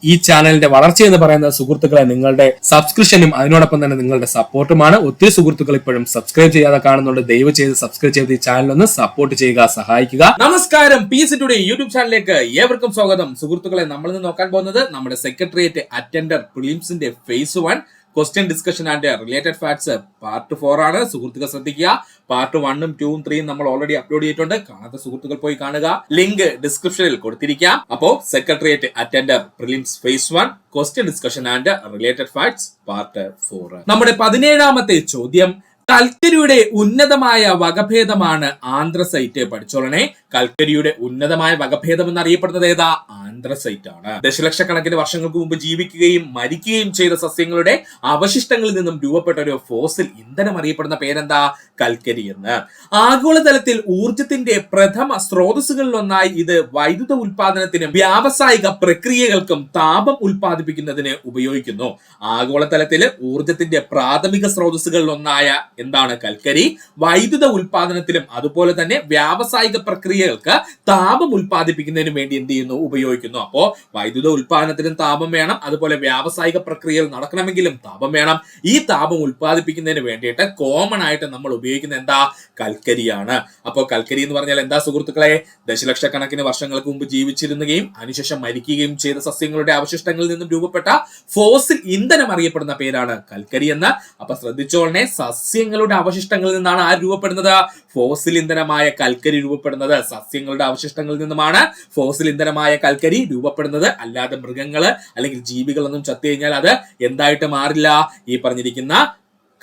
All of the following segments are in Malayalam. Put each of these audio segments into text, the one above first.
ഈ ചാനലിന്റെ വളർച്ച എന്ന് പറയുന്ന സുഹൃത്തുക്കളെ നിങ്ങളുടെ സബ്സ്ക്രിപ്ഷനും അതിനോടൊപ്പം തന്നെ നിങ്ങളുടെ സപ്പോർട്ടുമാണ്. ഒത്തിരി സുഹൃത്തുക്കൾ ഇപ്പോഴും സബ്സ്ക്രൈബ് ചെയ്യാതെ കാണുന്നുണ്ട്. ദയവ് ചെയ്ത് സബ്സ്ക്രൈബ് ചെയ്ത് ഈ ചാനൽ ഒന്ന് സപ്പോർട്ട് ചെയ്യുക, സഹായിക്കുക. നമസ്കാരം, PSC ടുഡേ യൂട്യൂബ് ചാനലിലേക്ക് ഏവർക്കും സ്വാഗതം. സുഹൃത്തുക്കളെ, നമ്മൾ ഇന്ന് നോക്കാൻ പോകുന്നത് നമ്മുടെ സെക്രട്ടേറിയറ്റ് അറ്റൻഡർ പ്രിലിംസിന്റെ phase 1 question discussion and related facts part 4 ആണ്. സുഹൃത്തുക്കൾ ശ്രദ്ധിക്കുക, പാർട്ട് 1ഉം 2ഉം 3ഉം നമ്മൾ ഓൾറെഡി അപ്ലോഡ് ചെയ്തിട്ടുണ്ട്. കാണാത്ത സുഹൃത്തുക്കൾ പോയി കാണുക. ലിങ്ക് ഡിസ്ക്രിപ്ഷനിൽ കൊടുത്തിരിക്കാം. അപ്പോ secretariat attender prelims phase 1 question discussion and related facts part 4. നമ്മുടെ 17ാമത്തെ ചോദ്യം, കൽക്കരിയുടെ ഉന്നതമായ വകഭേദമാണ് ആന്ത്രസൈറ്റ്. പഠിച്ചോളണേ, കൽക്കരിയുടെ ഉന്നതമായ വകഭേദം എന്നറിയപ്പെടുന്നത് ഏതാ? ആന്ത്രസൈറ്റ് ആണ്. ദശലക്ഷക്കണക്കിന് വർഷങ്ങൾക്ക് മുമ്പ് ജീവിക്കുകയും മരിക്കുകയും ചെയ്ത സസ്യങ്ങളുടെ അവശിഷ്ടങ്ങളിൽ നിന്നും രൂപപ്പെട്ട ഒരു ഫോസിൽ ഇന്ധനം അറിയപ്പെടുന്ന പേരെന്താ? കൽക്കരി എന്ന്. ആഗോളതലത്തിൽ ഊർജത്തിന്റെ പ്രഥമ സ്രോതസ്സുകളിലൊന്നായി ഇത് വൈദ്യുത ഉൽപാദനത്തിനും വ്യാവസായിക പ്രക്രിയകൾക്കും താപം ഉൽപ്പാദിപ്പിക്കുന്നതിന് ഉപയോഗിക്കുന്നു. ആഗോളതലത്തിൽ ഊർജത്തിന്റെ പ്രാഥമിക സ്രോതസ്സുകളിലൊന്നായ എന്താണ്? കൽക്കരി. വൈദ്യുത ഉൽപാദനത്തിലും അതുപോലെ തന്നെ വ്യാവസായിക പ്രക്രിയകൾക്ക് താപം ഉൽപ്പാദിപ്പിക്കുന്നതിനും വേണ്ടി എന്ത് ചെയ്യുന്നു? ഉപയോഗിക്കുന്നു. അപ്പോ വൈദ്യുത ഉൽപാദനത്തിനും താപം വേണം, അതുപോലെ വ്യാവസായിക പ്രക്രിയകൾ നടക്കണമെങ്കിലും താപം വേണം. ഈ താപം ഉൽപ്പാദിപ്പിക്കുന്നതിന് വേണ്ടിയിട്ട് കോമൺ ആയിട്ട് നമ്മൾ ഉപയോഗിക്കുന്ന എന്താ? കൽക്കരിയാണ്. അപ്പോൾ കൽക്കരി എന്ന് പറഞ്ഞാൽ എന്താ സുഹൃത്തുക്കളെ? ദശലക്ഷക്കണക്കിന് വർഷങ്ങൾക്ക് മുമ്പ് ജീവിച്ചിരുന്നുകയും അതിനുശേഷം മരിക്കുകയും ചെയ്ത സസ്യങ്ങളുടെ അവശിഷ്ടങ്ങളിൽ നിന്നും രൂപപ്പെട്ട ഫോസിൽ ഇന്ധനം അറിയപ്പെടുന്ന പേരാണ് കൽക്കരി എന്ന്. അപ്പൊ ശ്രദ്ധിച്ചോളനെ, സസ്യങ്ങളുടെ അവശിഷ്ടങ്ങളിൽ നിന്നാണ് ആര് രൂപപ്പെടുന്നത്? ഫോസിൽ ഇന്ധനമായ കൽക്കരി രൂപപ്പെടുന്നത്. സസ്യങ്ങളുടെ അവശിഷ്ടങ്ങളിൽ നിന്നുമാണ് ഫോസിൽ ഇന്ധനമായ കൽക്കരി രൂപപ്പെടുന്നത്. അല്ലാതെ മൃഗങ്ങള് അല്ലെങ്കിൽ ജീവികളൊന്നും ചത്തു കഴിഞ്ഞാൽ അത് എന്തായിട്ട് മാറില്ല? ഈ പറഞ്ഞിരിക്കുന്ന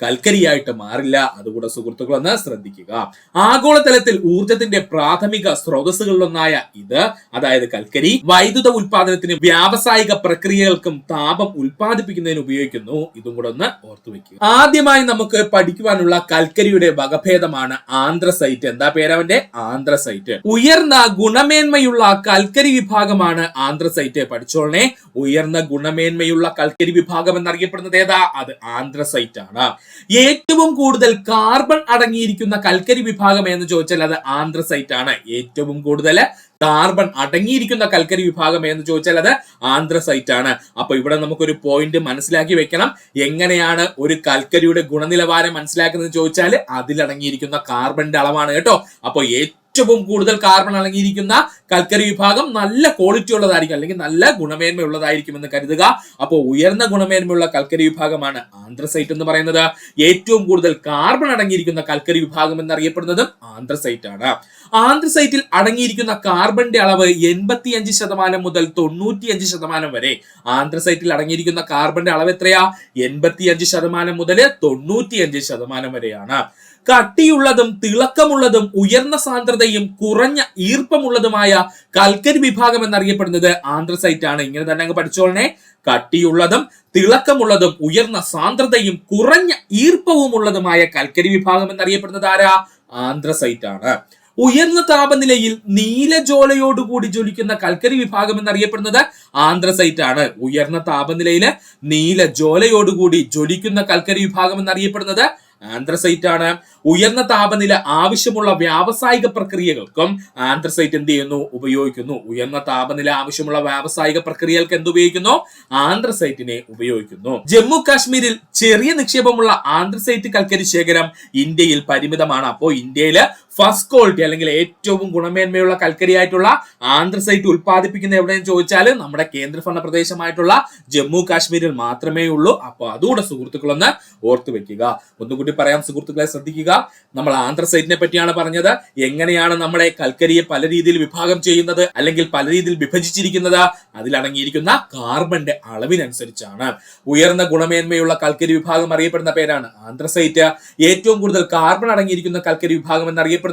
കൽക്കരിയായിട്ട് മാറില്ല. അതുകൂടെ സുഹൃത്തുക്കളൊന്ന് ശ്രദ്ധിക്കുക. ആഗോളതലത്തിൽ ഊർജത്തിന്റെ പ്രാഥമിക സ്രോതസ്സുകളിലൊന്നായ ഇത്, അതായത് കൽക്കരി, വൈദ്യുത ഉൽപാദനത്തിനും വ്യാവസായിക പ്രക്രിയകൾക്കും താപം ഉൽപ്പാദിപ്പിക്കുന്നതിന് ഉപയോഗിക്കുന്നു. ഇതും കൂടെ ഒന്ന് ഓർത്തു വെക്കുക. ആദ്യമായി നമുക്ക് പഠിക്കുവാനുള്ള കൽക്കരിയുടെ വകഭേദമാണ് ആന്ത്രസൈറ്റ്. എന്താ പേരവന്റെ? ആന്ത്രസൈറ്റ്. ഉയർന്ന ഗുണമേന്മയുള്ള കൽക്കരി വിഭാഗമാണ് ആന്ത്രസൈറ്റ്. പഠിച്ചോളനെ, ഉയർന്ന ഗുണമേന്മയുള്ള കൽക്കരി വിഭാഗം എന്നറിയപ്പെടുന്നത് ഏതാ? അത് ആന്ത്രസൈറ്റ് ആണ്. ഏറ്റവും കൂടുതൽ കാർബൺ അടങ്ങിയിരിക്കുന്ന കൽക്കരി വിഭാഗം എന്ന് ചോദിച്ചാൽ അത് ആന്ത്രസൈറ്റ് ആണ്. ഏറ്റവും കൂടുതൽ കാർബൺ അടങ്ങിയിരിക്കുന്ന കൽക്കരി വിഭാഗം എന്ന് ചോദിച്ചാൽ അത് ആന്ത്രസൈറ്റ് ആണ്. അപ്പൊ ഇവിടെ നമുക്കൊരു പോയിന്റ് മനസ്സിലാക്കി വെക്കണം. എങ്ങനെയാണ് ഒരു കൽക്കരിയുടെ ഗുണനിലവാരം മനസ്സിലാക്കുന്നത് ചോദിച്ചാൽ അതിലടങ്ങിയിരിക്കുന്ന കാർബണിന്റെ അളവാണ് കേട്ടോ. അപ്പൊ ഏറ്റവും കൂടുതൽ കാർബൺ അടങ്ങിയിരിക്കുന്ന കൽക്കരി വിഭാഗം നല്ല ക്വാളിറ്റി ഉള്ളതായിരിക്കും, അല്ലെങ്കിൽ നല്ല ഗുണമേന്മയുള്ളതായിരിക്കും എന്ന് കരുതുക. അപ്പോൾ ഉയർന്ന ഗുണമേന്മയുള്ള കൽക്കരി വിഭാഗമാണ് ആന്ത്രസൈറ്റ് എന്ന് പറയുന്നത്. ഏറ്റവും കൂടുതൽ കാർബൺ അടങ്ങിയിരിക്കുന്ന കൽക്കരി വിഭാഗം എന്നറിയപ്പെടുന്നതും ആന്ത്രസൈറ്റ് ആണ്. ആന്ത്രസൈറ്റിൽ അടങ്ങിയിരിക്കുന്ന കാർബണിന്റെ അളവ് 85% മുതൽ 95% വരെ. ആന്ത്രസൈറ്റിൽ അടങ്ങിയിരിക്കുന്ന കാർബണിന്റെ അളവ് എത്രയാ? 85% മുതൽ 95% വരെയാണ്. കട്ടിയുള്ളതും തിളക്കമുള്ളതും ഉയർന്ന സാന്ദ്രതയും കുറഞ്ഞ ഈർപ്പമുള്ളതുമായ കൽക്കരി വിഭാഗം എന്നറിയപ്പെടുന്നത് ആന്ത്രസൈറ്റ് ആണ്. ഇങ്ങനെ തന്നെ അങ്ങ് പഠിച്ചോളനെ. കട്ടിയുള്ളതും തിളക്കമുള്ളതും ഉയർന്ന സാന്ദ്രതയും കുറഞ്ഞ ഈർപ്പവുമുള്ളതുമായ കൽക്കരി വിഭാഗം എന്നറിയപ്പെടുന്നത് ആരാ? ആന്ത്രസൈറ്റ് ആണ്. ഉയർന്ന താപനിലയിൽ നീലജ്വാലയോടുകൂടി ജ്വലിക്കുന്ന കൽക്കരി വിഭാഗം എന്നറിയപ്പെടുന്നത് ആന്ത്രസൈറ്റ് ആണ്. ഉയർന്ന താപനിലയിൽ നീലജ്വാലയോടുകൂടി ജ്വലിക്കുന്ന കൽക്കരി വിഭാഗം എന്നറിയപ്പെടുന്നത് ആന്ത്രസൈറ്റ് ആണ്. ഉയർന്ന താപനില ആവശ്യമുള്ള വ്യാവസായിക പ്രക്രിയകൾക്കും ആന്ത്രസൈറ്റ് എന്ത് ചെയ്യുന്നു? ഉപയോഗിക്കുന്നു. ഉയർന്ന താപനില ആവശ്യമുള്ള വ്യാവസായിക പ്രക്രിയകൾക്ക് എന്ത് ഉപയോഗിക്കുന്നു? ആന്ത്രസൈറ്റിനെ ഉപയോഗിക്കുന്നു. ജമ്മു കാശ്മീരിൽ ചെറിയ നിക്ഷേപമുള്ള ആന്ത്രസൈറ്റ് കൽക്കരി ശേഖരം ഇന്ത്യയിൽ പരിമിതമാണ്. അപ്പോൾ ഇന്ത്യയിൽ ഫസ്റ്റ് ക്വാളിറ്റി അല്ലെങ്കിൽ ഏറ്റവും ഗുണമേന്മയുള്ള കൽക്കരി ആയിട്ടുള്ള ആന്ത്രസൈറ്റ് ഉൽപ്പാദിപ്പിക്കുന്ന എവിടെയെന്ന് ചോദിച്ചാൽ നമ്മുടെ കേന്ദ്രഭരണ പ്രദേശമായിട്ടുള്ള ജമ്മു കാശ്മീരിൽ മാത്രമേ ഉള്ളൂ. അപ്പോൾ അതുകൂടെ സുഹൃത്തുക്കളൊന്ന് ഓർത്തു വെക്കുക. ഒന്നുകൂടി പറയാം സുഹൃത്തുക്കളെ, ശ്രദ്ധിക്കുക. നമ്മൾ ആന്ത്രസൈറ്റിനെ പറ്റിയാണ് പറഞ്ഞത്. എങ്ങനെയാണ് നമ്മുടെ കൽക്കരിയെ പല രീതിയിൽ വിഭാഗം ചെയ്യുന്നത് അല്ലെങ്കിൽ പല രീതിയിൽ വിഭജിച്ചിരിക്കുന്നത്? അതിലടങ്ങിയിരിക്കുന്ന കാർബണിന്റെ അളവിനനുസരിച്ചാണ്. ഉയർന്ന ഗുണമേന്മയുള്ള കൽക്കരി വിഭാഗം അറിയപ്പെടുന്ന പേരാണ് ആന്ത്രസൈറ്റ്. ഏറ്റവും കൂടുതൽ കാർബൺ അടങ്ങിയിരിക്കുന്ന കൽക്കരി വിഭാഗം എന്നറിയപ്പെടുന്നത്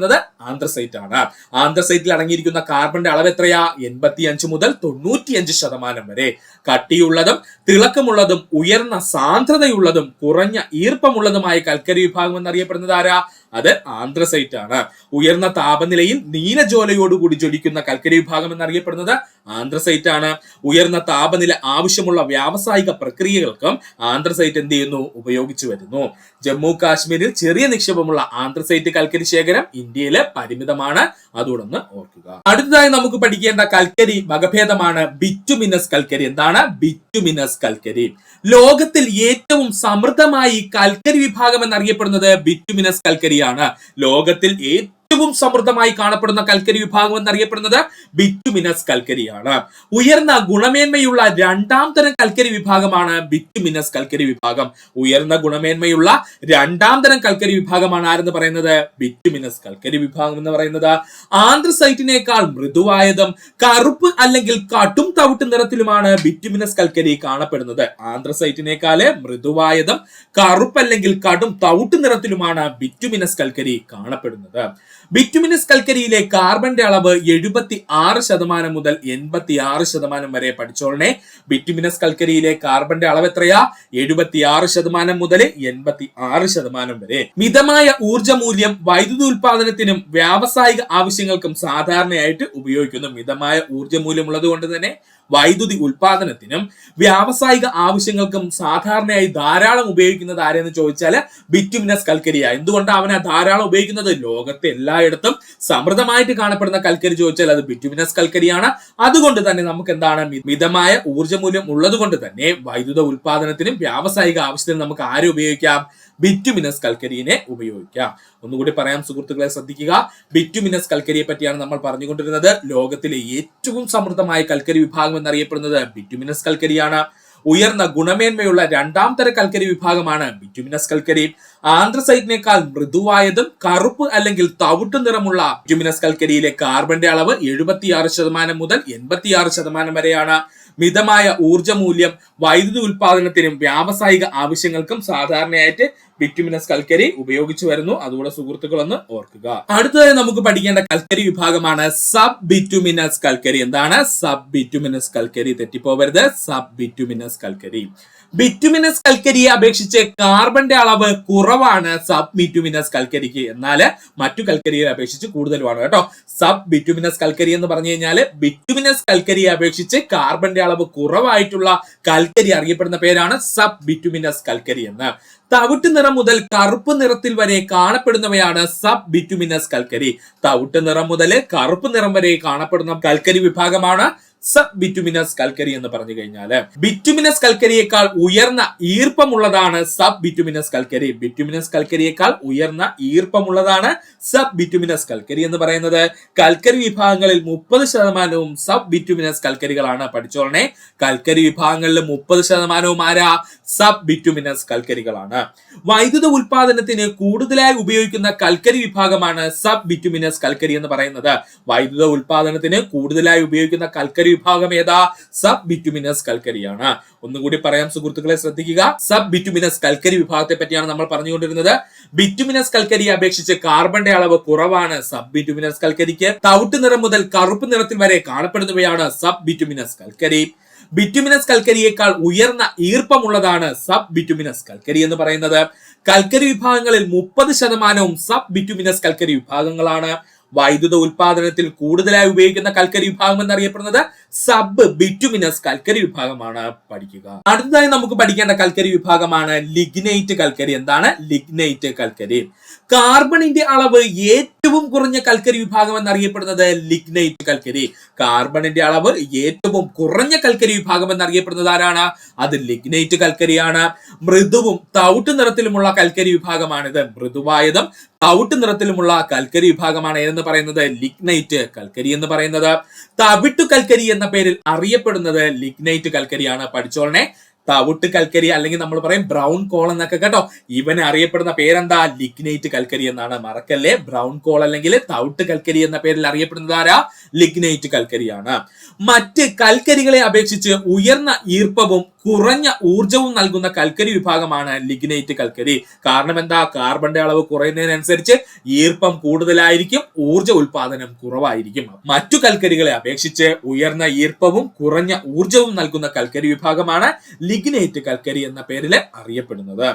ആന്ത്രസൈറ്റ് ആണ്. ആന്ത്രസൈറ്റിൽ അടങ്ങിയിരിക്കുന്ന കാർബണിന്റെ അളവ് എത്രയാ? 85 മുതൽ 95% വരെ. കട്ടിയുള്ളതും തിളക്കമുള്ളതും ഉയർന്ന സാന്ദ്രതയുള്ളതും കുറഞ്ഞ ഈർപ്പമുള്ളതുമായ കൽക്കരി വിഭാഗം എന്നറിയപ്പെടുന്നത് ആരാ? അത് ആന്ത്രസൈറ്റ് ആണ്. ഉയർന്ന താപനിലയിൽ നീലജ്വാലയോടുകൂടി ജ്വലിക്കുന്ന കൽക്കരി വിഭാഗം എന്നറിയപ്പെടുന്നത് ആന്ത്രസൈറ്റ് ആണ്. ഉയർന്ന താപനില ആവശ്യമുള്ള വ്യാവസായിക പ്രക്രിയകൾക്കും ആന്ത്രസൈറ്റ് എന്ത് ചെയ്യുന്നു, ഉപയോഗിച്ചു വരുന്നു. ജമ്മു കാശ്മീരിൽ ചെറിയ നിക്ഷേപമുള്ള ആന്ത്രസൈറ്റ് കൽക്കരി ശേഖരം ഇന്ത്യയിലെ പരിമിതമാണ്. അതുകൊണ്ടൊന്ന് ഓർക്കുക. അടുത്തതായി നമുക്ക് പഠിക്കേണ്ട കൽക്കരി വകഭേദമാണ് ബിറ്റുമിനസ് കൽക്കരി. എന്താണ് ബിറ്റുമിനസ് കൽക്കരി? ലോകത്തിൽ ഏറ്റവും സമൃദ്ധമായി കൽക്കരി വിഭാഗം എന്നറിയപ്പെടുന്നത് ബിറ്റുമിനസ് കൽക്കരിയാണ്. ലോകത്തിൽ ഏറ്റവും സമൃദ്ധമായി കാണപ്പെടുന്ന കൽക്കരി വിഭാഗം എന്നറിയപ്പെടുന്നത് ബിറ്റുമിനസ് കൽക്കരിയാണ്. ഉയർന്ന ഗുണമേന്മയുള്ള രണ്ടാം തരം കൽക്കരി വിഭാഗമാണ് ബിറ്റുമിനസ് കൽക്കരി വിഭാഗം. ഉയർന്ന ഗുണമേന്മയുള്ള രണ്ടാം തരം കൽക്കരി വിഭാഗമാണ് ആരെന്ന് പറയുന്നത്, ബിറ്റുമിനസ് കൽക്കരി വിഭാഗം എന്ന് പറയുന്നത്. ആന്ത്രസൈറ്റിനേക്കാൾ മൃദുവായതും കറുപ്പ് അല്ലെങ്കിൽ കടും തവിട്ട് നിറത്തിലുമാണ് ബിറ്റുമിനസ് കൽക്കരി കാണപ്പെടുന്നത്. ആന്ത്രസൈറ്റിനേക്കാള് മൃദുവായതും കറുപ്പ് അല്ലെങ്കിൽ കടും തവിട്ട് നിറത്തിലുമാണ് ബിറ്റുമിനസ് കൽക്കരി കാണപ്പെടുന്നത്. ബിറ്റുമിനസ് കൽക്കരിയിലെ കാർബന്റെ അളവ് 76% മുതൽ 86% വരെ. പഠിച്ചോളനെ, ബിറ്റുമിനസ് കൽക്കരിയിലെ കാർബന്റെ അളവ് എത്രയാ? 76% മുതൽ 86% വരെ. മിതമായ ഊർജ്ജ മൂല്യം വൈദ്യുതി ഉൽപാദനത്തിനും വ്യാവസായിക ആവശ്യങ്ങൾക്കും സാധാരണയായിട്ട് ഉപയോഗിക്കുന്നു. മിതമായ ഊർജ്ജ മൂല്യം ഉള്ളത് കൊണ്ട് തന്നെ വൈദ്യുതി ഉൽപാദനത്തിനും വ്യാവസായിക ആവശ്യങ്ങൾക്കും സാധാരണയായി ധാരാളം ഉപയോഗിക്കുന്നത് ആരെന്ന് ചോദിച്ചാൽ ബിറ്റുമിനസ് കൽക്കരിയാണ്. എന്തുകൊണ്ടാണ് അവനെ ധാരാളം ഉപയോഗിക്കുന്നത്? ലോകത്തെ എല്ലായിടത്തും സമൃദ്ധമായിട്ട് കാണപ്പെടുന്ന കൽക്കരി ചോദിച്ചാൽ അത് ബിറ്റുമിനസ് കൽക്കരിയാണ്. അതുകൊണ്ട് തന്നെ നമുക്ക് എന്താണ്, മിതമായ ഊർജ്ജ മൂല്യം ഉള്ളത് കൊണ്ട് തന്നെ വൈദ്യുത ഉൽപാദനത്തിനും വ്യാവസായിക ആവശ്യത്തിനും നമുക്ക് ആരെ ഉപയോഗിക്കാം? ബിറ്റുമിനസ് കൽക്കരിയെ ഉപയോഗിക്കാം. ഒന്നുകൂടി പറയാം സുഹൃത്തുക്കളെ, ശ്രദ്ധിക്കുക. ബിറ്റുമിനസ് കൽക്കരിയെ പറ്റിയാണ് നമ്മൾ പറഞ്ഞുകൊണ്ടിരുന്നത്. ലോകത്തിലെ ഏറ്റവും സമൃദ്ധമായ കൽക്കരി വിഭാഗം എന്നറിയപ്പെടുന്നത് ബിറ്റുമിനസ് കൽക്കരിയാണ്. ഉയർന്ന ഗുണമേന്മയുള്ള രണ്ടാം തര കൽക്കരി വിഭാഗമാണ് ബിറ്റുമിനസ് കൽക്കരി. ആന്ത്രസൈറ്റിനേക്കാൾ മൃദുവായതും കറുപ്പ് അല്ലെങ്കിൽ തവിട്ട് നിറമുള്ള ബിറ്റുമിനസ് കൽക്കരിയിലെ കാർബന്റെ അളവ് 76% മുതൽ 86% വരെയാണ്. മിതമായ ഊർജ്ജ മൂല്യം വൈദ്യുതി ഉൽപാദനത്തിനും വ്യാവസായിക ആവശ്യങ്ങൾക്കും സാധാരണയായിട്ട് ബിറ്റുമിനസ് കൽക്കരി ഉപയോഗിച്ചു വരുന്നു. അതുകൂടെ സുഹൃത്തുക്കളൊന്ന് ഓർക്കുക. അടുത്തതായി നമുക്ക് പഠിക്കേണ്ട കൽക്കരി വിഭാഗമാണ് സബ് ബിറ്റുമിനസ് കൽക്കരി. എന്താണ് സബ് ബിറ്റുമിനസ് കൽക്കരി? തെറ്റിപ്പോവരുത്. സബ് ബിറ്റുമിനസ് കൽക്കരി. ബിറ്റുമിനസ് കൽക്കരിയെ അപേക്ഷിച്ച് കാർബന്റെ അളവ് കുറവാണ് സബ് ബിറ്റുമിനസ് കൽക്കരിക്ക്. എന്നാൽ മറ്റു കൽക്കരിയെ അപേക്ഷിച്ച് കൂടുതലുമാണ് കേട്ടോ. സബ് ബിറ്റുമിനസ് കൽക്കരി എന്ന് പറഞ്ഞു കഴിഞ്ഞാൽ ബിറ്റുമിനസ് കൽക്കരിയെ അപേക്ഷിച്ച് കാർബന്റെ അളവ് കുറവായിട്ടുള്ള കൽക്കരി അറിയപ്പെടുന്ന പേരാണ് സബ് ബിറ്റുമിനസ് കൽക്കരി എന്ന്. തവിട്ട് നിറം മുതൽ കറുപ്പ് നിറത്തിൽ വരെ കാണപ്പെടുന്നവയാണ് സബ് ബിറ്റുമിനസ് കൽക്കരി. തവിട്ട് നിറം മുതൽ കറുപ്പ് നിറം വരെ കാണപ്പെടുന്ന കൽക്കരി വിഭാഗമാണ് സബ് ബിറ്റുമിനസ് കൽക്കരി എന്ന് പറഞ്ഞു കഴിഞ്ഞാല് ബിറ്റുമിനസ് കൽക്കരിയേക്കാൾ ഉയർന്ന ഈർപ്പമുള്ളതാണ് സബ് ബിറ്റുമിനസ് കൽക്കരി. ബിറ്റുമിനസ് കൽക്കരിയേക്കാൾ ഉയർന്ന ഈർപ്പമുള്ളതാണ് സബ് ബിറ്റുമിനസ് കൽക്കരി എന്ന് പറയുന്നത്. കൽക്കരി വിഭാഗങ്ങളിൽ 30% സബ് ബിറ്റുമിനസ് കൽക്കരികളാണ്. പഠിച്ചോളനെ, കൽക്കരി വിഭാഗങ്ങളിൽ 30% ആരാ? സബ് ബിറ്റുമിനസ് കൽക്കരികളാണ്. വൈദ്യുത ഉൽപാദനത്തിന് കൂടുതലായി ഉപയോഗിക്കുന്ന കൽക്കരി വിഭാഗമാണ് സബ് ബിറ്റുമിനസ് കൽക്കരി എന്ന് പറയുന്നത്. വൈദ്യുത ഉൽപാദനത്തിന് കൂടുതലായി ഉപയോഗിക്കുന്ന കൽക്കരി വിഭാഗം ഏതാ? സബ് ബിറ്റുമിനസ് കൽക്കരിയാണ്. ഒന്നുകൂടി പറയാം സുഹൃത്തുക്കളെ, ശ്രദ്ധിക്കുക. സബ് ബിറ്റുമിനസ് കൽക്കരി വിഭാഗത്തെ പറ്റിയാണ് നമ്മൾ പറഞ്ഞുകൊണ്ടിരുന്നത്. ബിറ്റുമിനസ് കൽക്കരിയെ അപേക്ഷിച്ച് കാർബന്റെ അളവ് കുറവാണ് സബ് ബിറ്റുമിനസ് കൽക്കരിക്ക്. തവിട്ട് നിറം മുതൽ കറുപ്പ് നിറത്തിൽ വരെ കാണപ്പെടുന്നവയാണ് സബ് ബിറ്റുമിനസ് കൽക്കരി. ബിറ്റുമിനസ് കൽക്കരിയേക്കാൾ ഉയർന്ന ഈർപ്പമുള്ളതാണ് സബ് ബിറ്റുമിനസ് കൽക്കരി എന്ന് പറയുന്നത്. കൽക്കരി വിഭാഗങ്ങളിൽ 30% സബ് ബിറ്റുമിനസ് കൽക്കരി വിഭാഗങ്ങളാണ്. വൈദ്യുത ഉൽപാദനത്തിൽ കൂടുതലായി ഉപയോഗിക്കുന്ന കൽക്കരി വിഭാഗം എന്നറിയപ്പെടുന്നത് സബ് ബിറ്റുമിനസ് കൽക്കരി വിഭാഗമാണ്. പഠിക്കുക. അടുത്തതായി നമുക്ക് പഠിക്കേണ്ട കൽക്കരി വിഭാഗമാണ് ലിഗ്നൈറ്റ് കൽക്കരി. എന്താണ് ലിഗ്നൈറ്റ് കൽക്കരി? കാർബണിന്റെ അളവ് ഏറ്റവും കുറഞ്ഞ കൽക്കരി വിഭാഗം എന്നറിയപ്പെടുന്നത് ലിഗ്നൈറ്റ് കൽക്കരി. കാർബണിന്റെ അളവ് ഏറ്റവും കുറഞ്ഞ കൽക്കരി വിഭാഗം എന്നറിയപ്പെടുന്നത് ആരാണ്? അത് ലിഗ്നൈറ്റ് കൽക്കരിയാണ്. മൃദുവും തവിട്ട് നിറത്തിലുമുള്ള കൽക്കരി വിഭാഗമാണിത്. മൃദുവായതും തവിട്ട് നിറത്തിലുമുള്ള കൽക്കരി വിഭാഗമാണ് ഏതെന്ന് പറയുന്നത് ലിഗ്നൈറ്റ് കൽക്കരി എന്ന് പറയുന്നത്. തവിട്ടു കൽക്കരി എന്ന പേരിൽ അറിയപ്പെടുന്നത് ലിഗ്നൈറ്റ് കൽക്കരിയാണ്. പഠിച്ചോളനെ, തവിട്ട് കൽക്കരി അല്ലെങ്കിൽ നമ്മൾ പറയും ബ്രൗൺ കോൾ എന്നൊക്കെ കേട്ടോ. ഇവന് അറിയപ്പെടുന്ന പേരെന്താ? ലിഗ്നൈറ്റ് കൽക്കരി എന്നാണ്. മറക്കല്ലേ, ബ്രൗൺ കോൾ അല്ലെങ്കിൽ തവിട്ട് കൽക്കരി എന്ന പേരിൽ അറിയപ്പെടുന്നത് ആരാ? ലിഗ്നൈറ്റ് കൽക്കരിയാണ്. മറ്റ് കൽക്കരികളെ അപേക്ഷിച്ച് ഉയർന്ന ഈർപ്പവും കുറഞ്ഞ ഊർജവും നൽകുന്ന കൽക്കരി വിഭാഗമാണ് ലിഗ്നൈറ്റ് കൽക്കരി. കാരണം എന്താ? കാർബണിന്റെ അളവ് കുറയുന്നതിനനുസരിച്ച് ഈർപ്പം കൂടുതലായിരിക്കും, ഊർജ ഉൽപാദനം കുറവായിരിക്കും. മറ്റു കൽക്കരികളെ അപേക്ഷിച്ച് ഉയർന്ന ഈർപ്പവും കുറഞ്ഞ ഊർജവും നൽകുന്ന കൽക്കരി വിഭാഗമാണ് ലിഗ്നൈറ്റ് കൽക്കരി എന്ന പേരിൽ അറിയപ്പെടുന്നത്.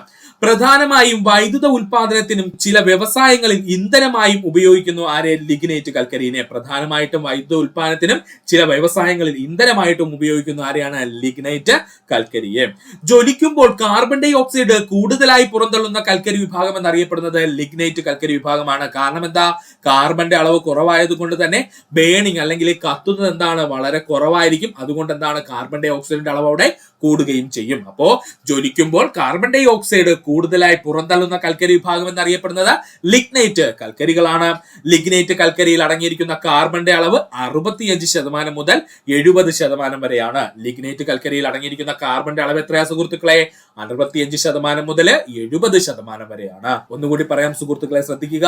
പ്രധാനമായും വൈദ്യുത ഉൽപാദനത്തിനും ചില വ്യവസായങ്ങളിൽ ഇന്ധനമായും ഉപയോഗിക്കുന്നു ആരെ? ലിഗ്നൈറ്റ് കൽക്കരിനെ. പ്രധാനമായിട്ടും വൈദ്യുത ഉൽപാദനത്തിനും ചില വ്യവസായങ്ങളിൽ ഇന്ധനമായിട്ടും ഉപയോഗിക്കുന്നു ആരെയാണ്? ലിഗ്നൈറ്റ് കൽക്കരിയെ. ജ്വലിക്കുമ്പോൾ കാർബൺ ഡൈ ഓക്സൈഡ് കൂടുതലായി പുറന്തള്ളുന്ന കൽക്കരി വിഭാഗം എന്നറിയപ്പെടുന്നത് ലിഗ്നൈറ്റ് കൽക്കരി വിഭാഗമാണ്. കാരണം എന്താ? കാർബന്റെ അളവ് കുറവായത് കൊണ്ട് തന്നെ ബേണിംഗ് അല്ലെങ്കിൽ കത്തുന്നത് എന്താണ്? വളരെ കുറവായിരിക്കും. അതുകൊണ്ട് എന്താണ്? കാർബൺ ഡൈ ഓക്സൈഡിന്റെ അളവ് അവിടെ കൂടുകയും ചെയ്യും. അപ്പോ ജ്വലിക്കുമ്പോൾ കാർബൺ ഡൈ ഓക്സൈഡ് കൂടുതലായി പുറന്തള്ളുന്ന കൽക്കരി വിഭാഗം എന്നറിയപ്പെടുന്നത് ലിഗ്നൈറ്റ് കൽക്കരികളാണ്. ലിഗ്നൈറ്റ് കൽക്കരിയിൽ അടങ്ങിയിരിക്കുന്ന കാർബന്റെ അളവ് 65% മുതൽ 70% വരെയാണ്. ലിഗ്നൈറ്റ് കൽക്കരിയിൽ അടങ്ങിയിരിക്കുന്ന കാർബന്റെ അളവ് എത്രയാ സുഹൃത്തുക്കളെ? 65% മുതൽ 70% വരെയാണ്. ഒന്നുകൂടി പറയാം സുഹൃത്തുക്കളെ, ശ്രദ്ധിക്കുക.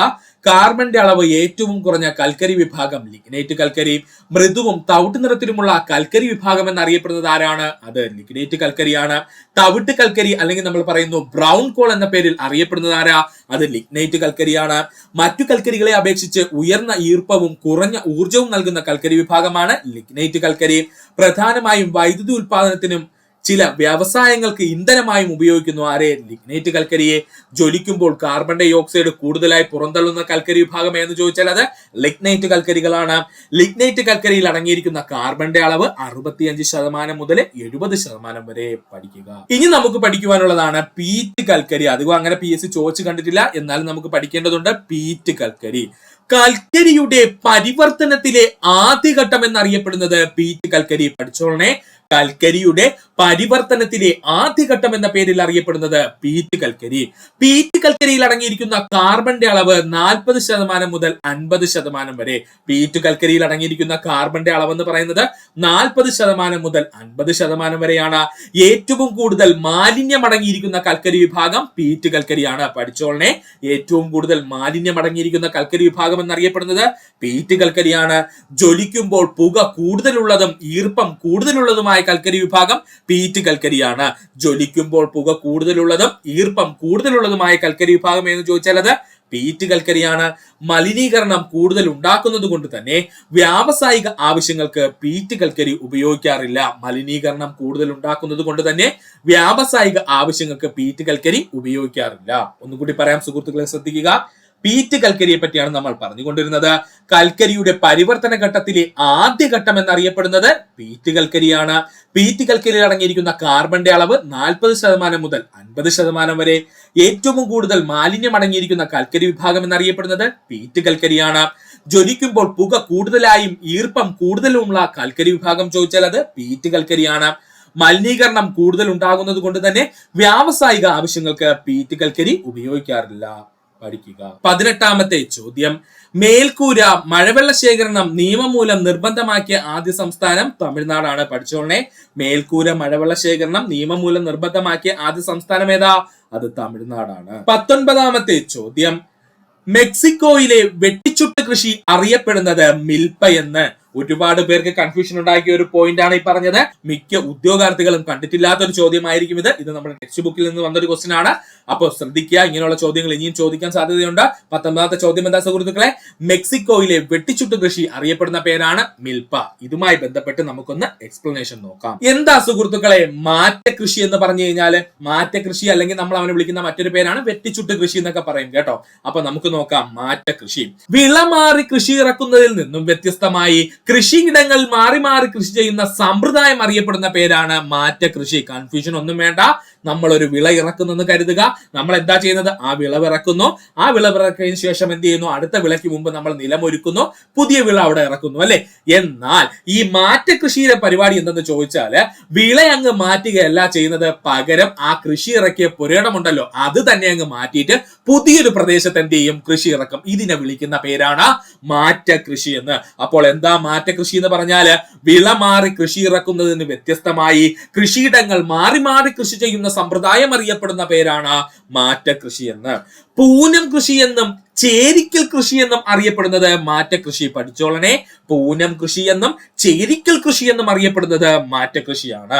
കാർബന്റെ അളവ് ഏറ്റവും കുറഞ്ഞ കൽക്കരി വിഭാഗം ലിഗ്നൈറ്റ് കൽക്കരി. മൃദുവും തവിട്ട് നിറത്തിലുമുള്ള കൽക്കരി വിഭാഗം എന്നറിയപ്പെടുന്നത് ആരാണ്? അത് ലിഗ്നൈറ്റ് കൽക്കരിയാണ്. തവിട്ട് കൽക്കരി അല്ലെങ്കിൽ നമ്മൾ പറയുന്നു ബ്രൗൺ കോൾ എന്ന പേരിൽ അറിയപ്പെടുന്നത് ആരാ? അത് ലിഗ്നൈറ്റ് കൽക്കരിയാണ്. മറ്റു കൽക്കരികളെ അപേക്ഷിച്ച് ഉയർന്ന ഈർപ്പവും കുറഞ്ഞ ഊർജവും നൽകുന്ന കൽക്കരി വിഭാഗമാണ് ലിഗ്നൈറ്റ് കൽക്കരി. പ്രധാനമായും വൈദ്യുതി ഉൽപാദനത്തിനും ചില വ്യവസായങ്ങൾക്ക് ഇന്ധനമായും ഉപയോഗിക്കുന്നു ആരെ? ലിഗ്നൈറ്റ് കൽക്കരിയെ. ജ്വലിക്കുമ്പോൾ കാർബൺ ഡൈ ഓക്സൈഡ് കൂടുതലായി പുറന്തള്ളുന്ന കൽക്കരി വിഭാഗം എന്ന് ചോദിച്ചാൽ അത് ലിഗ്നൈറ്റ് കൽക്കരികളാണ്. ലിഗ്നൈറ്റ് കൽക്കരിയിൽ അടങ്ങിയിരിക്കുന്ന കാർബണിന്റെ അളവ് 65% മുതൽ 70% വരെ പഠിക്കുക. ഇനി നമുക്ക് പഠിക്കുവാനുള്ളതാണ് പീറ്റ് കൽക്കരി. അധികം അങ്ങനെ PSC ചോദിച്ചു കണ്ടിട്ടില്ല, എന്നാലും നമുക്ക് പഠിക്കേണ്ടതുണ്ട്. പീറ്റ് കൽക്കരി. കൽക്കരിയുടെ പരിവർത്തനത്തിലെ ആദ്യഘട്ടം എന്നറിയപ്പെടുന്നത് പീറ്റ് കൽക്കരി. പഠിച്ചോളണേ. കൽക്കരിയുടെ പരിവർത്തനത്തിലെ ആദ്യഘട്ടം എന്ന പേരിൽ അറിയപ്പെടുന്നത് പീറ്റ് കൽക്കരി. പീറ്റ് കൽക്കരിയിൽ അടങ്ങിയിരിക്കുന്ന കാർബന്റെ അളവ് 40% മുതൽ 50% വരെ. പീറ്റ് കൽക്കരിയിൽ അടങ്ങിയിരിക്കുന്ന കാർബന്റെ അളവ് എന്ന് പറയുന്നത് 40% മുതൽ 50% വരെയാണ്. ഏറ്റവും കൂടുതൽ മാലിന്യം അടങ്ങിയിരിക്കുന്ന കൽക്കരി വിഭാഗം പീറ്റ് കൽക്കരിയാണ്. പഠിച്ചോളനെ. ഏറ്റവും കൂടുതൽ മാലിന്യം അടങ്ങിയിരിക്കുന്ന കൽക്കരി വിഭാഗം എന്നറിയപ്പെടുന്നത് പീറ്റ് കൽക്കരിയാണ്. ജ്വലിക്കുമ്പോൾ പുക കൂടുതലുള്ളതും ഈർപ്പം കൂടുതലുള്ളതുമായ കൽക്കരി വിഭാഗം പീറ്റ് കൽക്കരിയാണ്. ജ്വലിക്കുമ്പോൾ പുക കൂടുതലുള്ളതും ഈർപ്പം കൂടുതലുള്ളതുമായ കൽക്കരി വിഭാഗം എന്ന് ചോദിച്ചാൽ അത് പീറ്റ് കൽക്കരിയാണ്. മലിനീകരണം കൂടുതൽ ഉണ്ടാക്കുന്നത് കൊണ്ട് തന്നെ വ്യാവസായിക ആവശ്യങ്ങൾക്ക് പീറ്റ് കൽക്കരി ഉപയോഗിക്കാറില്ല. മലിനീകരണം കൂടുതൽ ഉണ്ടാക്കുന്നത് കൊണ്ട് തന്നെ വ്യാവസായിക ആവശ്യങ്ങൾക്ക് പീറ്റ് കൽക്കരി ഉപയോഗിക്കാറില്ല. ഒന്നുകൂടി പറയാം സുഹൃത്തുക്കളെ, ശ്രദ്ധിക്കുക. പീറ്റ് കൽക്കരിയെ പറ്റിയാണ് നമ്മൾ പറഞ്ഞുകൊണ്ടിരുന്നത്. കൽക്കരിയുടെ പരിവർത്തന ഘട്ടത്തിലെ ആദ്യ ഘട്ടം എന്നറിയപ്പെടുന്നത് പീറ്റ് കൽക്കരിയാണ്. പീറ്റ് കൽക്കരിയിൽ അടങ്ങിയിരിക്കുന്ന കാർബന്റെ അളവ് 40% മുതൽ 50% വരെ. ഏറ്റവും കൂടുതൽ മാലിന്യം അടങ്ങിയിരിക്കുന്ന കൽക്കരി വിഭാഗം എന്നറിയപ്പെടുന്നത് പീറ്റ് കൽക്കരിയാണ്. ജ്വലിക്കുമ്പോൾ പുക കൂടുതലായും ഈർപ്പം കൂടുതലുമുള്ള കൽക്കരി വിഭാഗം ചോദിച്ചാൽ അത് പീറ്റ് കൽക്കരിയാണ്. മലിനീകരണം കൂടുതൽ ഉണ്ടാകുന്നത് കൊണ്ട് തന്നെ വ്യാവസായിക ആവശ്യങ്ങൾക്ക് പീറ്റ് കൽക്കരി ഉപയോഗിക്കാറില്ല. പഠിക്കുക. 18ാമത്തെ ചോദ്യം. മേൽക്കൂര മഴവെള്ള ശേഖരണം നിയമം മൂലം നിർബന്ധമാക്കിയ ആദ്യ സംസ്ഥാനം തമിഴ്നാടാണ്. പഠിച്ചോളനെ. മേൽക്കൂര മഴവെള്ള ശേഖരണം നിയമം മൂലം നിർബന്ധമാക്കിയ ആദ്യ സംസ്ഥാനം ഏതാ? അത് തമിഴ്നാടാണ്. 19ാമത്തെ ചോദ്യം. മെക്സിക്കോയിലെ വെട്ടിച്ചുട്ട് കൃഷി അറിയപ്പെടുന്നത് മിൽപ്പ എന്ന്. ഒരുപാട് പേർക്ക് കൺഫ്യൂഷൻ ഉണ്ടാക്കിയ ഒരു പോയിന്റ് ആണ് ഈ പറഞ്ഞത്. മിക്ക ഉദ്യോഗാർത്ഥികളും കണ്ടിട്ടില്ലാത്ത ഒരു ചോദ്യമായിരിക്കും ഇത്. ഇത് നമ്മുടെ ടെക്സ്റ്റ് ബുക്കിൽ നിന്ന് വന്നൊരു ക്വസ്റ്റ്യൻ ആണ്. അപ്പോൾ ശ്രദ്ധിക്കുക, ഇങ്ങനെയുള്ള ചോദ്യങ്ങൾ ഇനിയും ചോദിക്കാൻ സാധ്യതയുണ്ട്. 19ാമത്തെ ചോദ്യം എന്താ സുഹൃത്തുക്കളെ? മെക്സിക്കോയിലെ വെട്ടിച്ചുട്ട് കൃഷി അറിയപ്പെടുന്ന പേരാണ് മിൽപ്പ. ഇതുമായി ബന്ധപ്പെട്ട് നമുക്കൊന്ന് എക്സ്പ്ലനേഷൻ നോക്കാം. എന്താ സുഹൃത്തുക്കളെ മാറ്റ കൃഷി എന്ന് പറഞ്ഞു കഴിഞ്ഞാല്? മാറ്റ കൃഷി അല്ലെങ്കിൽ നമ്മൾ അവനെ വിളിക്കുന്ന മറ്റൊരു പേരാണ് വെട്ടിച്ചുട്ട് കൃഷി എന്നൊക്കെ പറയും കേട്ടോ. അപ്പൊ നമുക്ക് നോക്കാം മാറ്റ കൃഷി. വിള മാറി കൃഷി ഇറക്കുന്നതിൽ നിന്നും വ്യത്യസ്തമായി കൃഷിയിടങ്ങൾ മാറി മാറി കൃഷി ചെയ്യുന്ന സമ്പ്രദായം അറിയപ്പെടുന്ന പേരാണ് മാറ്റ കൃഷി. കൺഫ്യൂഷൻ ഒന്നും വേണ്ട. നമ്മൾ ഒരു വിള ഇറക്കുന്നെന്ന് കരുതുക. നമ്മൾ എന്താ ചെയ്യുന്നത്? ആ വിളവിറക്കുന്നു. ആ വിളവിറക്കിയതിനു ശേഷം എന്ത് ചെയ്യുന്നു? അടുത്ത വിളയ്ക്ക് മുമ്പ് നമ്മൾ നിലമൊരുക്കുന്നു, പുതിയ വിള അവിടെ ഇറക്കുന്നു അല്ലെ. എന്നാൽ ഈ മാറ്റ കൃഷിയുടെ പരിപാടി എന്തെന്ന് ചോദിച്ചാല് വിള അങ്ങ് മാറ്റുകയല്ല ചെയ്യുന്നത്. പകരം ആ കൃഷി ഇറക്കിയ പുരയിടമുണ്ടല്ലോ അത് തന്നെ അങ്ങ് മാറ്റിയിട്ട് പുതിയൊരു പ്രദേശത്ത് എന്ത് ചെയ്യും? കൃഷി ഇറക്കും. ഇതിനെ വിളിക്കുന്ന പേരാണ് മാറ്റ കൃഷി എന്ന്. അപ്പോൾ എന്താ മാറ്റ കൃഷി എന്ന് പറഞ്ഞാല്? വിള മാറി കൃഷി ഇറക്കുന്നതിന് വ്യത്യസ്തമായി കൃഷിയിടങ്ങൾ മാറി മാറി കൃഷി ചെയ്യുന്ന സമ്പ്രദായം അറിയപ്പെടുന്ന പേരാണ് മാറ്റ കൃഷി എന്ന്. പൂനം കൃഷി എന്നും ചേരിക്കൽ കൃഷി എന്നും അറിയപ്പെടുന്നത് മാറ്റകൃഷി. പഠിച്ചോളനെ. പൂനം കൃഷി എന്നും ചേരിക്കൽ കൃഷി എന്നും അറിയപ്പെടുന്നത് മാറ്റകൃഷിയാണ്.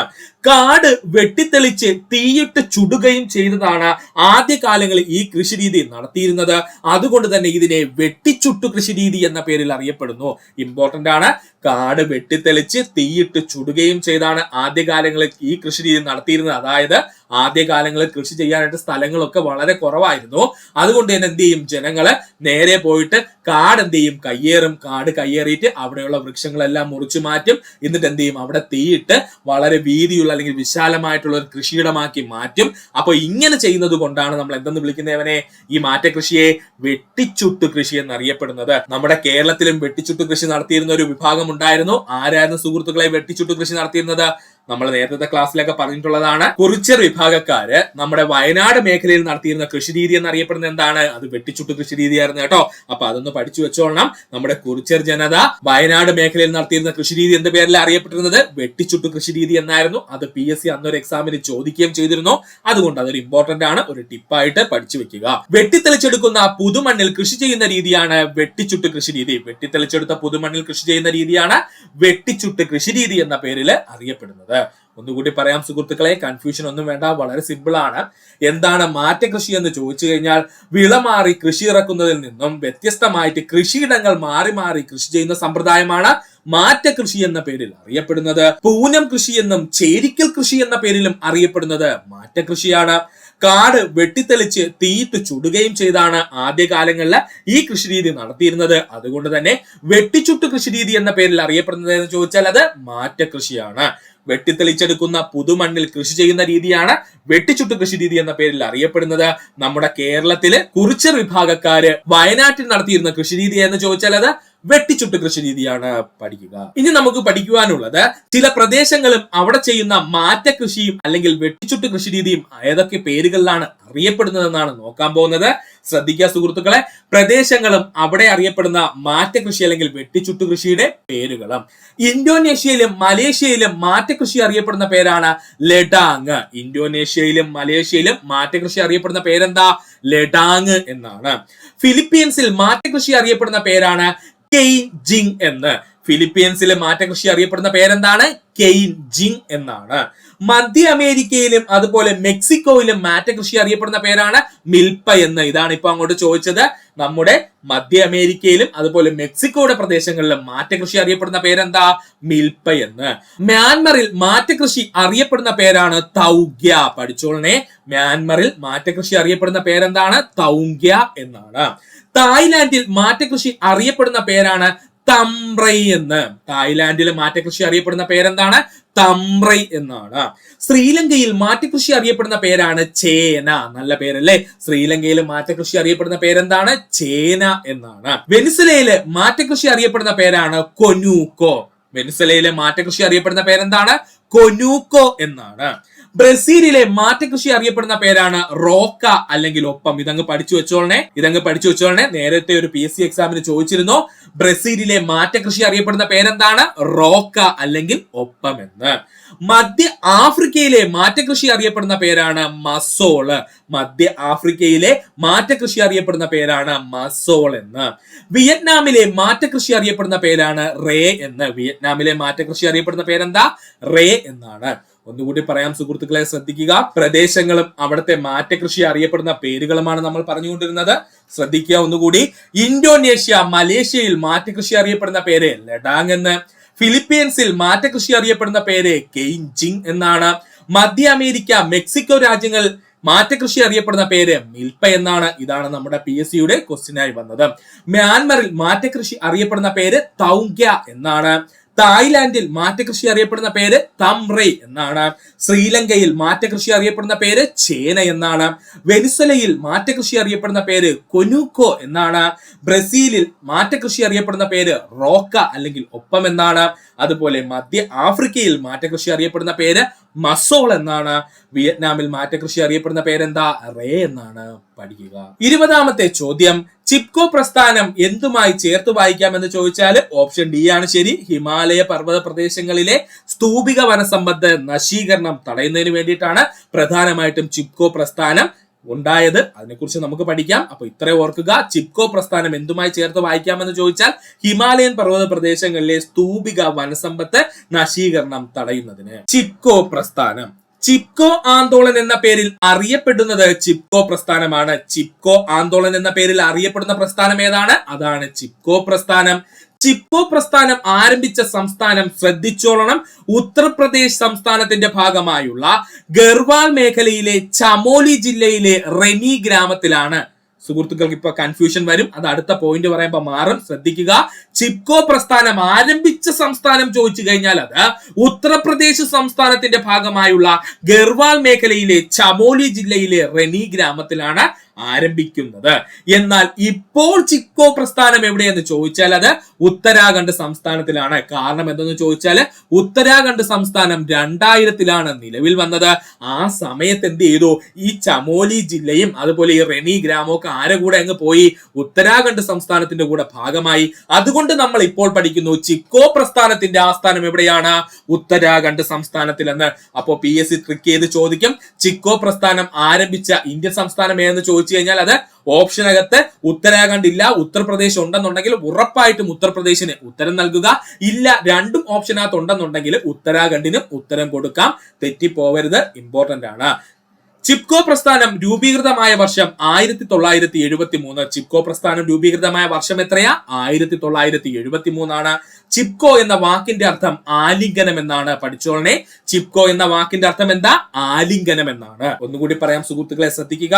കാട് വെട്ടിത്തെളിച്ച് തീയിട്ട് ചുടുകയും ചെയ്തതാണ് ആദ്യകാലങ്ങളിൽ ഈ കൃഷി രീതി നടത്തിയിരുന്നത്. അതുകൊണ്ട് തന്നെ ഇതിനെ വെട്ടിച്ചുട്ടു കൃഷി രീതി എന്ന പേരിൽ അറിയപ്പെടുന്നു. ഇമ്പോർട്ടന്റ് ആണ്. കാട് വെട്ടിത്തെളിച്ച് തീയിട്ട് ചുടുകയും ചെയ്താണ് ആദ്യകാലങ്ങളിൽ ഈ കൃഷി രീതി നടത്തിയിരുന്നത്. അതായത് ആദ്യകാലങ്ങളിൽ കൃഷി ചെയ്യാനായിട്ട് സ്ഥലങ്ങളൊക്കെ വളരെ കുറവായിരുന്നു. അതുകൊണ്ട് തന്നെ എന്ത് ചെയ്യും, ജനങ്ങള് നേരെ പോയിട്ട് കാട് എന്ത് ചെയ്യും, കയ്യേറും. കാട് കയ്യേറിയിട്ട് അവിടെയുള്ള വൃക്ഷങ്ങളെല്ലാം മുറിച്ചു മാറ്റും. എന്നിട്ട് എന്ത് ചെയ്യും, അവിടെ തീയിട്ട് വളരെ വീതിയുള്ള അല്ലെങ്കിൽ വിശാലമായിട്ടുള്ള ഒരു കൃഷിയിടമാക്കി മാറ്റും. അപ്പൊ ഇങ്ങനെ ചെയ്യുന്നത് കൊണ്ടാണ് നമ്മൾ എന്തെന്ന് വിളിക്കുന്നവനെ, ഈ മാറ്റകൃഷിയെ വെട്ടിച്ചുട്ടു കൃഷി എന്നറിയപ്പെടുന്നത്. നമ്മുടെ കേരളത്തിലും വെട്ടിച്ചുട്ടു കൃഷി നടത്തിയിരുന്ന ഒരു വിഭാഗം ഉണ്ടായിരുന്നു. ആരായിരുന്നു സുഹൃത്തുക്കളെ വെട്ടിച്ചുട്ടു കൃഷി നടത്തിയിരുന്നത്? നമ്മൾ നേരത്തെ ക്ലാസ്സിലൊക്കെ പറഞ്ഞിട്ടുള്ളതാണ്. കുറിച്യർ വിഭാഗക്കാര് നമ്മുടെ വയനാട് മേഖലയിൽ നടത്തിയിരുന്ന കൃഷി രീതി എന്നറിയപ്പെടുന്ന എന്താണ്? അത് വെട്ടിച്ചുട്ടു കൃഷി രീതിയായിരുന്നു കേട്ടോ. അപ്പൊ അതൊന്ന് പഠിച്ചു വെച്ചോളണം. നമ്മുടെ കുറിച്യർ ജനത വയനാട് മേഖലയിൽ നടത്തിയിരുന്ന കൃഷി രീതി എന്ത് പേരിൽ അറിയപ്പെട്ടിരുന്നത്? വെട്ടിച്ചുട്ടു കൃഷി രീതി എന്നായിരുന്നു. അത് PSC അന്നൊരു എക്സാമിന് ചോദിക്കുകയും ചെയ്തിരുന്നു. അതുകൊണ്ട് അതൊരു ഇമ്പോർട്ടന്റ് ആണ്, ഒരു ടിപ്പായിട്ട് പഠിച്ചു വെക്കുക. വെട്ടിത്തെളിച്ചെടുക്കുന്ന പുതുമണ്ണിൽ കൃഷി ചെയ്യുന്ന രീതിയാണ് വെട്ടിച്ചുട്ടു കൃഷി രീതി. വെട്ടിത്തെളിച്ചെടുത്ത പുതുമണ്ണിൽ കൃഷി ചെയ്യുന്ന രീതിയാണ് വെട്ടിച്ചുട്ടു കൃഷി രീതി എന്ന പേരിൽ അറിയപ്പെടുന്നത്. ഒന്നുകൂടി പറയാം സുഹൃത്തുക്കളെ, കൺഫ്യൂഷൻ ഒന്നും വേണ്ട, വളരെ സിമ്പിൾ ആണ്. എന്താണ് മാറ്റകൃഷി എന്ന് ചോദിച്ചു കഴിഞ്ഞാൽ, വിള മാറി കൃഷി ഇറക്കുന്നതിൽ നിന്നും വ്യത്യസ്തമായിട്ട് കൃഷിയിടങ്ങൾ മാറി മാറി കൃഷി ചെയ്യുന്ന സമ്പ്രദായമാണ് മാറ്റകൃഷി എന്ന പേരിൽ അറിയപ്പെടുന്നത്. പൂനം കൃഷി എന്നും ചേരിക്കൽ കൃഷി എന്ന പേരിലും അറിയപ്പെടുന്നത് മാറ്റകൃഷിയാണ്. കാട് വെട്ടിത്തെളിച്ച് തീയിട്ട് ചുടുകയും ചെയ്താണ് ആദ്യകാലങ്ങളിൽ ഈ കൃഷി രീതി നടത്തിയിരുന്നത്. അതുകൊണ്ട് തന്നെ വെട്ടിച്ചുട്ടു കൃഷി രീതി എന്ന പേരിൽ അറിയപ്പെടുന്നത് എന്ന് ചോദിച്ചാൽ അത് മാറ്റകൃഷിയാണ്. വെട്ടിത്തെളിച്ചെടുക്കുന്ന പുതുമണ്ണിൽ കൃഷി ചെയ്യുന്ന രീതിയാണ് വെട്ടിച്ചുട്ടു കൃഷി രീതി എന്ന പേരിൽ അറിയപ്പെടുന്നത്. നമ്മുടെ കേരളത്തിലെ കുറിച്യർ വിഭാഗക്കാര് വയനാട്ടിൽ നടത്തിയിരുന്ന കൃഷി രീതി എന്ന് ചോദിച്ചാൽ അത് വെട്ടിച്ചുട്ടു കൃഷി രീതിയാണ്. പഠിക്കുക. ഇനി നമുക്ക് പഠിക്കുവാനുള്ളത് ചില പ്രദേശങ്ങളും അവിടെ ചെയ്യുന്ന മാറ്റകൃഷിയും അല്ലെങ്കിൽ വെട്ടിച്ചുട്ടു കൃഷി രീതിയും ഏതൊക്കെ പേരുകളിലാണ് അറിയപ്പെടുന്നതെന്നാണ് നോക്കാൻ പോകുന്നത്. ശ്രദ്ധിക്കുക സുഹൃത്തുക്കളെ, പ്രദേശങ്ങളും അവിടെ അറിയപ്പെടുന്ന മാറ്റകൃഷി അല്ലെങ്കിൽ വെട്ടിച്ചുട്ടു കൃഷിയുടെ പേരുകളും. ഇന്തോനേഷ്യയിലും മലേഷ്യയിലും മാറ്റകൃഷി അറിയപ്പെടുന്ന പേരാണ് ലഡാങ്. ഇന്തോനേഷ്യയിലും മലേഷ്യയിലും മാറ്റകൃഷി അറിയപ്പെടുന്ന പേരെന്താ? ലഡാങ് എന്നാണ്. ഫിലിപ്പീൻസിൽ മാറ്റകൃഷി അറിയപ്പെടുന്ന പേരാണ് കെയിൻ ജിങ് എന്ന്. ഫിലിപ്പീൻസിലെ മാറ്റകൃഷി അറിയപ്പെടുന്ന പേരെന്താണ്? കെയിൻ ജിങ് എന്നാണ്. മധ്യ അമേരിക്കയിലും അതുപോലെ മെക്സിക്കോയിലും മാറ്റകൃഷി അറിയപ്പെടുന്ന പേരാണ് മിൽപ്പ എന്ന്. ഇതാണ് ഇപ്പൊ അങ്ങോട്ട് ചോദിച്ചത്. നമ്മുടെ മധ്യ അമേരിക്കയിലും അതുപോലെ മെക്സിക്കോയുടെ പ്രദേശങ്ങളിലും മാറ്റകൃഷി അറിയപ്പെടുന്ന പേരെന്താ? മിൽപ്പ എന്ന്. മ്യാൻമറിൽ മാറ്റകൃഷി അറിയപ്പെടുന്ന പേരാണ് തൗഗ്യ. പഠിച്ചോളനെ, മ്യാൻമറിൽ മാറ്റകൃഷി അറിയപ്പെടുന്ന പേരെന്താണ്? തൗഗ്യ എന്നാണ്. തായ്ലാന്റിൽ മാറ്റകൃഷി അറിയപ്പെടുന്ന പേരാണ് തംറൈ എന്ന്. തായ്ലാന്റിലെ മാറ്റകൃഷി അറിയപ്പെടുന്ന പേരെന്താണ്? തംറൈ എന്നാണ്. ശ്രീലങ്കയിൽ മാറ്റകൃഷി അറിയപ്പെടുന്ന പേരാണ് ചേന. നല്ല പേരല്ലേ? ശ്രീലങ്കയിൽ മാറ്റകൃഷി അറിയപ്പെടുന്ന പേരെന്താണ്? ചേന എന്നാണ്. വെനിസ്വലയിലെ മാറ്റകൃഷി അറിയപ്പെടുന്ന പേരാണ് കൊനൂക്കോ. വെനിസ്വലയിലെ മാറ്റകൃഷി അറിയപ്പെടുന്ന പേരെന്താണ്? കൊനൂക്കോ എന്നാണ്. ബ്രസീലിലെ മാറ്റകൃഷി അറിയപ്പെടുന്ന പേരാണ് റോക്ക അല്ലെങ്കിൽ ഒപ്പം. ഇതങ്ങ് പഠിച്ചു വെച്ചോളനെ. നേരത്തെ ഒരു PSC എക്സാമിന് ചോദിച്ചിരുന്നു. ബ്രസീലിലെ മാറ്റകൃഷി അറിയപ്പെടുന്ന പേരെന്താണ്? റോക്ക അല്ലെങ്കിൽ ഒപ്പം എന്ന്. മധ്യ ആഫ്രിക്കയിലെ മാറ്റകൃഷി അറിയപ്പെടുന്ന പേരാണ് മസോള്. മധ്യ ആഫ്രിക്കയിലെ മാറ്റകൃഷി അറിയപ്പെടുന്ന പേരാണ് മസോൾ എന്ന്. വിയറ്റ്നാമിലെ മാറ്റകൃഷി അറിയപ്പെടുന്ന പേരാണ് റേ എന്ന്. വിയറ്റ്നാമിലെ മാറ്റകൃഷി അറിയപ്പെടുന്ന പേരെന്താ? റേ എന്നാണ്. ഒന്നുകൂടി പറയാം സുഹൃത്തുക്കളെ, ശ്രദ്ധിക്കുക. പ്രദേശങ്ങളും അവിടുത്തെ മാറ്റകൃഷി അറിയപ്പെടുന്ന പേരുകളുമാണ് നമ്മൾ പറഞ്ഞുകൊണ്ടിരുന്നത്. ശ്രദ്ധിക്കുക ഒന്നുകൂടി. ഇന്തോനേഷ്യ മലേഷ്യയിൽ മാറ്റകൃഷി അറിയപ്പെടുന്ന പേര് ലഡാങ് എന്ന്. ഫിലിപ്പീൻസിൽ മാറ്റകൃഷി അറിയപ്പെടുന്ന പേര് കെയിൻ ജിങ് എന്നാണ്. മധ്യ അമേരിക്ക മെക്സിക്കോ രാജ്യങ്ങൾ മാറ്റകൃഷി അറിയപ്പെടുന്ന പേര് മിൽപ്പ എന്നാണ്. ഇതാണ് നമ്മുടെ PSCയുടെ ക്വസ്റ്റ്യനായി വന്നത്. മ്യാൻമറിൽ മാറ്റകൃഷി അറിയപ്പെടുന്ന പേര് തൗഗ്യ എന്നാണ്. തായ്ലാന്റിൽ മാറ്റകൃഷി അറിയപ്പെടുന്ന പേര് തംറൈ എന്നാണ്. ശ്രീലങ്കയിൽ മാറ്റകൃഷി അറിയപ്പെടുന്ന പേര് ചേന എന്നാണ്. വെനിസ്വലയിൽ മാറ്റകൃഷി അറിയപ്പെടുന്ന പേര് കൊനൂക്കോ എന്നാണ്. ബ്രസീലിൽ മാറ്റകൃഷി അറിയപ്പെടുന്ന പേര് റോക്ക അല്ലെങ്കിൽ ഒപ്പം എന്നാണ്. അതുപോലെ മധ്യ ആഫ്രിക്കയിൽ മാറ്റകൃഷി അറിയപ്പെടുന്ന പേര് മസോൾ എന്നാണ്. വിയറ്റ്നാമിൽ മാറ്റകൃഷി അറിയപ്പെടുന്ന പേരെന്താ? റേ എന്നാണ്. പഠിക്കുക. 20ാമത്തെ ചോദ്യം, ചിപ്കോ പ്രസ്ഥാനം എന്തുമായി ചേർത്ത് വായിക്കാമെന്ന് ചോദിച്ചാൽ ഓപ്ഷൻ ഡി ആണ് ശരി. ഹിമാലയ പർവ്വത പ്രദേശങ്ങളിലെ സ്തൂപിക വനസമ്പത്ത് നശീകരണം തടയുന്നതിന് വേണ്ടിയിട്ടാണ് പ്രധാനമായിട്ടും ചിപ്കോ പ്രസ്ഥാനം ഉണ്ടായത്. അതിനെക്കുറിച്ച് നമുക്ക് പഠിക്കാം. അപ്പൊ ഇത്രയും ഓർക്കുക. ചിപ്കോ പ്രസ്ഥാനം എന്തുമായി ചേർത്ത് വായിക്കാമെന്ന് ചോദിച്ചാൽ ഹിമാലയൻ പർവ്വത പ്രദേശങ്ങളിലെ സ്തൂപിക വനസമ്പത്ത് നശീകരണം തടയുന്നതിന്. ചിപ്കോ പ്രസ്ഥാനം. ചിപ്കോ ആന്തോളൻ എന്ന പേരിൽ അറിയപ്പെടുന്നത് ചിപ്കോ പ്രസ്ഥാനമാണ്. ചിപ്കോ ആന്തോളൻ എന്ന പേരിൽ അറിയപ്പെടുന്ന പ്രസ്ഥാനം ഏതാണ്? അതാണ് ചിപ്കോ പ്രസ്ഥാനം. ചിപ്കോ പ്രസ്ഥാനം ആരംഭിച്ച സംസ്ഥാനം ശ്രദ്ധിച്ചോളണം, ഉത്തർപ്രദേശ് സംസ്ഥാനത്തിന്റെ ഭാഗമായുള്ള ഗർവാൾ മേഖലയിലെ ചമോലി ജില്ലയിലെ റെനി ഗ്രാമത്തിലാണ്. സുഹൃത്തുക്കൾക്ക് ഇപ്പൊ കൺഫ്യൂഷൻ വരും, അത് അടുത്ത പോയിന്റ് പറയുമ്പോൾ മാറും, ശ്രദ്ധിക്കുക. ചിപ്കോ പ്രസ്ഥാനം ആരംഭിച്ച സംസ്ഥാനം ചോദിച്ചു കഴിഞ്ഞാൽ അത് ഉത്തർപ്രദേശ് സംസ്ഥാനത്തിന്റെ ഭാഗമായുള്ള ഗർവാൾ മേഖലയിലെ ചമോലി ജില്ലയിലെ റെനി ഗ്രാമത്തിലാണ് ആരംഭിക്കുന്നത്. എന്നാൽ ഇപ്പോൾ ചിപ്കോ പ്രസ്ഥാനം എവിടെയെന്ന് ചോദിച്ചാൽ അത് ഉത്തരാഖണ്ഡ് സംസ്ഥാനത്തിലാണ്. കാരണം എന്തെന്ന് ചോദിച്ചാൽ ഉത്തരാഖണ്ഡ് സംസ്ഥാനം 2000-ലാണ് നിലവിൽ വന്നത്. ആ സമയത്ത് എന്ത് ചെയ്തു? ഈ ചമോലി ജില്ലയും അതുപോലെ ഈ റെനി ഗ്രാമവും ഒക്കെ ആരെ കൂടെ അങ്ങ് പോയി? ഉത്തരാഖണ്ഡ് സംസ്ഥാനത്തിന്റെ കൂടെ ഭാഗമായി. അതുകൊണ്ട് നമ്മൾ ഇപ്പോൾ പഠിക്കുന്നു ചിപ്കോ പ്രസ്ഥാനത്തിന്റെ ആസ്ഥാനം എവിടെയാണ്? ഉത്തരാഖണ്ഡ് സംസ്ഥാനത്തിലെന്ന്. അപ്പോ PSC ട്രിക്ക് ചെയ്ത് ചോദിക്കും, ചിപ്കോ പ്രസ്ഥാനം ആരംഭിച്ച ഇന്ത്യൻ സംസ്ഥാനം ഏതെന്ന് ചോദിച്ചു കഴിഞ്ഞാൽ അത് ഓപ്ഷനകത്ത് ഉത്തരാഖണ്ഡ് ഇല്ല, ഉത്തർപ്രദേശ് ഉണ്ടെന്നുണ്ടെങ്കിൽ ഉറപ്പായിട്ടും ഉത്തർപ്രദേശിന് ഉത്തരം നൽകുക. ഇല്ല, രണ്ടും ഓപ്ഷനകത്ത് ഉണ്ടെന്നുണ്ടെങ്കിൽ ഉത്തരാഖണ്ഡിനും ഉത്തരം കൊടുക്കാം. തെറ്റിപ്പോവരുത്, ഇമ്പോർട്ടന്റ് ആണ്. ചിപ്കോ പ്രസ്ഥാനം രൂപീകൃതമായ വർഷം 1973. ചിപ്കോ പ്രസ്ഥാനം രൂപീകൃതമായ വർഷം എത്രയാ? 1973 ചിപ്കോ എന്ന വാക്കിന്റെ അർത്ഥം ആലിംഗനം എന്നാണ്. പഠിച്ചോളനെ, ചിപ്കോ എന്ന വാക്കിന്റെ അർത്ഥം എന്താ? ആലിംഗനം എന്നാണ്. ഒന്നുകൂടി പറയാം സുഹൃത്തുക്കളെ, ശ്രദ്ധിക്കുക.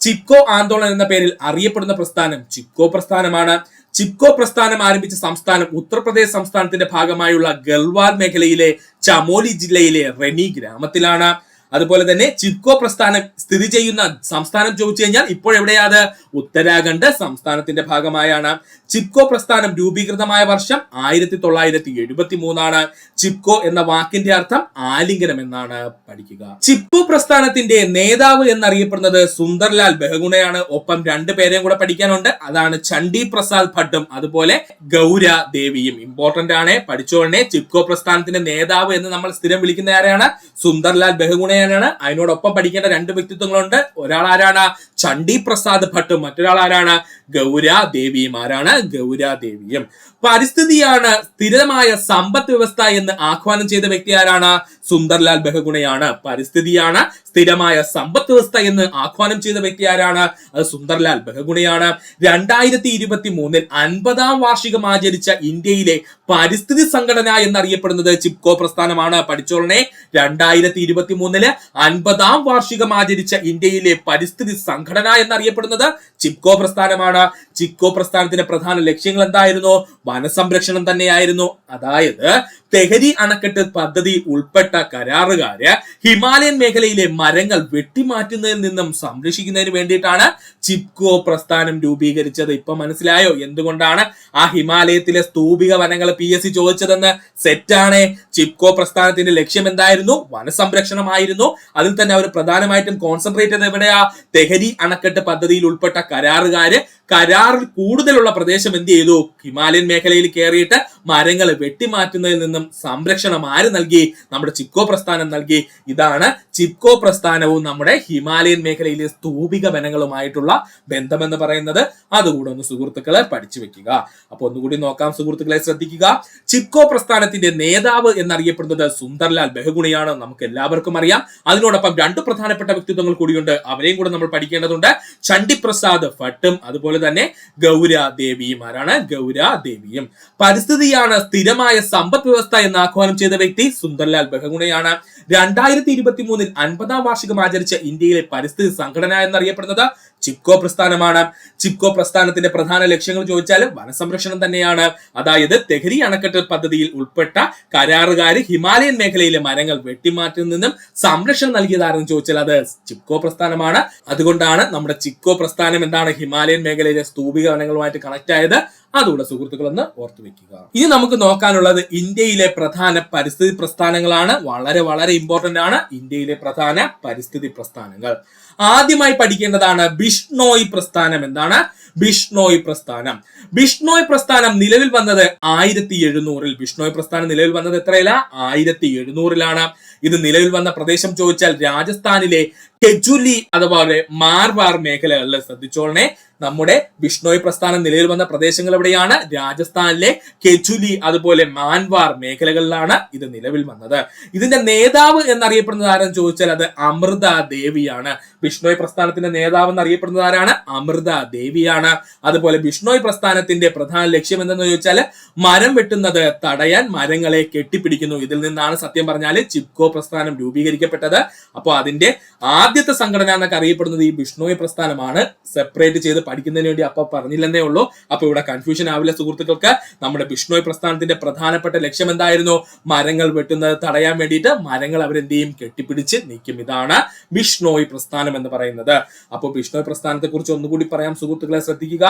ചിപ്കോ ആന്തോളൻ എന്ന പേരിൽ അറിയപ്പെടുന്ന പ്രസ്ഥാനം ചിപ്കോ പ്രസ്ഥാനമാണ്. ചിപ്കോ പ്രസ്ഥാനം ആരംഭിച്ച സംസ്ഥാനം ഉത്തർപ്രദേശ് സംസ്ഥാനത്തിന്റെ ഭാഗമായുള്ള ഗൽവാർ മേഖലയിലെ ചമോലി ജില്ലയിലെ റെനി ഗ്രാമത്തിലാണ്. അതുപോലെ തന്നെ ചിപ്കോ പ്രസ്ഥാനം സ്ഥിതി ചെയ്യുന്ന സംസ്ഥാനം ചോദിച്ചു കഴിഞ്ഞാൽ ഇപ്പോൾ എവിടെയാണ്? ഉത്തരാഖണ്ഡ് സംസ്ഥാനത്തിന്റെ ഭാഗമായാണ്. ചിപ്കോ പ്രസ്ഥാനം രൂപീകൃതമായ വർഷം 1973. ചിപ്കോ എന്ന വാക്കിന്റെ അർത്ഥം ആലിംഗനം എന്നാണ്. പഠിക്കുക. ചിപ്കോ പ്രസ്ഥാനത്തിന്റെ നേതാവ് എന്നറിയപ്പെടുന്നത് സുന്ദർലാൽ ബഹുഗുണയാണ്. ഒപ്പം രണ്ടു പേരെയും കൂടെ പഠിക്കാനുണ്ട്, അതാണ് ചണ്ഡി പ്രസാദ് ഭട്ടും അതുപോലെ ഗൗര ദേവിയും. ഇമ്പോർട്ടന്റ് ആണ്, പഠിച്ചോളനെ. ചിപ്കോ പ്രസ്ഥാനത്തിന്റെ നേതാവ് എന്ന് നമ്മൾ സ്ഥിരം വിളിക്കുന്ന ആരെയാണ്? സുന്ദർലാൽ ബഹുഗുണയാണ്. അതിനോടൊപ്പം പഠിക്കേണ്ട രണ്ട് വ്യക്തിത്വങ്ങളുണ്ട്. ഒരാൾ ആരാണ്? ചണ്ഡി പ്രസാദ് ഭട്ടും, മറ്റൊരാൾ ആരാണ്? ഗൗര ദേവിയും. ആരാണ്? ഗൗര ദേവിയും. പരിസ്ഥിതിയാണ് സ്ഥിരമായ സമ്പദ് വ്യവസ്ഥ എന്ന് ആഹ്വാനം ചെയ്ത വ്യക്തി ആരാണ്? സുന്ദർലാൽ ബഹുഗുണയാണ്. പരിസ്ഥിതിയാണ് സ്ഥിരമായ സമ്പദ് വ്യവസ്ഥ എന്ന് ആഹ്വാനം ചെയ്ത വ്യക്തി ആരാണ്? അത് സുന്ദർലാൽ ബഹുഗുണയാണ്. 2023 50-ാം വാർഷികം ആചരിച്ച ഇന്ത്യയിലെ പരിസ്ഥിതി സംഘടന എന്നറിയപ്പെടുന്നത് ചിപ്കോ പ്രസ്ഥാനമാണ്. പഠിച്ചോളനെ, 2023 50-ാം വാർഷികം ആചരിച്ച ഇന്ത്യയിലെ പരിസ്ഥിതി സംഘടന എന്നറിയപ്പെടുന്നത് ചിപ്കോ പ്രസ്ഥാനമാണ്. ചിപ്കോ പ്രസ്ഥാനത്തിന്റെ പ്രധാന ലക്ഷ്യങ്ങൾ എന്തായിരുന്നു? വനസംരക്ഷണം തന്നെയായിരുന്നു. അതായത് തെഹരി അണക്കെട്ട് പദ്ധതി ഉൾപ്പെട്ട കരാറുകാര് ഹിമാലയൻ മേഖലയിലെ മരങ്ങൾ വെട്ടിമാറ്റുന്നതിൽ നിന്നും സംരക്ഷിക്കുന്നതിന് വേണ്ടിയിട്ടാണ് ചിപ്കോ പ്രസ്ഥാനം രൂപീകരിച്ചത്. ഇപ്പൊ മനസ്സിലായോ എന്തുകൊണ്ടാണ് ആ ഹിമാലയത്തിലെ സ്തൂപിക വനങ്ങൾ PSC ചോദിച്ചതെന്ന്? സെറ്റാണ്. ചിപ്കോ പ്രസ്ഥാനത്തിന്റെ ലക്ഷ്യം എന്തായിരുന്നു? വനസംരക്ഷണമായിരുന്നു. അതിൽ തന്നെ അവർ പ്രധാനമായിട്ടും കോൺസെൻട്രേറ്റ് ചെയ്ത് എവിടെയാ? തെഹരി അണക്കെട്ട് പദ്ധതിയിൽ ഉൾപ്പെട്ട കരാറുകാര് കരാറിൽ കൂടുതലുള്ള പ്രദേശം എന്ത് ചെയ്തു? ഹിമാലയൻ മേഖലയിൽ കയറിയിട്ട് മരങ്ങൾ വെട്ടിമാറ്റുന്നതിൽ നിന്നും സംരക്ഷണം ആര് നൽകി? നമ്മുടെ ചിപ്കോ പ്രസ്ഥാനം നൽകി. ഇതാണ് ചിപ്കോ പ്രസ്ഥാനവും നമ്മുടെ ഹിമാലയൻ മേഖലയിലെ സ്തൂപിക വനങ്ങളുമായിട്ടുള്ള ബന്ധമെന്ന് പറയുന്നത്. അതുകൂടെ ഒന്ന് സുഹൃത്തുക്കളെ പഠിച്ചു വെക്കുക. അപ്പൊ ഒന്നുകൂടി നോക്കാം സുഹൃത്തുക്കളെ, ശ്രദ്ധിക്കുക. ചിപ്കോ പ്രസ്ഥാനത്തിന്റെ നേതാവ് എന്നറിയപ്പെടുന്നത് സുന്ദർലാൽ ബഹുഗുണയാണ്. നമുക്ക് എല്ലാവർക്കും അറിയാം. അതിനോടൊപ്പം രണ്ട് പ്രധാനപ്പെട്ട വ്യക്തിത്വങ്ങൾ കൂടിയുണ്ട്, അവരെയും കൂടെ നമ്മൾ പഠിക്കേണ്ടതുണ്ട്. ചണ്ഡി പ്രസാദ് ഭട്ടും അതുപോലെ തന്നെ ഗൗര ദേവിയും. ആരാണ്? ഗൗര ദേവിയും. പരിസ്ഥിതിയാണ് സ്ഥിരമായ സമ്പദ് വ്യവസ്ഥ എന്ന് ആഹ്വാനം ചെയ്ത വ്യക്തി സുന്ദർലാൽ ബഹുഗുണയാണ്. 2023 50-ാം വാർഷികം ആചരിച്ച ഇന്ത്യയിലെ പരിസ്ഥിതി സംഘടന എന്നറിയപ്പെടുന്നത് ചിപ്കോ പ്രസ്ഥാനമാണ്. ചിപ്കോ പ്രസ്ഥാനത്തിന്റെ പ്രധാന ലക്ഷ്യങ്ങൾ ചോദിച്ചാൽ വനസംരക്ഷണം തന്നെയാണ്. അതായത് തെഹരി അണക്കെട്ട് പദ്ധതിയിൽ ഉൾപ്പെട്ട കരാറുകാര് ഹിമാലയൻ മേഖലയിലെ മരങ്ങൾ വെട്ടിമാറ്റുന്നതിൽ നിന്നും സംരക്ഷണം നൽകിയതാരെന്ന് ചോദിച്ചാൽ അത് ചിപ്കോ പ്രസ്ഥാനമാണ്. അതുകൊണ്ടാണ് നമ്മുടെ ചിപ്കോ പ്രസ്ഥാനം എന്താണ്? ഹിമാലയൻ മേഖലയിലെ സ്തൂപിക വനങ്ങളുമായിട്ട് കണക്ട് ആയത്. അതുകൂടെ സുഹൃത്തുക്കളൊന്ന് ഓർത്തു വെക്കുക. ഇനി നമുക്ക് നോക്കാനുള്ളത് ഇന്ത്യയിലെ പ്രധാന പരിസ്ഥിതി പ്രസ്ഥാനങ്ങളാണ്. വളരെ വളരെ ഇമ്പോർട്ടന്റ് ആണ് ഇന്ത്യയിലെ പ്രധാന പരിസ്ഥിതി പ്രസ്ഥാനങ്ങൾ. ആദ്യമായി പഠിക്കേണ്ടതാണ് ബിഷ്ണോയ് പ്രസ്ഥാനം. എന്താണ് ബിഷ്ണോയ് പ്രസ്ഥാനം? ബിഷ്ണോയ് പ്രസ്ഥാനം നിലവിൽ വന്നത് 1700-ൽ. ബിഷ്ണോയ് പ്രസ്ഥാനം നിലവിൽ വന്നത് എത്രയില? 1700-ലാണ്. ഇത് നിലവിൽ വന്ന പ്രദേശം ചോദിച്ചാൽ രാജസ്ഥാനിലെ കെജുലി അതുപോലെ മാർവാർ മേഖലകളിൽ. ശ്രദ്ധിച്ചോളണേ, നമ്മുടെ ബിഷ്ണോയ് പ്രസ്ഥാനം നിലവിൽ വന്ന പ്രദേശങ്ങൾ എവിടെയാണ്? രാജസ്ഥാനിലെ കെജുലി അതുപോലെ മാൻവാർ മേഖലകളിലാണ് ഇത് നിലവിൽ വന്നത്. ഇതിന്റെ നേതാവ് എന്നറിയപ്പെടുന്നത് ആരെന്ന് ചോദിച്ചാൽ അത് അമൃത ദേവിയാണ്. ബിഷ്ണോയ് പ്രസ്ഥാനത്തിന്റെ നേതാവ് എന്നറിയപ്പെടുന്നത് ആരാണ്? അമൃത ദേവിയാണ്. അതുപോലെ ബിഷ്ണോയ് പ്രസ്ഥാനത്തിന്റെ പ്രധാന ലക്ഷ്യം എന്തെന്ന് ചോദിച്ചാൽ മരം വെട്ടുന്നത് തടയാൻ മരങ്ങളെ കെട്ടിപ്പിടിക്കുന്നു. ഇതിൽ നിന്നാണ് സത്യം പറഞ്ഞാൽ ചിപ്കോ പ്രസ്ഥാനം രൂപീകരിക്കപ്പെട്ടത്. അപ്പോൾ അതിന്റെ ആദ്യത്തെ സംഘടന എന്നൊക്കെ അറിയപ്പെടുന്നത് ഈ ബിഷ്ണോയ് പ്രസ്ഥാനമാണ്. സെപ്പറേറ്റ് ചെയ്ത് പഠിക്കുന്നതിന് വേണ്ടി അപ്പൊ പറഞ്ഞില്ലെന്നേ ഉള്ളൂ. അപ്പൊ ഇവിടെ കൺഫ്യൂഷൻ ആവില്ല സുഹൃത്തുക്കൾക്ക്. നമ്മുടെ ബിഷ്ണോയ് പ്രസ്ഥാനത്തിന്റെ പ്രധാനപ്പെട്ട ലക്ഷ്യം എന്തായിരുന്നു? മരങ്ങൾ വെട്ടുന്നത് തടയാൻ വേണ്ടിയിട്ട് മരങ്ങൾ അവരെന്ത് ചെയ്യും? കെട്ടിപ്പിടിച്ച് നിൽക്കും. ഇതാണ് ബിഷ്ണോയ് പ്രസ്ഥാനം എന്ന് പറയുന്നത്. അപ്പോൾ ബിഷ്ണോയ് പ്രസ്ഥാനത്തെ കുറിച്ച് ഒന്നുകൂടി പറയാം സുഹൃത്തുക്കളെ, ശ്രദ്ധിക്കുക.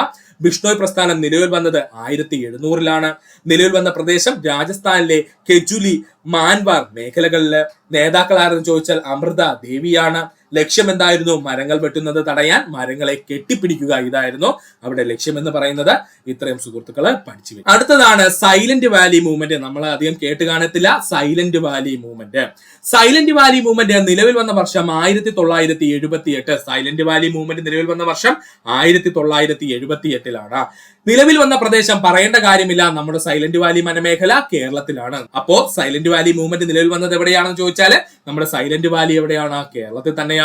ബിഷ്ണോയ് പ്രസ്ഥാനം നിലവിൽ വന്നത് 1700-ലാണ്. നിലവിൽ വന്ന പ്രദേശം രാജസ്ഥാനിലെ കെജുലി മാൻവാർ മേഖലകളില്. നേതാക്കൾ ആരെന്ന് ചോദിച്ചാൽ അമൃത ദേവിയാണ്. ലക്ഷ്യം എന്തായിരുന്നു? മരങ്ങൾ വെട്ടുന്നത് തടയാൻ മരങ്ങളെ കെട്ടിപ്പിടിക്കുക. ഇതായിരുന്നു അവിടെ ലക്ഷ്യം എന്ന് പറയുന്നത്. ഇത്രയും സുഹൃത്തുക്കള് പഠിച്ചു വരും. അടുത്തതാണ് സൈലന്റ് വാലി മൂവ്മെന്റ്. നമ്മൾ അധികം കേട്ട് കാണത്തില്ല silent Valley movement. Silent Valley movement നിലവിൽ വന്ന വർഷം 1978. സൈലന്റ് വാലി മൂവ്മെന്റ് നിലവിൽ വന്ന വർഷം 1978-ലാണ്. നിലവിൽ വന്ന പ്രദേശം പറയേണ്ട കാര്യമില്ല, നമ്മുടെ സൈലന്റ് വാലി വനമേഖല കേരളത്തിലാണ്. അപ്പോ സൈലന്റ് വാലി മൂവ്മെന്റ് നിലവിൽ വന്നത് എവിടെയാണെന്ന് ചോദിച്ചാൽ നമ്മുടെ സൈലന്റ് വാലി എവിടെയാണ്? കേരളത്തിൽ തന്നെയാണ്.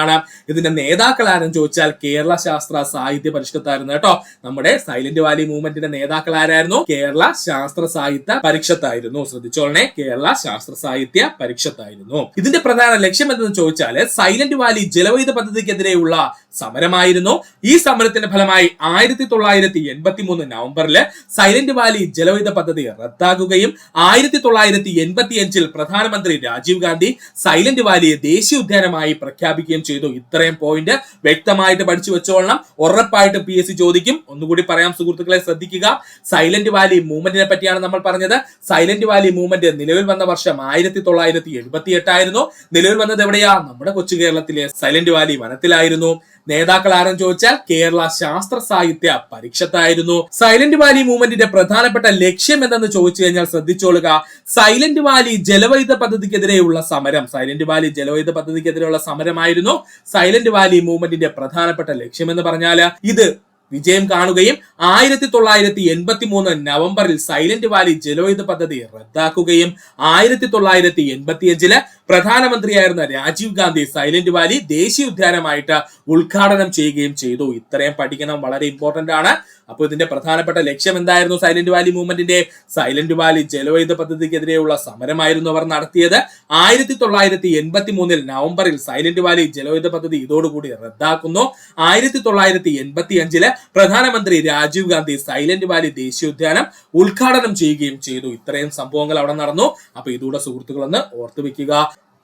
ഇതിന്റെ നേതാക്കൾ ആരെന്ന് ചോദിച്ചാൽ കേരള ശാസ്ത്ര സാഹിത്യ പരിഷത്തായിരുന്നു കേട്ടോ. നമ്മുടെ സൈലന്റ് വാലി മൂവ്മെന്റിന്റെ നേതാക്കൾ ആരായിരുന്നു? കേരള ശാസ്ത്ര സാഹിത്യ പരിഷത്തായിരുന്നു. ശ്രദ്ധിച്ചോളണേ, കേരള ശാസ്ത്ര സാഹിത്യ പരിഷത്തായിരുന്നു. ഇതിന്റെ പ്രധാന ലക്ഷ്യം എന്തെന്ന് ചോദിച്ചാൽ സൈലന്റ് വാലി ജലവൈദ്യുത പദ്ധതിക്കെതിരെയുള്ള സമരമായിരുന്നു. ഈ സമരത്തിന്റെ ഫലമായി 1983 നവംബറിൽ സൈലന്റ് വാലി ജലവൈദ്യുത പദ്ധതി റദ്ദാക്കുകയും 1985-ൽ പ്രധാനമന്ത്രി രാജീവ് ഗാന്ധി സൈലന്റ് വാലിയെ ദേശീയ ഉദ്യാനമായി പ്രഖ്യാപിക്കുകയും ചെയ്തു. ഇത്രയും പോയിന്റ് വ്യക്തമായിട്ട് പഠിച്ചു വെച്ചോളണം. ഉറപ്പായിട്ട് PSC ചോദിക്കും. ഒന്നുകൂടി പറയാം സുഹൃത്തുക്കളെ, ശ്രദ്ധിക്കുക. സൈലന്റ് വാലി മൂവ്മെന്റിനെ പറ്റിയാണ് നമ്മൾ പറഞ്ഞത്. സൈലന്റ് വാലി മൂവ്മെന്റ് നിലവിൽ വന്ന വർഷം 1978 ആയിരുന്നു. നിലവിൽ വന്നത് എവിടെയാ? നമ്മുടെ കൊച്ചു കേരളത്തിലെ സൈലന്റ് വാലി വനത്തിലായിരുന്നു. നേതാക്കൾ ആരെന്ന് ചോദിച്ചാൽ കേരള ശാസ്ത്ര സാഹിത്യ പരിഷത്തായിരുന്നു. സൈലന്റ് വാലി മൂവ്മെന്റിന്റെ പ്രധാനപ്പെട്ട ലക്ഷ്യം എന്തെന്ന് ചോദിച്ചു കഴിഞ്ഞാൽ ശ്രദ്ധിച്ചോളുക. സൈലന്റ് വാലി ജലവൈദ്യുത പദ്ധതിക്കെതിരെയുള്ള സമരം. സൈലന്റ് വാലി ജലവൈദ്യുത പദ്ധതിക്കെതിരെയുള്ള സമരമായിരുന്നു സൈലന്റ് വാലി മൂവ്മെന്റിന്റെ പ്രധാനപ്പെട്ട ലക്ഷ്യം എന്ന് പറഞ്ഞാൽ. ഇത് വിജയം കാണുകയും 1983 നവംബറിൽ സൈലന്റ് വാലി ജലവൈദ്യുത പദ്ധതി റദ്ദാക്കുകയും 1985-ല് പ്രധാനമന്ത്രിയായിരുന്ന രാജീവ് ഗാന്ധി സൈലന്റ് വാലി ദേശീയ ഉദ്യാനമായിട്ട് ഉദ്ഘാടനം ചെയ്യുകയും ചെയ്തു. ഇത്രയും പഠിക്കണം, വളരെ ഇമ്പോർട്ടന്റ് ആണ്. അപ്പോൾ ഇതിന്റെ പ്രധാനപ്പെട്ട ലക്ഷ്യം എന്തായിരുന്നു? സൈലന്റ് വാലി മൂവ്മെന്റിന്റെ സൈലന്റ് വാലി ജലവൈദ്യുത പദ്ധതിക്കെതിരെയുള്ള സമരമായിരുന്നു അവർ നടത്തിയത്. 1983 നവംബറിൽ സൈലന്റ് വാലി ജലവൈദ്യുത പദ്ധതി ഇതോടുകൂടി റദ്ദാക്കുന്നു. 1985-ല് പ്രധാനമന്ത്രി രാജീവ് ഗാന്ധി സൈലന്റ് വാലി ദേശീയോദ്യാനം ഉദ്ഘാടനം ചെയ്യുകയും ചെയ്തു. ഇത്രയും സംഭവങ്ങൾ അവിടെ നടന്നു. അപ്പൊ ഇതൂടെ സുഹൃത്തുക്കളൊന്ന് ഓർത്തു വെക്കുക,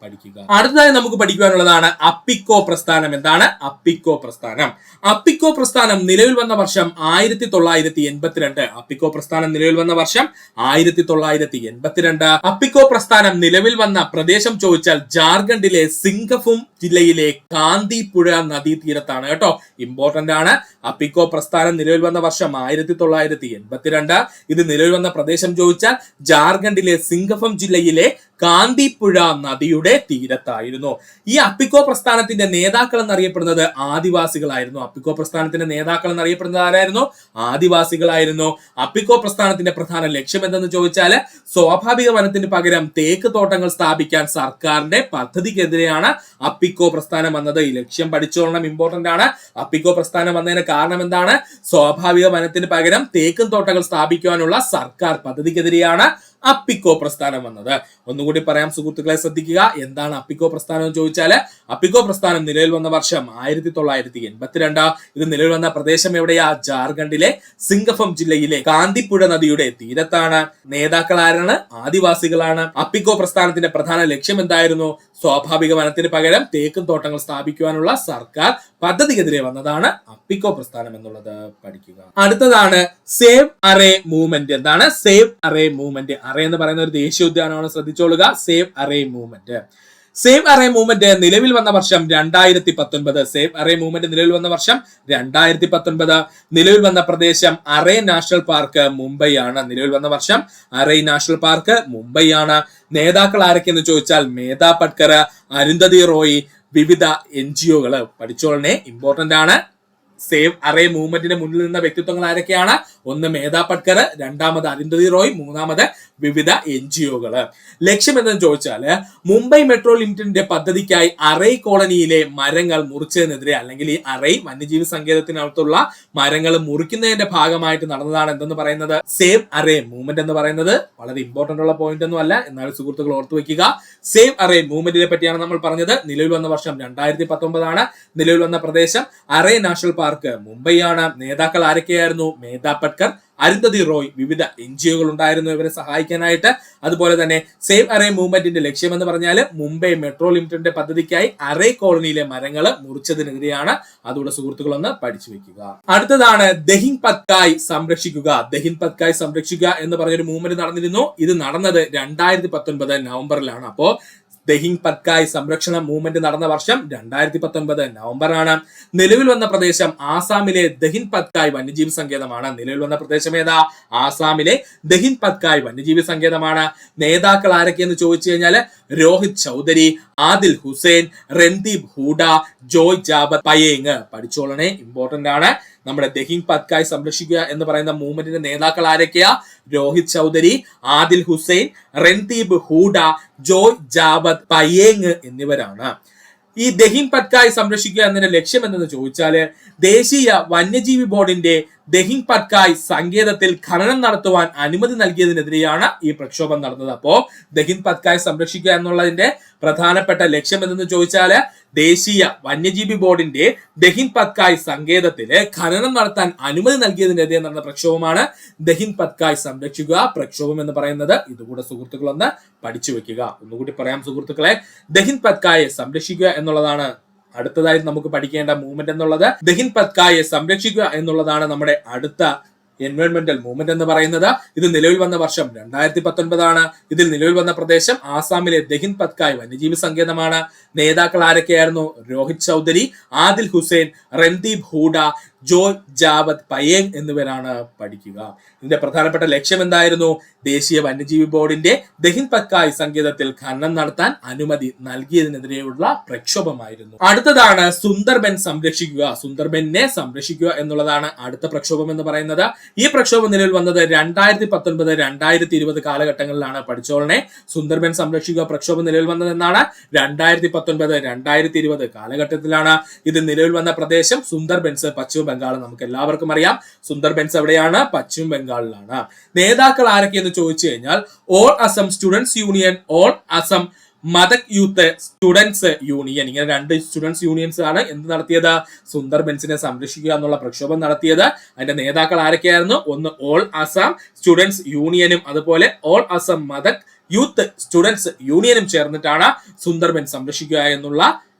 പഠിക്കുക. അടുത്തതായി നമുക്ക് പഠിക്കുവാനുള്ളതാണ് അപ്പിക്കോ പ്രസ്ഥാനം. എന്താണ് അപ്പിക്കോ പ്രസ്ഥാനം? അപ്പിക്കോ പ്രസ്ഥാനം നിലവിൽ വന്ന വർഷം 1982. അപ്പിക്കോ പ്രസ്ഥാനം നിലവിൽ വന്ന വർഷം 1982. അപ്പിക്കോ പ്രസ്ഥാനം നിലവിൽ വന്ന പ്രദേശം ചോദിച്ചാൽ ജാർഖണ്ഡിലെ സിംഗഭൂം ജില്ലയിലെ കാന്തിപുഴ നദീതീരത്താണ് കേട്ടോ. ഇമ്പോർട്ടന്റ് ആണ്. അപ്പിക്കോ പ്രസ്ഥാനം നിലവിൽ വന്ന വർഷം 1982. ഇത് നിലവിൽ വന്ന പ്രദേശം ചോദിച്ചാൽ ജാർഖണ്ഡിലെ സിംഗഭൂം ജില്ലയിലെ കാന്തിപുഴ നദിയുടെ തീരത്തായിരുന്നു. ഈ അപ്പിക്കോ പ്രസ്ഥാനത്തിന്റെ നേതാക്കൾ എന്നറിയപ്പെടുന്നത് ആദിവാസികളായിരുന്നു. അപ്പിക്കോ പ്രസ്ഥാനത്തിന്റെ നേതാക്കൾ എന്നറിയപ്പെടുന്നത് ആരായിരുന്നു? ആദിവാസികളായിരുന്നു. അപ്പിക്കോ പ്രസ്ഥാനത്തിന്റെ പ്രധാന ലക്ഷ്യം എന്തെന്ന് ചോദിച്ചാൽ സ്വാഭാവിക വനത്തിന് പകരം തേക്ക് തോട്ടങ്ങൾ സ്ഥാപിക്കാൻ സർക്കാരിന്റെ പദ്ധതിക്കെതിരെയാണ് അപ്പിക്കോ പ്രസ്ഥാനം വന്നത്. ഈ ലക്ഷ്യം പഠിച്ചോളണം, ഇമ്പോർട്ടന്റ് ആണ്. അപ്പിക്കോ പ്രസ്ഥാനം വന്നതിന് കാരണം എന്താണ്? സ്വാഭാവിക വനത്തിന് പകരം തേക്കും തോട്ടങ്ങൾ സ്ഥാപിക്കുവാനുള്ള സർക്കാർ പദ്ധതിക്കെതിരെയാണ് അപ്പിക്കോ പ്രസ്ഥാനം വന്നത്. ഒന്നുകൂടി പറയാം സുഹൃത്തുക്കളെ, ശ്രദ്ധിക്കുക. എന്താണ് അപ്പിക്കോ പ്രസ്ഥാനം എന്ന് ചോദിച്ചാൽ അപ്പിക്കോ പ്രസ്ഥാനം നിലവിൽ വന്ന വർഷം 1982. ഇത് നിലവിൽ വന്ന പ്രദേശം എവിടെയാ? ജാർഖണ്ഡിലെ സിംഗഭൂം ജില്ലയിലെ കാന്തിപുഴ നദിയുടെ തീരത്താണ്. നേതാക്കൾ ആരാണ്? ആദിവാസികളാണ്. അപ്പിക്കോ പ്രസ്ഥാനത്തിന്റെ പ്രധാന ലക്ഷ്യം എന്തായിരുന്നു? സ്വാഭാവിക വനത്തിന് പകരം തേക്കും തോട്ടങ്ങൾ സ്ഥാപിക്കുവാനുള്ള സർക്കാർ പദ്ധതിക്കെതിരെ വന്നതാണ് അപ്പിക്കോ പ്രസ്ഥാനം എന്നുള്ളത് പഠിക്കുക. അടുത്തതാണ് സേവ് അറേ മൂവ്മെന്റ്. എന്താണ് സേവ് അറേ മൂവ്മെന്റ്? അറേ എന്ന് പറയുന്ന ഒരു ദേശീയോദ്യാനമാണ്, ശ്രദ്ധിച്ചോളുക. Save Aarey movement save Aarey movement നിലവിൽ വന്ന വർഷം 2019. സേവ് അറേ മൂവ്മെന്റ് നിലവിൽ വന്ന വർഷം 2019. നിലവിൽ വന്ന പ്രദേശം അറേ നാഷണൽ പാർക്ക് മുംബൈ ആണ്. നിലവിൽ വന്ന വർഷം അറേ നാഷണൽ പാർക്ക് മുംബൈ ആണ്. നേതാക്കൾ ആരൊക്കെയെന്ന് ചോദിച്ചാൽ മേധാ പട്കർ, അരുന്ധതി റോയ്, വിവിധ NGO-കൾ. പഠിച്ചോളനെ, ഇമ്പോർട്ടന്റ് ആണ്. സേവ് അറേ മൂവ്മെന്റിന് മുന്നിൽ നിന്ന വ്യക്തിത്വങ്ങൾ ആരൊക്കെയാണ്? ഒന്ന് മേധാ പട്കർ, രണ്ടാമത് അരുന്ധതി റോയ്, മൂന്നാമത് വിവിധ NGO-കൾ. ലക്ഷ്യം എന്തെന്ന് ചോദിച്ചാൽ മുംബൈ മെട്രോ ലിമിറ്റഡിന്റെ പദ്ധതിക്കായി അറേ കോളനിയിലെ മരങ്ങൾ മുറിച്ചതിനെതിരെ, അല്ലെങ്കിൽ ഈ അറേ വന്യജീവി സങ്കേതത്തിനകത്തുള്ള മരങ്ങൾ മുറിക്കുന്നതിന്റെ ഭാഗമായിട്ട് നടന്നതാണ് എന്തെന്ന് പറയുന്നത് സേവ് അറേ മൂവ്മെന്റ് എന്ന് പറയുന്നത്. വളരെ ഇമ്പോർട്ടന്റ് ഉള്ള പോയിന്റ് ഒന്നും അല്ല, എന്നാലും സുഹൃത്തുക്കൾ ഓർത്തു വെക്കുക. സേവ് അറേ മൂവ്മെന്റിനെ പറ്റിയാണ് നമ്മൾ പറഞ്ഞത്. നിലവിൽ വന്ന വർഷം 2019 ആണ്. നിലവിൽ വന്ന പ്രദേശം അറേ നാഷണൽ പാർക്ക് മുംബൈ ആണ്. നേതാക്കൾ ആരൊക്കെയായിരുന്നു? മേധാ പട്കർ, അരുന്ധതി റോയ്, വിവിധ NGO-കൾ ഉണ്ടായിരുന്നു ഇവരെ സഹായിക്കാനായിട്ട്. അതുപോലെ തന്നെ സേവ് അറേ മൂവ്മെന്റിന്റെ ലക്ഷ്യം എന്ന് പറഞ്ഞാൽ മുംബൈ മെട്രോ ലിമിറ്റഡിന്റെ പദ്ധതിക്കായി അറേ കോളനിയിലെ മരങ്ങൾ മുറിച്ചതിനെതിരെയാണ്. അതുകൂടെ സുഹൃത്തുക്കൾ ഒന്ന് പഠിച്ചു വെക്കുക. അടുത്തതാണ് ദഹിങ് പത്കായ് സംരക്ഷിക്കുക. ദഹിങ് പത്കായ് സംരക്ഷിക്കുക എന്ന് പറഞ്ഞൊരു മൂവ്മെന്റ് നടന്നിരുന്നു. ഇത് നടന്നത് 2019 നവംബറിലാണ്. അപ്പോ ദഹിങ് പത്കായ് സംരക്ഷണ മൂവ്മെന്റ് നടന്ന വർഷം 2019 നവംബർ ആണ്. നിലവിൽ വന്ന പ്രദേശം ആസാമിലെ ദഹിൻ പത്കായ് വന്യജീവി സങ്കേതമാണ്. നിലവിൽ വന്ന പ്രദേശം ഏതാ? ആസാമിലെ ദഹിൻ പത്കായ് വന്യജീവി സങ്കേതമാണ്. നേതാക്കൾ ആരൊക്കെയെന്ന് ചോദിച്ചു കഴിഞ്ഞാൽ രോഹിത് ചൗധരി, ആദിൽ ഹുസൈൻ, രൺദീപ് ഹൂഡ, ജോയ് ജാബത് പയേങ്. പഠിച്ചോളണേ, ഇമ്പോർട്ടന്റ് ആണ്. നമ്മുടെ ദഹിങ് പത്കായ് സംരക്ഷിക്കുക എന്ന് പറയുന്ന മൂവ്മെന്റിന്റെ നേതാക്കൾ ആരൊക്കെയാ? രോഹിത് ചൗധരി, ആദിൽ ഹുസൈൻ, രൺദീപ് ഹൂഡ, ജോയ് ജാബത് പയേങ് എന്നിവരാണ്. ഈ ദഹിങ് പത്കായ് സംരക്ഷിക്കുക എന്നതിന്റെ ലക്ഷ്യം എന്തെന്ന് ചോദിച്ചാല് ദേശീയ വന്യജീവി ബോർഡിന്റെ ദഹിങ് പത്കായ് സങ്കേതത്തിൽ ഖനനം നടത്തുവാൻ അനുമതി നൽകിയതിനെതിരെയാണ് ഈ പ്രക്ഷോഭം നടന്നത്. അപ്പോ ദഹിങ് പത്കായ് സംരക്ഷിക്കുക എന്നുള്ളതിന്റെ പ്രധാനപ്പെട്ട ലക്ഷ്യം എന്തെന്ന് ചോദിച്ചാല് ദേശീയ വന്യജീവി ബോർഡിന്റെ ദഹിങ് പത്കായ് സങ്കേതത്തില് ഖനനം നടത്താൻ അനുമതി നൽകിയതിനെതിരെ നടന്ന പ്രക്ഷോഭമാണ് ദഹിങ് പത്കായ് സംരക്ഷിക്കുക പ്രക്ഷോഭം എന്ന് പറയുന്നത്. ഇതുകൂടെ സുഹൃത്തുക്കളൊന്ന് പഠിച്ചു വെക്കുക. ഒന്നുകൂടി പറയാം സുഹൃത്തുക്കളെ, ദഹിങ് പത്കായെ സംരക്ഷിക്കുക എന്നുള്ളതാണ് അടുത്തതായി നമുക്ക് പഠിക്കേണ്ട മൂവ്മെന്റ് എന്നുള്ളത്. ദഹിങ് പത്കായെ സംരക്ഷിക്കുക എന്നുള്ളതാണ് നമ്മുടെ അടുത്ത എൻവയോൺമെന്റൽ മൂവ്മെന്റ് എന്ന് പറയുന്നത്. ഇത് നിലവിൽ വന്ന വർഷം 2019 ആണ്. ഇതിൽ നിലവിൽ വന്ന പ്രദേശം ആസാമിലെ ദഹിൻ പത്കായ് വന്യജീവി സങ്കേതമാണ്. നേതാക്കൾ ആരൊക്കെയായിരുന്നു? രോഹിത് ചൗധരി, ആദിൽ ഹുസൈൻ, രൺദീപ് ഹൂഡ, ജോയ് ജാവത് പയേങ് എന്നിവരാണ് പഠിക്കുക. ഇതിന്റെ പ്രധാനപ്പെട്ട ലക്ഷ്യം എന്തായിരുന്നു? ദേശീയ വന്യജീവി ബോർഡിന്റെ ദഹിൻ പത്കായ് സങ്കേതത്തിൽ ഖനനം നടത്താൻ അനുമതി നൽകിയതിനെതിരെയുള്ള പ്രക്ഷോഭമായിരുന്നു. അടുത്തതാണ് സുന്ദർബൻ സംരക്ഷിക്കുക. സുന്ദർബനെ സംരക്ഷിക്കുക എന്നുള്ളതാണ് അടുത്ത പ്രക്ഷോഭം എന്ന് പറയുന്നത്. ഈ പ്രക്ഷോഭം നിലവിൽ വന്നത് 2019, 2020 കാലഘട്ടങ്ങളിലാണ്. പഠിച്ചോളനെ, സുന്ദർബൻ സംരക്ഷിക്കുക പ്രക്ഷോഭം നിലവിൽ വന്നത് എന്നാണ് 2019, 2020 കാലഘട്ടത്തിലാണ്. ഇത് നിലവിൽ വന്ന പ്രദേശം സുന്ദർബൻസ്, പശ്ചിമ ബംഗാൾ. നമുക്ക് എല്ലാവർക്കും അറിയാം സുന്ദർബൻസ് എവിടെയാണ്? പശ്ചിമ ബംഗാളിലാണ്. നേതാക്കൾ ആരൊക്കെയെന്ന് ചോദിച്ചു കഴിഞ്ഞാൽ all Assam students union, all Assam Matak youth students union, ഇങ്ങനെ രണ്ട് സ്റ്റുഡൻസ് യൂണിയൻസ് ആണ് എന്ത് നടത്തിയത്? സുന്ദർബൻസിനെ സംരക്ഷിക്കുക എന്നുള്ള പ്രക്ഷോഭം നടത്തിയത്. അതിന്റെ നേതാക്കൾ ആരൊക്കെയായിരുന്നു? ഒന്ന് ഓൾ അസം സ്റ്റുഡൻസ് യൂണിയനും അതുപോലെ all Assam Matak youth students യൂണിയനും ചേർന്നിട്ടാണ് സുന്ദർബൻ സംരക്ഷിക്കുക എന്നുള്ള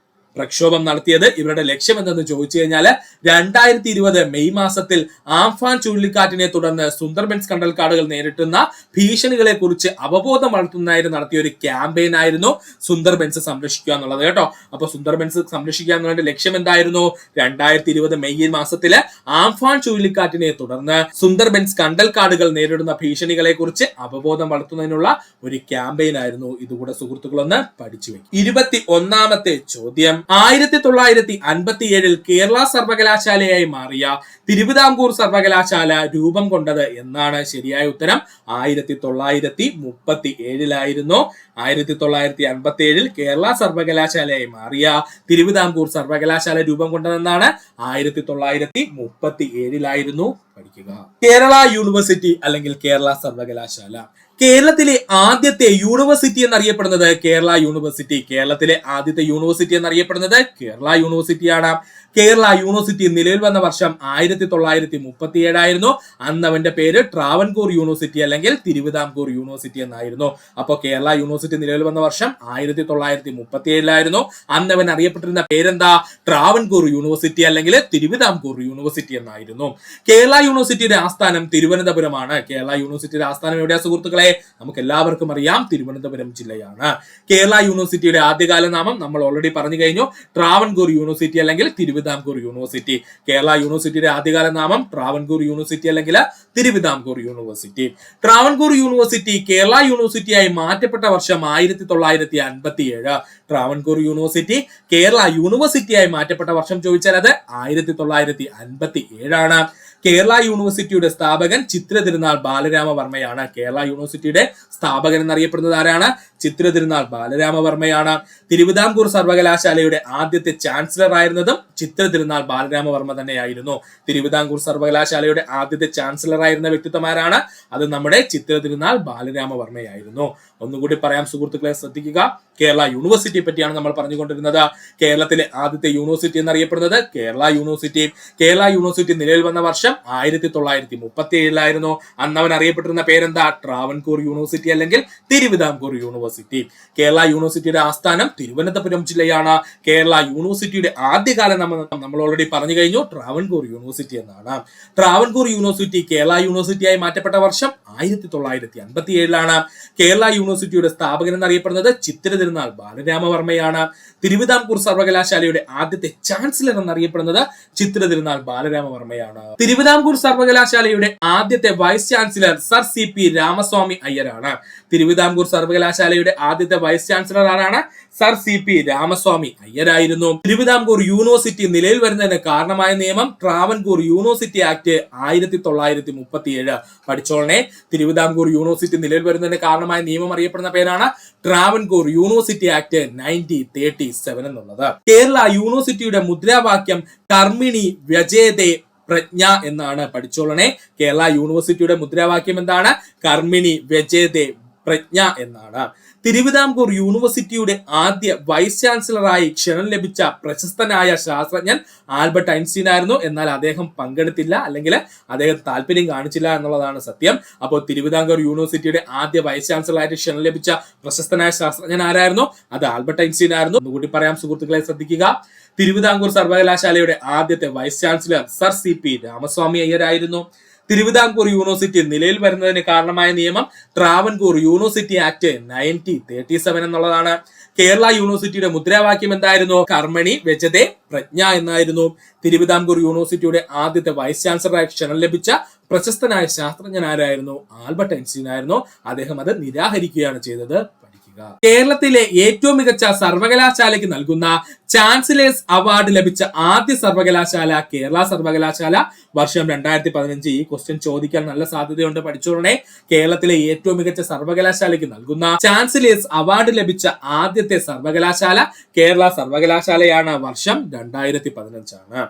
പ്രക്ഷോഭം നടത്തിയത്. ഇവരുടെ ലക്ഷ്യം എന്തെന്ന് ചോദിച്ചു കഴിഞ്ഞാൽ 2020 മെയ് മാസത്തിൽ ആംഫാൻ ചുഴലിക്കാറ്റിനെ തുടർന്ന് സുന്ദർബൻസ് കണ്ടൽക്കാടുകൾ നേരിട്ടുന്ന ഭീഷണികളെ കുറിച്ച് അവബോധം വളർത്തുന്നതിനായിട്ട് നടത്തിയ ഒരു ക്യാമ്പയിൻ ആയിരുന്നു സുന്ദർബൻസ് സംരക്ഷിക്കുക എന്നുള്ളത് കേട്ടോ. അപ്പൊ സുന്ദർബൻസ് സംരക്ഷിക്കുക എന്നുള്ളതിന്റെ ലക്ഷ്യം എന്തായിരുന്നു? 2020 മെയ് മാസത്തില് ആംഫാൻ ചുഴലിക്കാറ്റിനെ തുടർന്ന് സുന്ദർബൻസ് കണ്ടൽക്കാടുകൾ നേരിടുന്ന ഭീഷണികളെ കുറിച്ച് അവബോധം വളർത്തുന്നതിനുള്ള ഒരു ക്യാമ്പയിൻ ആയിരുന്നു. ഇതുകൂടെ സുഹൃത്തുക്കളൊന്ന് പഠിച്ചു വെക്കും. 21ാമത്തെ ചോദ്യം, 1957 കേരള സർവകലാശാലയായി മാറിയ തിരുവിതാംകൂർ സർവകലാശാല രൂപം കൊണ്ടത് എന്നാണ്? ശരിയായ ഉത്തരം 1937 1957 കേരള സർവകലാശാലയായി മാറിയ തിരുവിതാംകൂർ സർവകലാശാല രൂപം കൊണ്ടതെന്നാണ്? 1937 പഠിക്കുക. കേരള യൂണിവേഴ്സിറ്റി അല്ലെങ്കിൽ കേരള സർവകലാശാല കേരളത്തിലെ ആദ്യത്തെ യൂണിവേഴ്സിറ്റി എന്നറിയപ്പെടുന്നത് കേരള യൂണിവേഴ്സിറ്റി. കേരളത്തിലെ ആദ്യത്തെ യൂണിവേഴ്സിറ്റി എന്നറിയപ്പെടുന്നത് കേരള യൂണിവേഴ്സിറ്റിയാണ്. കേരള യൂണിവേഴ്സിറ്റി നിലവിൽ വന്ന വർഷം 1937 ആയിരുന്നു. അന്ന് അവന്റെ പേര് ട്രാവൻകൂർ യൂണിവേഴ്സിറ്റി അല്ലെങ്കിൽ തിരുവിതാംകൂർ യൂണിവേഴ്സിറ്റി എന്നായിരുന്നു. അപ്പോൾ കേരള യൂണിവേഴ്സിറ്റി നിലവിൽ വന്ന വർഷം 1937 അന്ന് അവൻ അറിയപ്പെട്ടിരുന്ന പേരെന്താ? ട്രാവൻകൂർ യൂണിവേഴ്സിറ്റി അല്ലെങ്കിൽ തിരുവിതാംകൂർ യൂണിവേഴ്സിറ്റി എന്നായിരുന്നു. കേരള യൂണിവേഴ്സിറ്റിയുടെ ആസ്ഥാനം തിരുവനന്തപുരമാണ്. കേരള യൂണിവേഴ്സിറ്റിയുടെ ആസ്ഥാനം എവിടെയാ സുഹൃത്തുക്കളെ? നമുക്ക് എല്ലാവർക്കും അറിയാം, തിരുവനന്തപുരം ജില്ലയാണ്. കേരള യൂണിവേഴ്സിറ്റിയുടെ ആദ്യകാല നാമം നമ്മൾ ഓൾറെഡി പറഞ്ഞു കഴിഞ്ഞു, ട്രാവൻകൂർ യൂണിവേഴ്സിറ്റി അല്ലെങ്കിൽ തിരുവിതാംകൂർ യൂണിവേഴ്സിറ്റി. കേരള യൂണിവേഴ്സിറ്റിയുടെ ആദ്യകാല നാമം ട്രാവൻകൂർ യൂണിവേഴ്സിറ്റി അല്ലെങ്കിൽ തിരുവിതാംകൂർ യൂണിവേഴ്സിറ്റി. ട്രാവൻകൂർ യൂണിവേഴ്സിറ്റി കേരള യൂണിവേഴ്സിറ്റിയായി മാറ്റപ്പെട്ട വർഷം 1957. ട്രാവൻകൂർ യൂണിവേഴ്സിറ്റി കേരള യൂണിവേഴ്സിറ്റിയായി മാറ്റപ്പെട്ട വർഷം ചോദിച്ചാൽ അത് 1957 ആണ്. കേരള യൂണിവേഴ്സിറ്റിയുടെ സ്ഥാപകൻ ചിത്ര തിരുനാൾ ബാലരാമവർമ്മയാണ്. കേരള യൂണിവേഴ്സിറ്റിയുടെ സ്ഥാപകൻ എന്നറിയപ്പെടുന്നത് ആരാണ്? ചിത്ര തിരുനാൾ ബാലരാമവർമ്മയാണ്. തിരുവിതാംകൂർ സർവകലാശാലയുടെ ആദ്യത്തെ ചാൻസലർ ആയിരുന്നതും ചിത്ര തിരുനാൾ ബാലരാമവർമ്മ തന്നെയായിരുന്നു. തിരുവിതാംകൂർ സർവകലാശാലയുടെ ആദ്യത്തെ ചാൻസലർ ആയിരുന്ന വ്യക്തിത്വമാരാണ്? അത് നമ്മുടെ ചിത്ര തിരുനാൾ ബാലരാമവർമ്മയായിരുന്നു. ഒന്നുകൂടി പറയാം സുഹൃത്തുക്കളെ, ശ്രദ്ധിക്കുക. കേരള യൂണിവേഴ്സിറ്റി പറ്റിയാണ് നമ്മൾ പറഞ്ഞുകൊണ്ടിരുന്നത്. കേരളത്തിലെ ആദ്യത്തെ യൂണിവേഴ്സിറ്റി എന്നറിയപ്പെടുന്നത് കേരള യൂണിവേഴ്സിറ്റി. കേരള യൂണിവേഴ്സിറ്റി നിലവിൽ വന്ന വർഷം 1937 അന്ന് അവൻ അറിയപ്പെട്ടിരുന്ന പേരെന്താ? ട്രാവൻകൂർ യൂണിവേഴ്സിറ്റി അല്ലെങ്കിൽ തിരുവിതാംകൂർ യൂണിവേഴ്സിറ്റി. കേരള യൂണിവേഴ്സിറ്റിയുടെ ആസ്ഥാനം തിരുവനന്തപുരം ജില്ലയാണ്. കേരള യൂണിവേഴ്സിറ്റിയുടെ ആദ്യകാല നമ്മൾ ഓൾറെഡി പറഞ്ഞു കഴിഞ്ഞു, ട്രാവൻകൂർ യൂണിവേഴ്സിറ്റി എന്നാണ്. ട്രാവൻകൂർ യൂണിവേഴ്സിറ്റി കേരള യൂണിവേഴ്സിറ്റിയായി മാറ്റപ്പെട്ട വർഷം 1957 കേരള യൂണിവേഴ്സിറ്റിയുടെ സ്ഥാപകൻ എന്നറിയപ്പെടുന്നത് ചിത്ര തിരുനാൾ ബാലരാമവർമ്മയാണ്. തിരുവിതാംകൂർ സർവകലാശാലയുടെ ആദ്യത്തെ ചാൻസലർ എന്നറിയപ്പെടുന്നത് ചിത്ര തിരുനാൾ ബാലരാമവർമ്മയാണ്. തിരുവിതാംകൂർ സർവകലാശാലയുടെ ആദ്യത്തെ vice chancellor sir CP Ramaswamy അയ്യരാണ്. തിരുവിതാംകൂർ സർവകലാശാലയുടെ ആദ്യത്തെ വൈസ് ചാൻസലർ ആരാണ്? സർ CP രാമസ്വാമി അയ്യരായിരുന്നു. തിരുവിതാംകൂർ യൂണിവേഴ്സിറ്റി നിലയിൽ വരുന്നതിന് കാരണമായ നിയമം ട്രാവൻകൂർ യൂണിവേഴ്സിറ്റി ആക്ട് 1937. പഠിച്ചോളനെ, തിരുവിതാംകൂർ യൂണിവേഴ്സിറ്റി നിലയിൽ വരുന്നതിന് കാരണമായ നിയമം അറിയപ്പെടുന്ന പേരാണ് ട്രാവൻകൂർ യൂണിവേഴ്സിറ്റി ആക്ട് 1937 എന്നുള്ളത്. കേരള യൂണിവേഴ്സിറ്റിയുടെ മുദ്രാവാക്യം കർമ്മിണി വ്യജേതേ പ്രജ്ഞ എന്നാണ്. പഠിച്ചോളനെ, കേരള യൂണിവേഴ്സിറ്റിയുടെ മുദ്രാവാക്യം എന്താണ്? കർമ്മിണി വ്യജേതേ പ്രജ്ഞ എന്നാണ്. തിരുവിതാംകൂർ യൂണിവേഴ്സിറ്റിയുടെ ആദ്യ വൈസ് ചാൻസലറായി ക്ഷണം ലഭിച്ച പ്രശസ്തനായ ശാസ്ത്രജ്ഞൻ ആൽബർട്ട് ഐൻസ്റ്റീൻ ആയിരുന്നു. എന്നാൽ അദ്ദേഹം പങ്കെടുത്തില്ല, അല്ലെങ്കിൽ അദ്ദേഹം താല്പര്യം കാണിച്ചില്ല എന്നുള്ളതാണ് സത്യം. അപ്പോൾ തിരുവിതാംകൂർ യൂണിവേഴ്സിറ്റിയുടെ ആദ്യ വൈസ് ചാൻസലറായിട്ട് ക്ഷണം ലഭിച്ച പ്രശസ്തനായ ശാസ്ത്രജ്ഞൻ ആരായിരുന്നു? അത് ആൽബർട്ട് ഐൻസ്റ്റീൻ ആയിരുന്നു. ഒന്നുകൂടി പറയാം സുഹൃത്തുക്കളെ, ശ്രദ്ധിക്കുക. തിരുവിതാംകൂർ സർവകലാശാലയുടെ ആദ്യത്തെ vice chancellor sir CP Ramaswamy അയ്യരായിരുന്നു. തിരുവിതാംകൂർ യൂണിവേഴ്സിറ്റി നിലയിൽ വരുന്നതിന് കാരണമായ നിയമം ട്രാവൻകൂർ യൂണിവേഴ്സിറ്റി ആക്ട് 1937 എന്നുള്ളതാണ്. കേരള യൂണിവേഴ്സിറ്റിയുടെ മുദ്രാവാക്യം എന്തായിരുന്നു? കർമ്മണി വ്യജതേ പ്രജ്ഞ എന്നായിരുന്നു. തിരുവിതാംകൂർ യൂണിവേഴ്സിറ്റിയുടെ ആദ്യത്തെ വൈസ് ചാൻസലറായി ക്ഷണം ലഭിച്ച പ്രശസ്തനായ ശാസ്ത്രജ്ഞനാരായിരുന്നു? ആൽബർട്ട് ഐൻസ്റ്റീൻ ആയിരുന്നു. അദ്ദേഹം അത് നിരാകരിക്കുകയാണ് ചെയ്തത്. കേരളത്തിലെ ഏറ്റവും മികച്ച സർവകലാശാലയ്ക്ക് നൽകുന്ന ചാൻസലേഴ്സ് അവാർഡ് ലഭിച്ച ആദ്യ സർവകലാശാല കേരള സർവകലാശാല. വർഷം 2015. ഈ ക്വസ്റ്റ്യൻ ചോദിക്കാൻ നല്ല സാധ്യതയുണ്ട്. പഠിച്ചോളനെ, കേരളത്തിലെ ഏറ്റവും മികച്ച സർവകലാശാലയ്ക്ക് നൽകുന്ന ചാൻസലേഴ്സ് അവാർഡ് ലഭിച്ച ആദ്യത്തെ സർവകലാശാല കേരള സർവകലാശാലയാണ്. വർഷം 2015.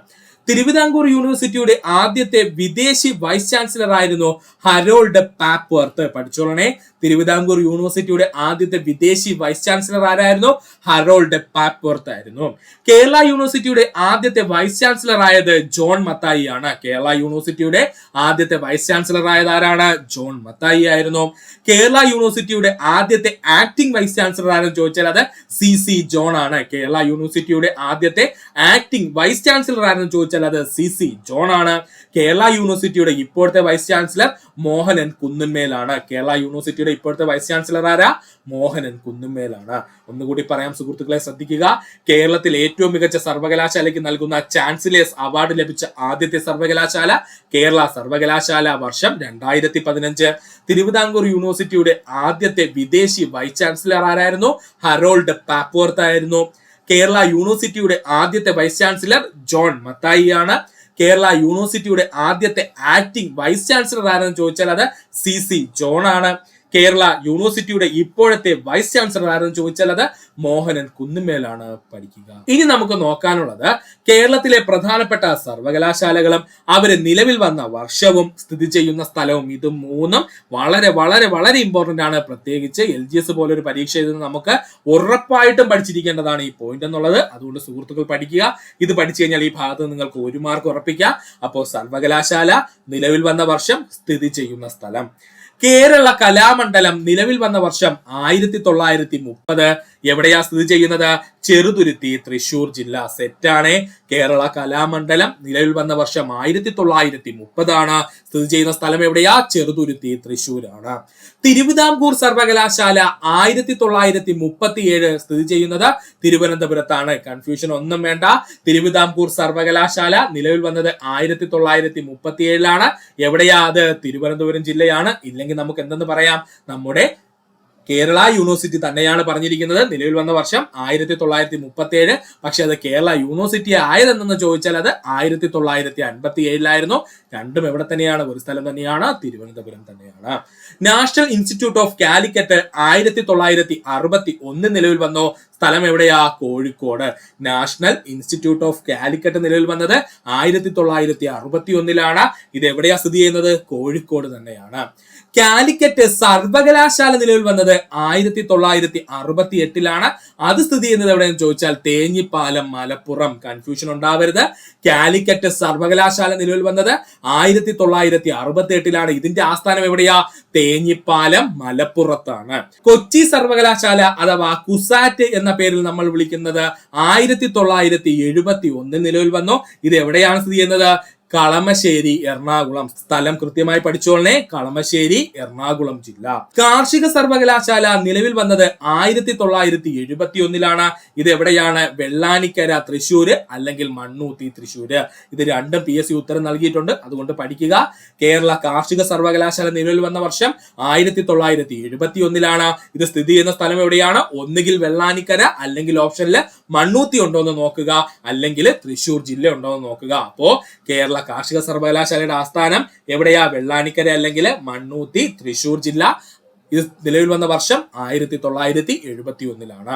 തിരുവിതാംകൂർ യൂണിവേഴ്സിറ്റിയുടെ ആദ്യത്തെ വിദേശി വൈസ് ചാൻസലർ ആയിരുന്നു ഹരോൾഡ് പാപ്വർത്ത്. പഠിച്ചോളനെ, തിരുവിതാംകൂർ യൂണിവേഴ്സിറ്റിയുടെ ആദ്യത്തെ വിദേശി വൈസ് ചാൻസലർ ആരായിരുന്നു? ഹരോൾഡ് പാപ്വർത്ത് ആയിരുന്നു. കേരള യൂണിവേഴ്സിറ്റിയുടെ ആദ്യത്തെ വൈസ് ചാൻസലർ ആയത് ജോൺ മത്തായി ആണ്. കേരള യൂണിവേഴ്സിറ്റിയുടെ ആദ്യത്തെ വൈസ് ചാൻസലർ ആയത് ആരാണ്? ജോൺ മത്തായി ആയിരുന്നു. കേരള യൂണിവേഴ്സിറ്റിയുടെ ആദ്യത്തെ ആക്ടിംഗ് വൈസ് ചാൻസലർ ആരെന്ന് ചോദിച്ചാൽ അത് CC ജോൺ ആണ്. കേരള യൂണിവേഴ്സിറ്റിയുടെ ആദ്യത്തെ ആക്ടിംഗ് വൈസ് ചാൻസലർ ആരെന്ന് ചോദിച്ചാൽ അത് CC ജോൺ ആണ്. കേരള യൂണിവേഴ്സിറ്റിയുടെ ഇപ്പോഴത്തെ വൈസ് ചാൻസലർ മോഹനൻ കുന്നുന്മേലാണ്. കേരള യൂണിവേഴ്സിറ്റിയുടെ ഇപ്പോഴത്തെ വൈസ് ചാൻസലർ ആരാ? മോഹനൻ കുന്നുന്മേലാണ്. ഒന്നുകൂടി പറയാം സുഹൃത്തുക്കളെ, ശ്രദ്ധിക്കുക. കേരളത്തിൽ ഏറ്റവും മികച്ച സർവകലാശാലയ്ക്ക് നൽകുന്ന ചാൻസലേഴ്സ് അവാർഡ് ലഭിച്ച ആദ്യത്തെ സർവകലാശാല കേരള സർവകലാശാല. വർഷം 2015. തിരുവിതാംകൂർ യൂണിവേഴ്സിറ്റിയുടെ ആദ്യത്തെ വിദേശി വൈസ് ചാൻസലർ ആരായിരുന്നു? ഹരോൾഡ് പാപ്വർത്ത് ആയിരുന്നു. കേരള യൂണിവേഴ്സിറ്റിയുടെ ആദ്യത്തെ വൈസ് ചാൻസലർ ജോൺ മത്തായി ആണ്. കേരള യൂണിവേഴ്സിറ്റിയുടെ ആദ്യത്തെ ആക്ടിംഗ് വൈസ് ചാൻസലർ ആരെന്ന് ചോദിച്ചാൽ അത് CC ജോൺ ആണ്. കേരള യൂണിവേഴ്സിറ്റിയുടെ ഇപ്പോഴത്തെ വൈസ് ചാൻസലർ ആരെന്ന് ചോദിച്ചാൽ അത് മോഹനൻ കുന്നുമേലാണ് പഠിക്കുക. ഇനി നമുക്ക് നോക്കാനുള്ളത് കേരളത്തിലെ പ്രധാനപ്പെട്ട സർവകലാശാലകളും അവര് നിലവിൽ വന്ന വർഷവും സ്ഥിതി ചെയ്യുന്ന സ്ഥലവും. ഇത് മൂന്നും വളരെ വളരെ വളരെ ഇമ്പോർട്ടന്റ് ആണ്. പ്രത്യേകിച്ച് LGS പോലൊരു പരീക്ഷ എഴുതുന്ന നമുക്ക് ഉറപ്പായിട്ടും പഠിച്ചിരിക്കേണ്ടതാണ് ഈ പോയിന്റ് എന്നുള്ളത്. അതുകൊണ്ട് സുഹൃത്തുക്കൾ പഠിക്കുക. ഇത് പഠിച്ചു കഴിഞ്ഞാൽ ഈ ഭാഗത്ത് നിങ്ങൾക്ക് 1 മാർക്ക് ഉറപ്പിക്കാം. അപ്പോൾ സർവകലാശാല, നിലവിൽ വന്ന വർഷം, സ്ഥിതി ചെയ്യുന്ന സ്ഥലം. കേരള കലാമണ്ഡലം നിലവിൽ വന്ന വർഷം 1930. എവിടെയാ സ്ഥിതി ചെയ്യുന്നത്? ചെറുതുരുത്തി, തൃശൂർ ജില്ല. സെറ്റാണ്. കേരള കലാമണ്ഡലം നിലവിൽ വന്ന വർഷം 1930 സ്ഥിതി ചെയ്യുന്ന സ്ഥലം എവിടെയാ? ചെറുതുരുത്തി, തൃശൂരാണ്. തിരുവിതാംകൂർ സർവകലാശാല 1937 സ്ഥിതി ചെയ്യുന്നത് തിരുവനന്തപുരത്താണ്. കൺഫ്യൂഷൻ ഒന്നും വേണ്ട. തിരുവിതാംകൂർ സർവകലാശാല നിലവിൽ വന്നത് 1937 എവിടെയാ? അത് തിരുവനന്തപുരം ജില്ലയാണ്. ഇല്ലെങ്കിൽ നമുക്ക് എന്തെന്ന് പറയാം? നമ്മുടെ കേരള യൂണിവേഴ്സിറ്റി തന്നെയാണ് പറഞ്ഞിരിക്കുന്നത്. നിലവിൽ വന്ന വർഷം 1937. പക്ഷെ അത് കേരള യൂണിവേഴ്സിറ്റി ആയതെന്ന് ചോദിച്ചാൽ അത് 1957 രണ്ടും എവിടെ തന്നെയാണ്? ഒരു സ്ഥലം തന്നെയാണ്, തിരുവനന്തപുരം തന്നെയാണ്. നാഷണൽ ഇൻസ്റ്റിറ്റ്യൂട്ട് ഓഫ് കാലിക്കറ്റ് 1961 നിലവിൽ വന്നു. സ്ഥലം എവിടെയാ? Kozhikode. National institute of Calicut നിലവിൽ വന്നത് 1961. ഇത് എവിടെയാ സ്ഥിതി ചെയ്യുന്നത്? കോഴിക്കോട് തന്നെയാണ്. കാലിക്കറ്റ് സർവകലാശാല നിലവിൽ വന്നത് 1968. അത് സ്ഥിതി ചെയ്യുന്നത് എവിടെയെന്ന് ചോദിച്ചാൽ തേഞ്ഞിപ്പാലം, മലപ്പുറം. കൺഫ്യൂഷൻ ഉണ്ടാവരുത്. കാലിക്കറ്റ് സർവകലാശാല നിലവിൽ വന്നത് 1968. ഇതിന്റെ ആസ്ഥാനം എവിടെയാ? തേഞ്ഞിപ്പാലം, മലപ്പുറത്താണ്. കൊച്ചി സർവകലാശാല അഥവാ കുസാറ്റ് എന്ന പേരിൽ നമ്മൾ വിളിക്കുന്നത് 1971 നിലവിൽ വന്നു. ഇത് എവിടെയാണ് സ്ഥിതി ചെയ്യുന്നത്? കളമശ്ശേരി, എറണാകുളം. സ്ഥലം കൃത്യമായി പഠിച്ചോളണേ. കളമശ്ശേരി, എറണാകുളം ജില്ല. കാർഷിക സർവകലാശാല നിലവിൽ വന്നത് 1971. ഇത് എവിടെയാണ്? വെള്ളാനിക്കര, തൃശ്ശൂര് അല്ലെങ്കിൽ മണ്ണൂത്തി, തൃശ്ശൂര്. ഇത് രണ്ടും PSC ഉത്തരം നൽകിയിട്ടുണ്ട്. അതുകൊണ്ട് പഠിക്കുക. കേരള കാർഷിക സർവകലാശാല നിലവിൽ വന്ന വർഷം 1971. ഇത് സ്ഥിതി ചെയ്യുന്ന സ്ഥലം എവിടെയാണ്? ഒന്നുകിൽ വെള്ളാനിക്കര അല്ലെങ്കിൽ ഓപ്ഷനിൽ മണ്ണൂത്തി ഉണ്ടോ എന്ന് നോക്കുക, അല്ലെങ്കിൽ തൃശ്ശൂർ ജില്ല ഉണ്ടോ എന്ന് നോക്കുക. അപ്പോ കേരള കാർഷിക സർവകലാശാലയുടെ ആസ്ഥാനം എവിടെയാ? വെള്ളാനിക്കര അല്ലെങ്കിൽ മണ്ണൂത്തി, തൃശൂർ ജില്ല. ഇത് നിലവിൽ വന്ന വർഷം 1971.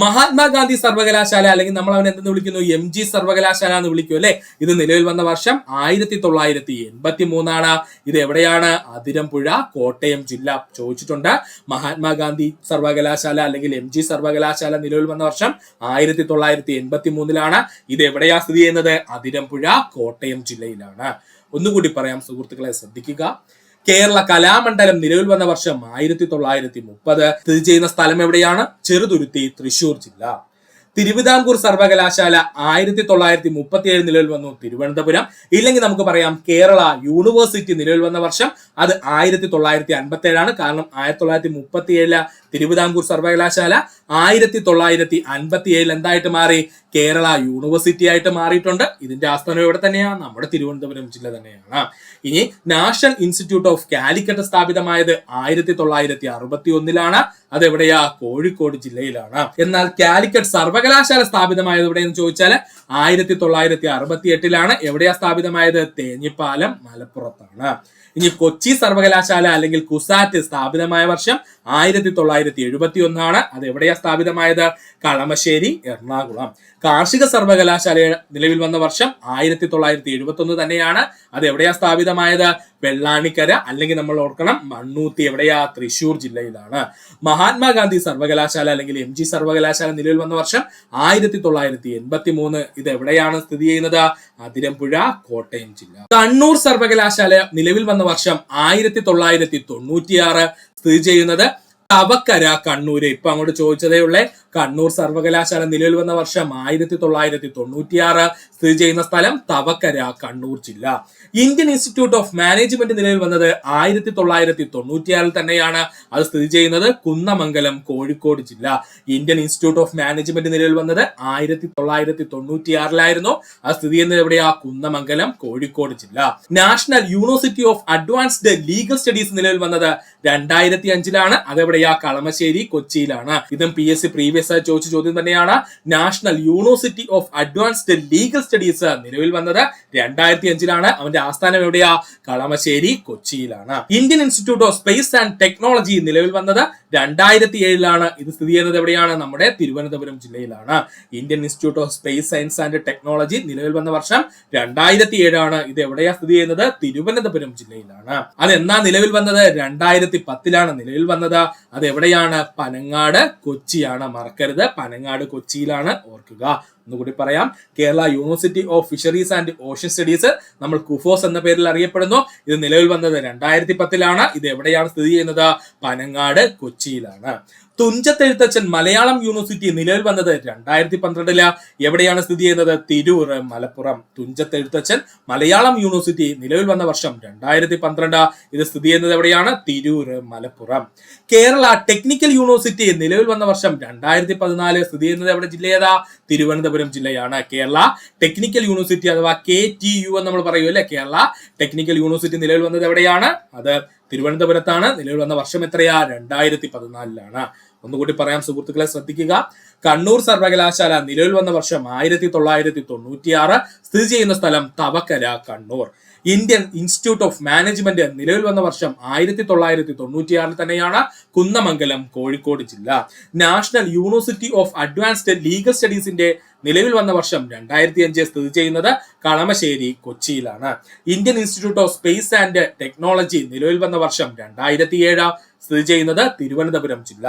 മഹാത്മാഗാന്ധി സർവകലാശാല അല്ലെങ്കിൽ നമ്മൾ അവനെ എന്തെന്ന് വിളിക്കുന്നു? MG സർവകലാശാല എന്ന് വിളിക്കും അല്ലെ. ഇത് നിലവിൽ വന്ന വർഷം 1983. ഇത് എവിടെയാണ്? അതിരമ്പുഴ, കോട്ടയം ജില്ല. ചോദിച്ചിട്ടുണ്ട്. മഹാത്മാഗാന്ധി സർവകലാശാല അല്ലെങ്കിൽ MG സർവകലാശാല നിലവിൽ വന്ന വർഷം 1983. ഇത് എവിടെയാ സ്ഥിതി ചെയ്യുന്നത്? അതിരമ്പുഴ, കോട്ടയം ജില്ലയിലാണ്. ഒന്നുകൂടി പറയാം, സുഹൃത്തുക്കളെ ശ്രദ്ധിക്കുക. കേരള കലാമണ്ഡലം നിലവിൽ വന്ന വർഷം 1930. സ്ഥിതി ചെയ്യുന്ന സ്ഥലം എവിടെയാണ്? ചെറുതുരുത്തി, തൃശൂർ ജില്ല. തിരുവിതാംകൂർ സർവകലാശാല 1937 നിലവിൽ വന്നു, തിരുവനന്തപുരം. ഇല്ലെങ്കിൽ നമുക്ക് പറയാം കേരള യൂണിവേഴ്സിറ്റി നിലവിൽ വന്ന വർഷം അത് 1957. കാരണം 1937 തിരുവിതാംകൂർ സർവകലാശാല 1957 എന്തായിട്ട് മാറി? കേരള യൂണിവേഴ്സിറ്റി ആയിട്ട് മാറിയിട്ടുണ്ട്. ഇതിന്റെ ആസ്ഥാനം എവിടെ തന്നെയാണ്? നമ്മുടെ തിരുവനന്തപുരം ജില്ല തന്നെയാണ്. ഇനി നാഷണൽ ഇൻസ്റ്റിറ്റ്യൂട്ട് ഓഫ് കാലിക്കറ്റ് സ്ഥാപിതമായത് 1961. അതെവിടെയാ? കോഴിക്കോട് ജില്ലയിലാണ്. എന്നാൽ കാലിക്കറ്റ് സർവകലാശാല സ്ഥാപിതമായത് എവിടെയെന്ന് ചോദിച്ചാൽ 1968. എവിടെയാ സ്ഥാപിതമായത്? തേഞ്ഞിപ്പാലം, മലപ്പുറത്താണ്. ഇനി കൊച്ചി സർവകലാശാല അല്ലെങ്കിൽ കുസാറ്റ് സ്ഥാപിതമായ വർഷം 1971. അത് എവിടെയാ സ്ഥാപിതമായത്? കളമശ്ശേരി, എറണാകുളം. കാർഷിക സർവകലാശാല നിലവിൽ വന്ന വർഷം 1971 തന്നെയാണ്. അത് എവിടെയാ സ്ഥാപിതമായത്? വെള്ളാനിക്കര അല്ലെങ്കിൽ നമ്മൾ ഓർക്കണം മണ്ണൂത്തി. എവിടെയാ? തൃശൂർ ജില്ലയിലാണ്. മഹാത്മാഗാന്ധി സർവകലാശാല അല്ലെങ്കിൽ MG സർവകലാശാല നിലവിൽ വന്ന വർഷം 1983. ഇത് എവിടെയാണ് സ്ഥിതി ചെയ്യുന്നത്? അതിരമ്പുഴ, കോട്ടയം ജില്ല. കണ്ണൂർ സർവകലാശാല നിലവിൽ വന്ന വർഷം 1996. സ്ഥിതി ചെയ്യുന്നത് തവക്കര, കണ്ണൂര്. ഇപ്പൊ അങ്ങോട്ട് ചോദിച്ചതേ ഉള്ളേ. കണ്ണൂർ സർവകലാശാല നിലവിൽ വന്ന വർഷം 1996. സ്ഥിതി ചെയ്യുന്ന സ്ഥലം തവക്കര, കണ്ണൂർ ജില്ല. ഇന്ത്യൻ ഇൻസ്റ്റിറ്റ്യൂട്ട് ഓഫ് മാനേജ്മെന്റ് നിലവിൽ വന്നത് 1996 തന്നെയാണ്. അത് സ്ഥിതി ചെയ്യുന്നത് കുന്നമംഗലം, കോഴിക്കോട് ജില്ല. ഇന്ത്യൻ ഇൻസ്റ്റിറ്റ്യൂട്ട് ഓഫ് മാനേജ്മെന്റ് നിലവിൽ വന്നത് 1996. അത് സ്ഥിതി ചെയ്യുന്നത് എവിടെയാ? കുന്നമംഗലം, കോഴിക്കോട് ജില്ല. National university of advanced legal studies നിലവിൽ വന്നത് 2005. അതെവിടെയാ? എവിടെയാ? കളമശ്ശേരി, കൊച്ചിയിലാണ്. ഇതും PSC പ്രീവിയസ് ആയി ചോദിച്ച ചോദ്യം തന്നെയാണ്. National university of advanced legal studies നിലവിൽ വന്നത് 2005 അവന്റെ ആസ്ഥാനം എവിടെയാ? കളമശ്ശേരി, കൊച്ചിയിലാണ്. Indian institute of space and technology നിലവിൽ വന്നത് 2007 ഇത് സ്ഥിതി ചെയ്യുന്നത് എവിടെയാണ്? നമ്മുടെ തിരുവനന്തപുരം ജില്ലയിലാണ്. Indian institute of space science and technology നിലവിൽ വന്ന വർഷം 2007 ഇത് എവിടെയാ സ്ഥിതി ചെയ്യുന്നത്? തിരുവനന്തപുരം ജില്ലയിലാണ്. അതെന്നാ നിലവിൽ വന്നത്? 2010 നിലവിൽ വന്നത്. അത് എവിടെയാണ്? പനങ്ങാട്, കൊച്ചിയാണ്. മറക്കരുത്, പനങ്ങാട്, കൊച്ചിയിലാണ്. ഓർക്കുക. ഒന്നുകൂടി പറയാം. Kerala university of fisheries and ocean studies, നമ്മൾ കുഫോസ് എന്ന പേരിൽ അറിയപ്പെടുന്നു. ഇത് നിലവിൽ വന്നത് 2010 ഇത് എവിടെയാണ് സ്ഥിതി ചെയ്യുന്നത്? പനങ്ങാട്, കൊച്ചിയിലാണ്. തുഞ്ചത്തെഴുത്തച്ഛൻ മലയാളം യൂണിവേഴ്സിറ്റി നിലവിൽ വന്നത് 2012 എവിടെയാണ് സ്ഥിതി ചെയ്യുന്നത്? തിരൂർ, മലപ്പുറം. തുഞ്ചത്തെഴുത്തച്ഛൻ മലയാളം യൂണിവേഴ്സിറ്റി നിലവിൽ വന്ന വർഷം 2012 ഇത് സ്ഥിതി ചെയ്യുന്നത് എവിടെയാണ്? തിരൂർ, മലപ്പുറം. കേരള ടെക്നിക്കൽ യൂണിവേഴ്സിറ്റി നിലവിൽ വന്ന വർഷം 2014 സ്ഥിതി ചെയ്യുന്നത് എവിടെ? ജില്ലയേതാ? തിരുവനന്തപുരം ജില്ലയാണ്. കേരള ടെക്നിക്കൽ യൂണിവേഴ്സിറ്റി അഥവാ KTU എന്ന് നമ്മൾ പറയൂ അല്ലെ. കേരള ടെക്നിക്കൽ യൂണിവേഴ്സിറ്റി നിലവിൽ വന്നത് എവിടെയാണ്? അത് തിരുവനന്തപുരത്താണ്. നിലവിൽ വന്ന വർഷം എത്രയാ? 2014. ഒന്നുകൂടി പറയാം സുഹൃത്തുക്കളെ, ശ്രദ്ധിക്കുക. കണ്ണൂർ സർവകലാശാല നിലവിൽ വന്ന വർഷം 1996 സ്ഥിതി ചെയ്യുന്ന സ്ഥലം Thavakkara, Kannur. Indian institute of management നിലവിൽ വന്ന വർഷം 1996 തന്നെയാണ്. കുന്നമംഗലം, കോഴിക്കോട് ജില്ല. National university of advanced legal സ്റ്റഡീസിന്റെ നിലവിൽ വന്ന വർഷം 2005 സ്ഥിതി ചെയ്യുന്നത് കളമശ്ശേരി, കൊച്ചിയിലാണ്. Indian institute of space and technology നിലവിൽ വന്ന വർഷം 2007 സ്ഥിതി ചെയ്യുന്നത് തിരുവനന്തപുരം ജില്ല.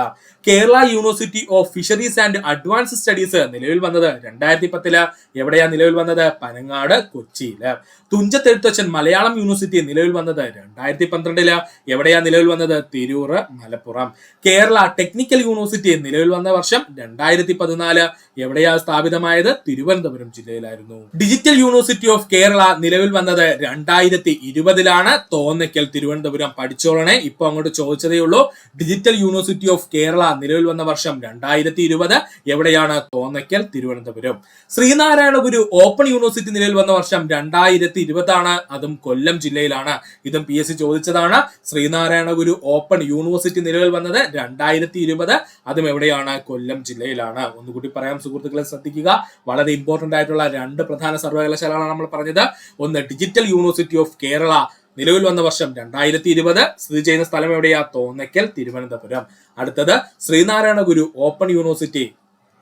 Kerala university of fisheries and advanced studies നിലവിൽ വന്നത് 2010 എവിടെയാ നിലവിൽ വന്നത്? പനങ്ങാട്, കൊച്ചിയില്. തുഞ്ചത്തെഴുത്തച്ഛൻ മലയാളം യൂണിവേഴ്സിറ്റി നിലവിൽ വന്നത് 2012 എവിടെയാ നിലവിൽ വന്നത്? തിരൂർ, മലപ്പുറം. കേരള ടെക്നിക്കൽ യൂണിവേഴ്സിറ്റി നിലവിൽ വന്ന വർഷം 2014 എവിടെയാ സ്ഥാപിതമായത്? തിരുവനന്തപുരം ജില്ലയിലായിരുന്നു. ഡിജിറ്റൽ യൂണിവേഴ്സിറ്റി ഓഫ് കേരള നിലവിൽ വന്നത് 2020 തോന്നയ്ക്കൽ, തിരുവനന്തപുരം. പഠിച്ചോളണേ, ഇപ്പൊ അങ്ങോട്ട് ചോദിച്ചതേ ഉള്ളൂ. ഡിജിറ്റൽ യൂണിവേഴ്സിറ്റി ഓഫ് കേരള നിലവിൽ വന്ന വർഷം 2020 എവിടെയാണ്? തോന്നയ്ക്കൽ, തിരുവനന്തപുരം. ശ്രീനാരായണ ഗുരു ഓപ്പൺ യൂണിവേഴ്സിറ്റി നിലവിൽ വന്ന വർഷം 2020 അതും കൊല്ലം ജില്ലയിലാണ്. ഇതും PSC ചോദിച്ചതാണ്. ശ്രീനാരായണ ഗുരു ഓപ്പൺ യൂണിവേഴ്സിറ്റി നിലവിൽ വന്നത് 2020 അതും എവിടെയാണ്? കൊല്ലം ജില്ലയിലാണ്. ഒന്നുകൂടി പറയാം സുഹൃത്തുക്കളെ, ശ്രദ്ധിക്കുക. വളരെ ഇമ്പോർട്ടന്റ് ആയിട്ടുള്ള 2 പ്രധാന സർവകലാശാലകളാണ് നമ്മൾ പറഞ്ഞത്. ഒന്ന് ഡിജിറ്റൽ യൂണിവേഴ്സിറ്റി ഓഫ് കേരള നിലവിൽ വന്ന വർഷം 2020 സ്ഥിതി ചെയ്യുന്ന സ്ഥലം എവിടെയാ? തോന്നയ്ക്കൽ, തിരുവനന്തപുരം. അടുത്തത് ശ്രീനാരായണ ഗുരു ഓപ്പൺ യൂണിവേഴ്സിറ്റി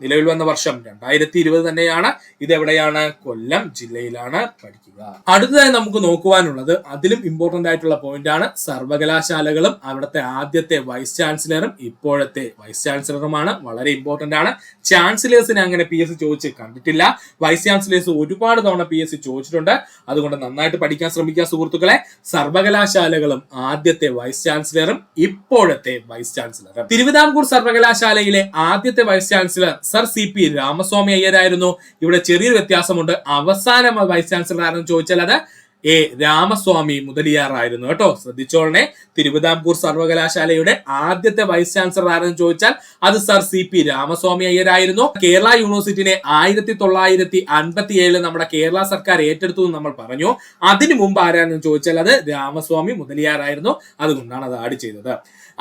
നിലവിൽ വന്ന വർഷം 2020 തന്നെയാണ്. ഇതെവിടെയാണ്? കൊല്ലം ജില്ലയിലാണ്. പഠിക്കുക. അടുത്തതായി നമുക്ക് നോക്കുവാനുള്ളത്, അതിലും ഇമ്പോർട്ടന്റ് ആയിട്ടുള്ള പോയിന്റ് ആണ്, സർവകലാശാലകളും അവിടുത്തെ ആദ്യത്തെ വൈസ് ചാൻസലറും ഇപ്പോഴത്തെ വൈസ് ചാൻസലറുമാണ്. വളരെ ഇമ്പോർട്ടന്റ് ആണ്. ചാൻസലേഴ്സിനെ അങ്ങനെ PSC ചോദിച്ച് കണ്ടിട്ടില്ല. വൈസ് ചാൻസലേഴ്സ് ഒരുപാട് തവണ PSC ചോദിച്ചിട്ടുണ്ട്. അതുകൊണ്ട് നന്നായിട്ട് പഠിക്കാൻ ശ്രമിക്കുക സുഹൃത്തുക്കളെ. സർവകലാശാലകളും ആദ്യത്തെ വൈസ് ചാൻസലറും ഇപ്പോഴത്തെ വൈസ് ചാൻസലറും. തിരുവിതാംകൂർ സർവകലാശാലയിലെ ആദ്യത്തെ vice chancellor sir CP Ramaswamy അയ്യരായിരുന്നു. ഇവിടെ ചെറിയൊരു വ്യത്യാസമുണ്ട്. അവസാനം വൈസ് ചാൻസലർ ആരെന്ന് ചോദിച്ചാൽ അത് രാമസ്വാമി മുതലിയാർ ആയിരുന്നു കേട്ടോ. ശ്രദ്ധിച്ചോളനെ. തിരുവിതാംകൂർ സർവകലാശാലയുടെ ആദ്യത്തെ വൈസ് ചാൻസലർ ആരെന്ന് ചോദിച്ചാൽ അത് സർ CP രാമസ്വാമി അയ്യരായിരുന്നു. കേരള യൂണിവേഴ്സിറ്റിനെ 1957 നമ്മുടെ കേരള സർക്കാർ ഏറ്റെടുത്തു എന്ന് നമ്മൾ പറഞ്ഞു. അതിനു മുമ്പ് ആരാണെന്ന് ചോദിച്ചാൽ അത് രാമസ്വാമി മുതലിയാർ ആയിരുന്നു. അതുകൊണ്ടാണ് അത് ആഡ് ചെയ്തത്.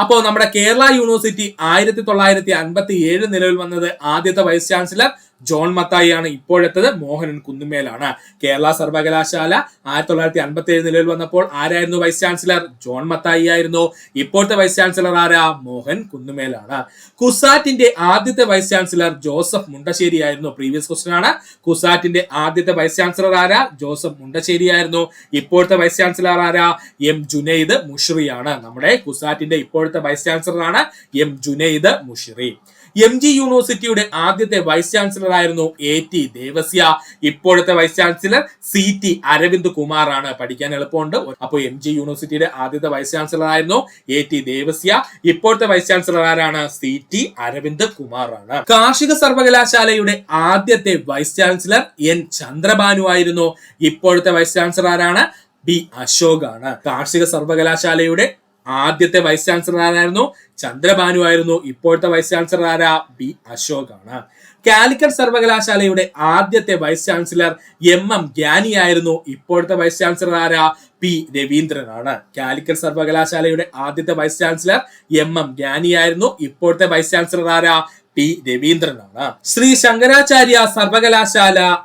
അപ്പോൾ നമ്മുടെ കേരള യൂണിവേഴ്സിറ്റി 1957 നിലവിൽ വന്നത് ആദ്യത്തെ വൈസ് ചാൻസലർ ജോൺ മത്തായി ആണ്. ഇപ്പോഴത്തത് മോഹനൻ കുന്നുമേലാണ്. കേരള സർവകലാശാല 1957 നിലവിൽ വന്നപ്പോൾ ആരായിരുന്നു വൈസ് ചാൻസലർ? ജോൺ മത്തായി ആയിരുന്നു. ഇപ്പോഴത്തെ വൈസ് ചാൻസലർ ആരാ? മോഹൻ കുന്നുമേലാണ്. കുസാറ്റിന്റെ ആദ്യത്തെ വൈസ് ചാൻസലർ ജോസഫ് മുണ്ടശ്ശേരി ആയിരുന്നു. പ്രീവിയസ് ക്വസ്റ്റ്യൻ ആണ്. കുസാറ്റിന്റെ ആദ്യത്തെ വൈസ് ചാൻസലർ ആരാ? ജോസഫ് മുണ്ടശ്ശേരി ആയിരുന്നു. ഇപ്പോഴത്തെ വൈസ് ചാൻസലർ ആരാ? M ജുനൈദ് മുഷ്റിയാണ്. നമ്മുടെ കുസാറ്റിന്റെ ഇപ്പോഴത്തെ വൈസ് ചാൻസലർ ആണ് M ജുനൈദ് മുഷ്രി. MG യൂണിവേഴ്സിറ്റിയുടെ ആദ്യത്തെ വൈസ് ചാൻസലർ ആയിരുന്നു AT ദേവസ്യ. ഇപ്പോഴത്തെ vice chancellor CT Aravind Kumar ആണ്. പഠിക്കാൻ എളുപ്പമുണ്ട്. അപ്പോൾ MG യൂണിവേഴ്സിറ്റിയുടെ ആദ്യത്തെ വൈസ് ചാൻസലർ ആയിരുന്നു AT ദേവസ്യ. ഇപ്പോഴത്തെ വൈസ് ചാൻസലർ ആരാണ്? CT അരവിന്ദ് കുമാർ ആണ്. കാർഷിക സർവകലാശാലയുടെ ആദ്യത്തെ വൈസ് ചാൻസലർ N ചന്ദ്രബാനു ആയിരുന്നു. ഇപ്പോഴത്തെ വൈസ് ചാൻസലർ ആരാണ്? B അശോക് ആണ്. കാർഷിക സർവകലാശാലയുടെ ആദ്യത്തെ വൈസ് ചാൻസലർ ആരായിരുന്നു? ചന്ദ്രബാനു ആയിരുന്നു. ഇപ്പോഴത്തെ വൈസ് ചാൻസലർ ആരാ? B അശോക് ആണ്. കാലിക്കറ്റ് സർവകലാശാലയുടെ ആദ്യത്തെ വൈസ് ചാൻസലർ MM ഗ്യാനി ആയിരുന്നു. ഇപ്പോഴത്തെ വൈസ് ചാൻസലർ ആരാ? പി രവീന്ദ്രനാണ്. കാലിക്കറ്റ് സർവകലാശാലയുടെ ആദ്യത്തെ വൈസ് ചാൻസലർ MM ഗ്യാനിയായിരുന്നു. ഇപ്പോഴത്തെ വൈസ് ചാൻസലർ ആരാ? പി രവീന്ദ്രനാണ്. ശ്രീ ശങ്കരാചാര്യ സർവകലാശാല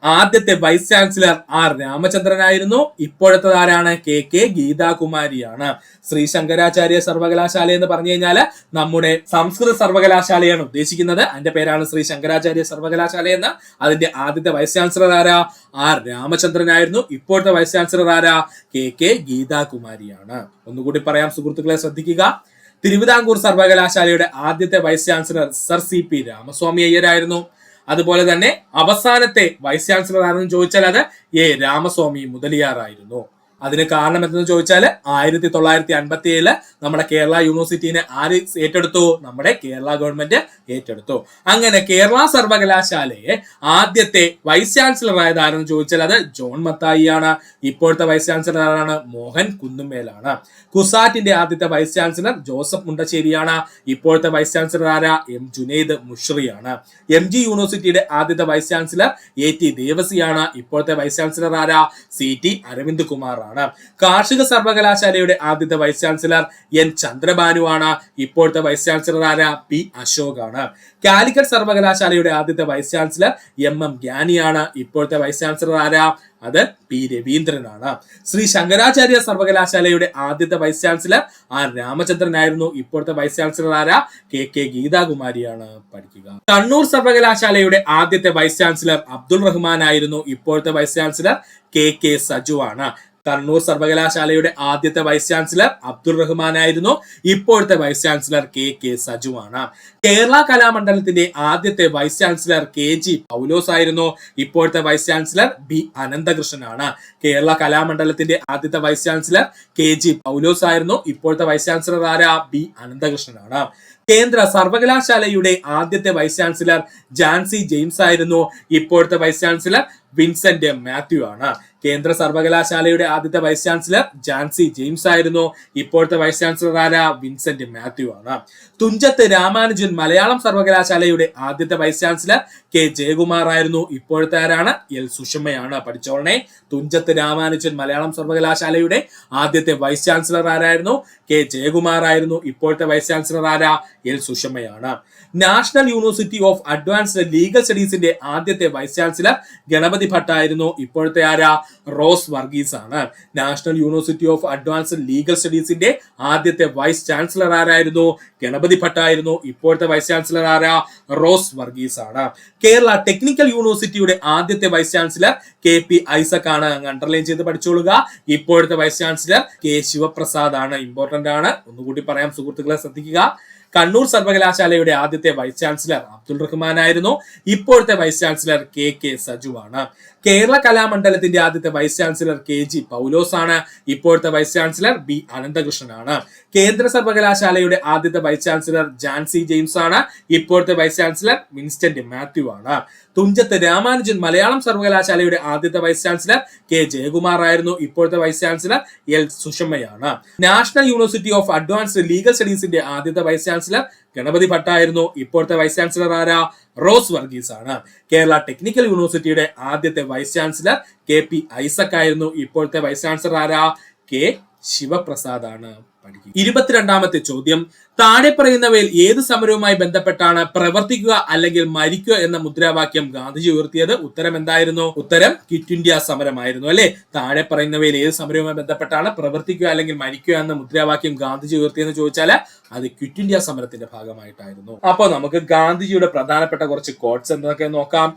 ആദ്യത്തെ വൈസ് ചാൻസലർ R രാമചന്ദ്രനായിരുന്നു. ഇപ്പോഴത്തെ ആരാണ്? KK ഗീതാകുമാരിയാണ്. ശ്രീ ശങ്കരാചാര്യ സർവകലാശാല എന്ന് പറഞ്ഞു കഴിഞ്ഞാല് നമ്മുടെ സംസ്കൃത സർവകലാശാലയാണ് ഉദ്ദേശിക്കുന്നത്. അതിന്റെ പേരാണ് ശ്രീ ശങ്കരാചാര്യ സർവകലാശാല എന്ന്. അതിന്റെ ആദ്യത്തെ വൈസ് ചാൻസലർ ആരാ? R രാമചന്ദ്രനായിരുന്നു. ഇപ്പോഴത്തെ വൈസ് ചാൻസലർ ആരാ? KK ഗീതാകുമാരിയാണ്. ഒന്നുകൂടി പറയാം, സുഹൃത്തുക്കളെ ശ്രദ്ധിക്കുക. തിരുവിതാംകൂർ സർവകലാശാലയുടെ ആദ്യത്തെ vice chancellor sir CP Ramaswamy അയ്യരായിരുന്നു. അതുപോലെ തന്നെ അവസാനത്തെ വൈസ് ചാൻസലർ ആണെന്ന് ചോദിച്ചാൽ അത് A രാമസ്വാമി മുതലിയാർ ആയിരുന്നു. അതിന് കാരണം എന്തെന്ന് ചോദിച്ചാൽ 1957 നമ്മുടെ കേരള യൂണിവേഴ്സിറ്റിനെ ആര് ഏറ്റെടുത്തു? നമ്മുടെ കേരള ഗവൺമെന്റ് ഏറ്റെടുത്തു. അങ്ങനെ കേരള സർവകലാശാലയെ ആദ്യത്തെ വൈസ് ചാൻസലർ ആയത് ആരെന്ന് ചോദിച്ചാൽ അത് ജോൺ മത്തായി ആണ്. ഇപ്പോഴത്തെ വൈസ് ചാൻസലർ ആരാണ്? മോഹൻ കുന്നുമേലാണ്. കുസാറ്റിന്റെ ആദ്യത്തെ വൈസ് ചാൻസലർ ജോസഫ് മുണ്ടശ്ശേരിയാണ്. ഇപ്പോഴത്തെ വൈസ് ചാൻസലർ ആരാ? M ജുനൈദ് മുഷ്രിയാണ്. MG യൂണിവേഴ്സിറ്റിയുടെ ആദ്യത്തെ വൈസ് ചാൻസലർ AT ദേവസിയാണ്. ഇപ്പോഴത്തെ വൈസ് ചാൻസലർ ആരാ? CT അരവിന്ദ് കുമാർ ആണ്. കാർഷിക സർവകലാശാലയുടെ ആദ്യത്തെ വൈസ് ചാൻസലർ N ചന്ദ്രബാനു ആണ്. ഇപ്പോഴത്തെ വൈസ് ചാൻസലർ ആരാ? P അശോക് ആണ്. കാലിക്കറ്റ് സർവകലാശാലയുടെ ആദ്യത്തെ വൈസ് ചാൻസലർ MM ഗ്യാനിയാണ്. ഇപ്പോഴത്തെ വൈസ് ചാൻസലർ ആരാ? അത് P രവീന്ദ്രനാണ്. ശ്രീ ശങ്കരാചാര്യ സർവകലാശാലയുടെ ആദ്യത്തെ വൈസ് ചാൻസലർ R രാമചന്ദ്രനായിരുന്നു. ഇപ്പോഴത്തെ വൈസ് ചാൻസലർ ആരാ? KK ഗീതാകുമാരിയാണ്. പഠിക്കുക. കണ്ണൂർ സർവകലാശാലയുടെ ആദ്യത്തെ വൈസ് ചാൻസലർ അബ്ദുൾ റഹ്മാൻ ആയിരുന്നു. ഇപ്പോഴത്തെ വൈസ് ചാൻസലർ KK സജു ആണ്. കണ്ണൂർ സർവകലാശാലയുടെ ആദ്യത്തെ വൈസ് ചാൻസലർ അബ്ദുൾ റഹ്മാൻ ആയിരുന്നു. ഇപ്പോഴത്തെ വൈസ് ചാൻസലർ KK സജു ആണ്. കേരള കലാമണ്ഡലത്തിന്റെ ആദ്യത്തെ വൈസ് ചാൻസലർ KG പൗലോസ് ആയിരുന്നു. ഇപ്പോഴത്തെ വൈസ് ചാൻസലർ B അനന്തകൃഷ്ണനാണ്. കേരള കലാമണ്ഡലത്തിന്റെ ആദ്യത്തെ വൈസ് ചാൻസലർ KG പൗലോസ് ആയിരുന്നു. ഇപ്പോഴത്തെ വൈസ് ചാൻസലർ ആരാ? B അനന്തകൃഷ്ണനാണ്. കേന്ദ്ര സർവകലാശാലയുടെ ആദ്യത്തെ വൈസ് ചാൻസലർ ജാൻസി ജെയിംസ് ആയിരുന്നു. ഇപ്പോഴത്തെ വൈസ് ചാൻസലർ വിൻസെന്റ് മാത്യു ആണ്. കേന്ദ്ര സർവകലാശാലയുടെ ആദ്യത്തെ വൈസ് ചാൻസലർ ജാൻസി ജെയിംസ് ആയിരുന്നു. ഇപ്പോഴത്തെ വൈസ് ചാൻസലർ ആരാ? വിൻസെന്റ് മാത്യു ആണ്. തുഞ്ചത്ത് രാമാനുജൻ മലയാളം സർവകലാശാലയുടെ ആദ്യത്തെ വൈസ് ചാൻസലർ K ജയകുമാർ ആയിരുന്നു. ഇപ്പോഴത്തെ ആരാണ്? L സുഷമയാണ്. പഠിച്ചോളണേ. തുഞ്ചത്ത് രാമാനുജൻ മലയാളം സർവകലാശാലയുടെ ആദ്യത്തെ വൈസ് ചാൻസലർ ആരായിരുന്നു? K ജയകുമാർ ആയിരുന്നു. ഇപ്പോഴത്തെ വൈസ് ചാൻസലർ ആരാ? L സുഷമയാണ്. National university of advanced legal സ്റ്റഡീസിന്റെ ആദ്യത്തെ വൈസ് ചാൻസലർ ഗണപതി ഭട്ട് ആയിരുന്നു. ഇപ്പോഴത്തെ ആരാ? റോസ് വർഗീസ് ആണ്. National university of advanced legal സ്റ്റഡീസിന്റെ ആദ്യത്തെ വൈസ് ചാൻസലർ ആരായിരുന്നു? ഗണപതി ഭട്ട് ആയിരുന്നു. ഇപ്പോഴത്തെ വൈസ് ചാൻസലർ ആരാ? റോസ് വർഗീസ് ആണ്. കേരള ടെക്നിക്കൽ യൂണിവേഴ്സിറ്റിയുടെ ആദ്യത്തെ വൈസ് ചാൻസലർ KP ഐസക് ആണ്. അണ്ടർലൈൻ ചെയ്ത് പഠിച്ചോളുക. ഇപ്പോഴത്തെ വൈസ് ചാൻസലർ K ശിവപ്രസാദ് ആണ്. ഇമ്പോർട്ടന്റ് ആണ്. ഒന്നുകൂടി പറയാം, സുഹൃത്തുക്കളെ ശ്രദ്ധിക്കുക. കണ്ണൂർ സർവകലാശാലയുടെ ആദ്യത്തെ വൈസ് ചാൻസലർ അബ്ദുൾ റഹ്മാൻ ആയിരുന്നു. ഇപ്പോഴത്തെ വൈസ് ചാൻസലർ KK സജു ആണ്. കേരള കലാമണ്ഡലത്തിന്റെ ആദ്യത്തെ വൈസ് ചാൻസലർ KG പൗലോസ് ആണ്. ഇപ്പോഴത്തെ വൈസ് ചാൻസലർ B അനന്തകൃഷ്ണനാണ്. കേന്ദ്ര സർവകലാശാലയുടെ ആദ്യത്തെ വൈസ് ചാൻസലർ ജാൻസി ജെയിംസ് ആണ്. ഇപ്പോഴത്തെ വൈസ് ചാൻസലർ വിൻസ്റ്റന്റ് മാത്യു ആണ്. തുഞ്ചത്ത് രാമാനുജൻ മലയാളം സർവകലാശാലയുടെ ആദ്യത്തെ വൈസ് ചാൻസലർ K ജയകുമാർ ആയിരുന്നു. ഇപ്പോഴത്തെ വൈസ് ചാൻസലർ L സുഷമയാണ്. National university of advanced legal സ്റ്റഡീസിന്റെ ആദ്യത്തെ വൈസ് ചാൻസലർ ഗണപതി ഭട്ട് ആയിരുന്നു. ഇപ്പോഴത്തെ വൈസ് ചാൻസലർ ആരാ? റോസ് വർഗീസ് ആണ്. കേരള ടെക്നിക്കൽ യൂണിവേഴ്സിറ്റിയുടെ ആദ്യത്തെ വൈസ് ചാൻസലർ KP ഐസക് ആയിരുന്നു. ഇപ്പോഴത്തെ വൈസ് ചാൻസലർ ആരാ? K ശിവപ്രസാദ് ആണ്. 22ാമത്തെ ചോദ്യം. താഴെ പറയുന്നവയിൽ ഏത് സമരവുമായി ബന്ധപ്പെട്ടാണ് പ്രവർത്തിക്കുക അല്ലെങ്കിൽ മരിക്കുക എന്ന മുദ്രാവാക്യം ഗാന്ധിജി ഉയർത്തിയത്? ഉത്തരം എന്തായിരുന്നു? ഉത്തരം ക്വിറ്റ് ഇന്ത്യ സമരമായിരുന്നു. അല്ലെ? താഴെ പറയുന്നവയിൽ ഏത് സമരവുമായി ബന്ധപ്പെട്ടാണ് പ്രവർത്തിക്കുക അല്ലെങ്കിൽ മരിക്കുക എന്ന മുദ്രാവാക്യം ഗാന്ധിജി ഉയർത്തിയെന്ന് ചോദിച്ചാൽ അത് ക്വിറ്റ് ഇന്ത്യ സമരത്തിന്റെ ഭാഗമായിട്ടായിരുന്നു. അപ്പൊ നമുക്ക് ഗാന്ധിജിയുടെ പ്രധാനപ്പെട്ട കുറച്ച് കോട്ട്സ് എന്തൊക്കെ നോക്കാം.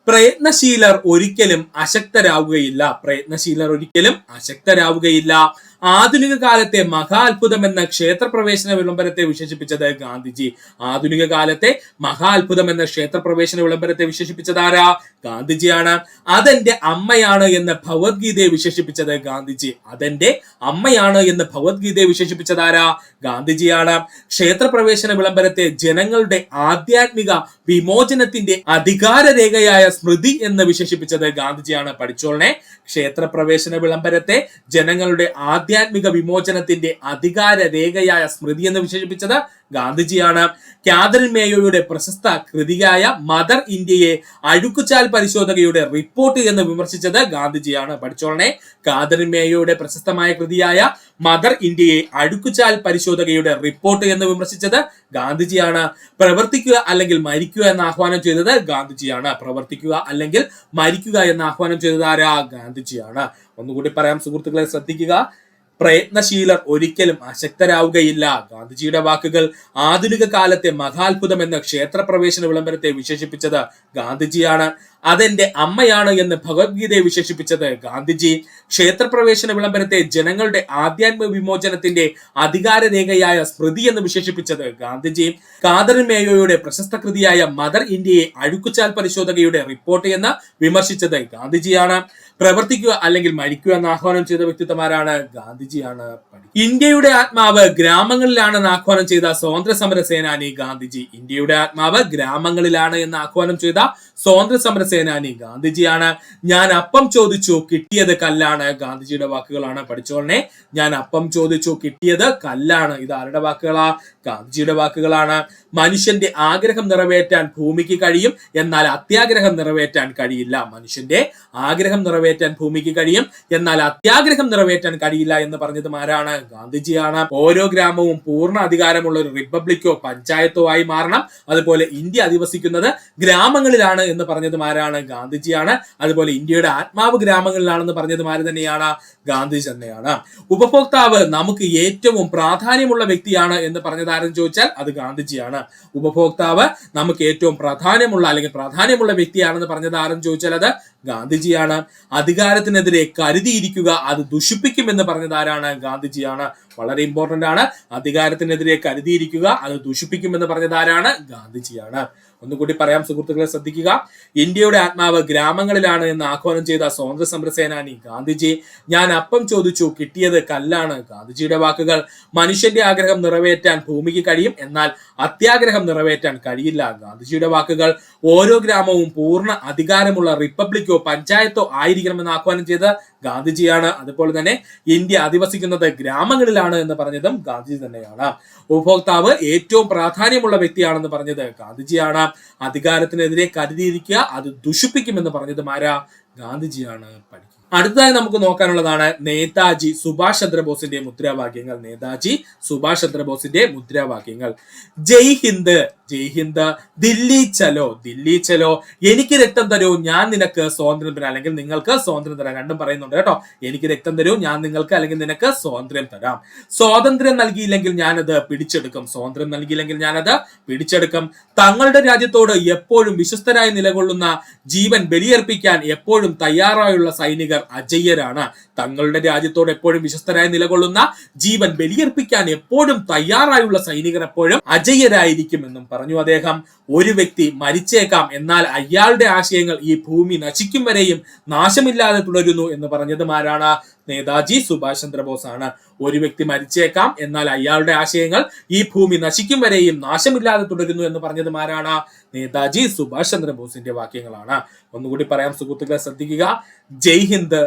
പ്രയത്നശീലർ ഒരിക്കലും അശക്തരാവുകയില്ല. പ്രയത്നശീലർ ഒരിക്കലും അശക്തരാവുകയില്ല. ആധുനിക കാലത്തെ മഹാ അത്ഭുതം എന്ന ക്ഷേത്രപ്രവേശന വിളംബരത്തെ വിശേഷിപ്പിച്ചത് ഗാന്ധിജി. ആധുനിക കാലത്തെ മഹാ അത്ഭുതം എന്ന ക്ഷേത്രപ്രവേശന വിളംബരത്തെ വിശേഷിപ്പിച്ചത് ആരാ? ഗാന്ധിജിയാണ്. അതെന്റെ അമ്മയാണ് എന്ന് ഭഗവത്ഗീതയെ വിശേഷിപ്പിച്ചത് ഗാന്ധിജി. അതെന്റെ അമ്മയാണ് എന്ന് ഭഗവത്ഗീതയെ വിശേഷിപ്പിച്ചത് ആരാ? ഗാന്ധിജിയാണ്. ക്ഷേത്രപ്രവേശന വിളംബരത്തെ ജനങ്ങളുടെ ആധ്യാത്മിക വിമോചനത്തിന്റെ അധികാര രേഖയായ സ്മൃതി എന്ന് വിശേഷിപ്പിച്ചത് ഗാന്ധിജിയാണ്. പഠിച്ചോളനെ. ക്ഷേത്രപ്രവേശന വിളംബരത്തെ ജനങ്ങളുടെ ആധ്യാത്മിക വിമോചനത്തിന്റെ അധികാര രേഖയായ സ്മൃതി എന്ന് വിശേഷിപ്പിച്ചത് ഗാന്ധിജിയാണ്. കാതറിൻ മേയോയുടെ പ്രശസ്ത കൃതിയായ മദർ ഇന്ത്യയെ അഴുക്കുചാൽ പരിശോധകയുടെ റിപ്പോർട്ട് എന്ന് വിമർശിച്ചത് ഗാന്ധിജിയാണ്. പഠിച്ചോളനെ. കാതറിൻ മേയോയുടെ പ്രശസ്തമായ കൃതിയായ മദർ ഇന്ത്യയെ അഴുക്കുചാൽ പരിശോധകയുടെ റിപ്പോർട്ട് എന്ന് വിമർശിച്ചത് ഗാന്ധിജിയാണ്. പ്രവർത്തിക്കുക അല്ലെങ്കിൽ മരിക്കുക എന്ന് ആഹ്വാനം ചെയ്തത് ഗാന്ധിജിയാണ്. പ്രവർത്തിക്കുക അല്ലെങ്കിൽ മരിക്കുക എന്ന് ആഹ്വാനം ചെയ്തത് ആരാ? ഗാന്ധിജിയാണ്. ഒന്നുകൂടി പറയാം സുഹൃത്തുക്കളെ, ശ്രദ്ധിക്കുക. പ്രയത്നശീലർ ഒരിക്കലും അശക്തരാവുകയില്ല. ഗാന്ധിജിയുടെ വാക്കുകൾ. ആധുനിക കാലത്തെ മഹാത്ഭുതം എന്ന ക്ഷേത്രപ്രവേശന വിളംബരത്തെ വിശേഷിപ്പിച്ചത് ഗാന്ധിജിയാണ്. അതെന്റെ അമ്മയാണ് എന്ന് ഭഗവത്ഗീതയെ വിശേഷിപ്പിച്ചത് ഗാന്ധിജി. ക്ഷേത്രപ്രവേശന വിളംബരത്തെ ജനങ്ങളുടെ ആധ്യാത്മിക വിമോചനത്തിന്റെ അധികാര രേഖയായ സ്മൃതി എന്ന് വിശേഷിപ്പിച്ചത് ഗാന്ധിജി. കാതറിൻ മേയോയുടെ പ്രശസ്ത കൃതിയായ മദർ ഇന്ത്യയെ അഴുക്കുചാൽ പരിശോധകയുടെ റിപ്പോർട്ട് എന്ന് വിമർശിച്ചത് ഗാന്ധിജിയാണ്. പ്രവർത്തിക്കുക അല്ലെങ്കിൽ മരിക്കുക എന്ന് ആഹ്വാനം ചെയ്ത വ്യക്തിത്വമാരാണ്? ഗാന്ധിജിയാണ്. ഇന്ത്യയുടെ ആത്മാവ് ഗ്രാമങ്ങളിലാണെന്ന് ആഹ്വാനം ചെയ്ത സ്വാതന്ത്ര്യ സമര സേനാനി ഗാന്ധിജി. ഇന്ത്യയുടെ ആത്മാവ് ഗ്രാമങ്ങളിലാണ് എന്ന് ആഹ്വാനം ചെയ്ത സ്വാതന്ത്ര്യ സമര സേനാനി ഗാന്ധിജിയാണ്. ഞാൻ അപ്പം ചോദിച്ചു കിട്ടിയത് കല്ലാണ്. ഗാന്ധിജിയുടെ വാക്കുകളാണ്. പഠിച്ചോളനെ. ഞാൻ അപ്പം ചോദിച്ചു കിട്ടിയത് കല്ലാണ്. ഇത് ആരുടെ വാക്കുകളാ? ഗാന്ധിജിയുടെ വാക്കുകളാണ്. മനുഷ്യന്റെ ആഗ്രഹം നിറവേറ്റാൻ ഭൂമിക്ക് കഴിയും, എന്നാൽ അത്യാഗ്രഹം നിറവേറ്റാൻ കഴിയില്ല. മനുഷ്യന്റെ ആഗ്രഹം നിറവേറ്റാൻ ഭൂമിക്ക് കഴിയും, എന്നാൽ അത്യാഗ്രഹം നിറവേറ്റാൻ കഴിയില്ല എന്ന് പറഞ്ഞതും ആരാണ്? ഗാന്ധിജിയാണ്. ഓരോ ഗ്രാമവും പൂർണ്ണ അധികാരമുള്ള ഒരു റിപ്പബ്ലിക്കോ പഞ്ചായത്തോ ആയി മാറണം. അതുപോലെ ഇന്ത്യ അധിവസിക്കുന്നത് ഗ്രാമങ്ങളിലാണ് എന്ന് പറഞ്ഞതും ആരാണ്? ഗാന്ധിജിയാണ്. അതുപോലെ ഇന്ത്യയുടെ ആത്മാവ് ഗ്രാമങ്ങളിലാണെന്ന് പറഞ്ഞതും ആര് തന്നെയാണ്? ഗാന്ധിജി തന്നെയാണ്. ഉപഭോക്താവ് നമുക്ക് ഏറ്റവും പ്രാധാന്യമുള്ള വ്യക്തിയാണ് എന്ന് പറഞ്ഞത് ആരെന്ന് ചോദിച്ചാൽ അത് ഗാന്ധിജിയാണ്. ഉപഭോക്താവ് നമുക്ക് ഏറ്റവും പ്രാധാന്യമുള്ള വ്യക്തിയാണെന്ന് പറഞ്ഞത് ആരെന്ന് ചോദിച്ചാൽ അത് ഗാന്ധിജിയാണ്. അധികാരത്തിനെതിരെ കരുതിയിരിക്കുക, അത് ദുഷിപ്പിക്കുമെന്ന് പറഞ്ഞത് ആരാണ്? ഗാന്ധിജിയാണ്. വളരെ ഇമ്പോർട്ടന്റ് ആണ്. അധികാരത്തിനെതിരെ കരുതിയിരിക്കുക, അത് ദുഷിപ്പിക്കുമെന്ന് പറഞ്ഞത് ആരാണ്? ഗാന്ധിജിയാണ്. ഒന്നുകൂടി പറയാം സുഹൃത്തുക്കളെ, ശ്രദ്ധിക്കുക. ഇന്ത്യയുടെ ആത്മാവ് ഗ്രാമങ്ങളിലാണ് എന്ന് ആഹ്വാനം ചെയ്ത സ്വാതന്ത്ര്യ സമര സേനാനി ഗാന്ധിജി. ഞാൻ അപ്പം ചോദിച്ചു കിട്ടിയത് കല്ലാണ്. ഗാന്ധിജിയുടെ വാക്കുകൾ. മനുഷ്യന്റെ ആഗ്രഹം നിറവേറ്റാൻ ഭൂമിക്ക് കഴിയും, എന്നാൽ അത്യാഗ്രഹം നിറവേറ്റാൻ കഴിയില്ല. ഗാന്ധിജിയുടെ വാക്കുകൾ. ഓരോ ഗ്രാമവും പൂർണ്ണ അധികാരമുള്ള റിപ്പബ്ലിക്കോ പഞ്ചായത്തോ ആയിരിക്കണമെന്ന് ആഹ്വാനം ചെയ്ത ഗാന്ധിജിയാണ്. അതുപോലെ തന്നെ ഇന്ത്യ അധിവസിക്കുന്നത് ഗ്രാമങ്ങളിലാണ് എന്ന് പറഞ്ഞതും ഗാന്ധിജി തന്നെയാണ്. ഉപഭോക്താവ് ഏറ്റവും പ്രാധാന്യമുള്ള വ്യക്തിയാണെന്ന് പറഞ്ഞത് ഗാന്ധിജിയാണ്. അധികാരത്തിനെതിരെ കരുതിയിരിക്കുക, അത് ദുഷിപ്പിക്കുമെന്ന് പറഞ്ഞതും ആരാ? ഗാന്ധിജിയാണ്. പഠിക്കുക. അടുത്തതായി നമുക്ക് നോക്കാനുള്ളതാണ് നേതാജി സുഭാഷ് ചന്ദ്രബോസിന്റെ മുദ്രാവാക്യങ്ങൾ. നേതാജി സുഭാഷ് ചന്ദ്രബോസിന്റെ മുദ്രാവാക്യങ്ങൾ. ജയ് ഹിന്ദ്, ജയ് ഹിന്ദ്. ദില്ലി ചലോ, ദില്ലി ചലോ. എനിക്ക് രക്തം തരൂ, ഞാൻ നിനക്ക് സ്വാതന്ത്ര്യം തരാം, അല്ലെങ്കിൽ നിങ്ങൾക്ക് സ്വാതന്ത്ര്യം തരാം. രണ്ടും പറയുന്നുണ്ട് കേട്ടോ. എനിക്ക് രക്തം തരൂ, ഞാൻ നിങ്ങൾക്ക് അല്ലെങ്കിൽ നിനക്ക് സ്വാതന്ത്ര്യം തരാം. സ്വാതന്ത്ര്യം നൽകിയില്ലെങ്കിൽ ഞാനത് പിടിച്ചെടുക്കും. സ്വാതന്ത്ര്യം നൽകിയില്ലെങ്കിൽ ഞാനത് പിടിച്ചെടുക്കും. തങ്ങളുടെ രാജ്യത്തോട് എപ്പോഴും വിശ്വസ്തരായി നിലകൊള്ളുന്ന, ജീവൻ ബലിയർപ്പിക്കാൻ എപ്പോഴും തയ്യാറായുള്ള സൈനികർ അജയ്യരാണ്. തങ്ങളുടെ രാജ്യത്തോട് എപ്പോഴും വിശ്വസ്തരായി നിലകൊള്ളുന്ന, ജീവൻ ബലിയർപ്പിക്കാൻ എപ്പോഴും തയ്യാറായുള്ള സൈനികർ എപ്പോഴും അജയ്യരായിരിക്കും എന്നും പറഞ്ഞു അദ്ദേഹം. ഒരു വ്യക്തി മരിച്ചേക്കാം, എന്നാൽ അയാളുടെ ആശയങ്ങൾ ഈ ഭൂമി നശിക്കും വരെയും നാശമില്ലാതെ തുടരുന്നു എന്ന് പറഞ്ഞതും ആരാണ്? നേതാജി സുഭാഷ് ചന്ദ്രബോസ് ആണ്. ഒരു വ്യക്തി മരിച്ചേക്കാം, എന്നാൽ അയാളുടെ ആശയങ്ങൾ ഈ ഭൂമി നശിക്കും വരെയും നാശമില്ലാതെ തുടരുന്നു എന്ന് പറഞ്ഞതും ആരാണ്? നേതാജി സുഭാഷ് ചന്ദ്രബോസിന്റെ വാക്യങ്ങളാണ്. ഒന്നുകൂടി പറയാം സുഹൃത്തുക്കളെ, ശ്രദ്ധിക്കുക. ജയ് ഹിന്ദ്,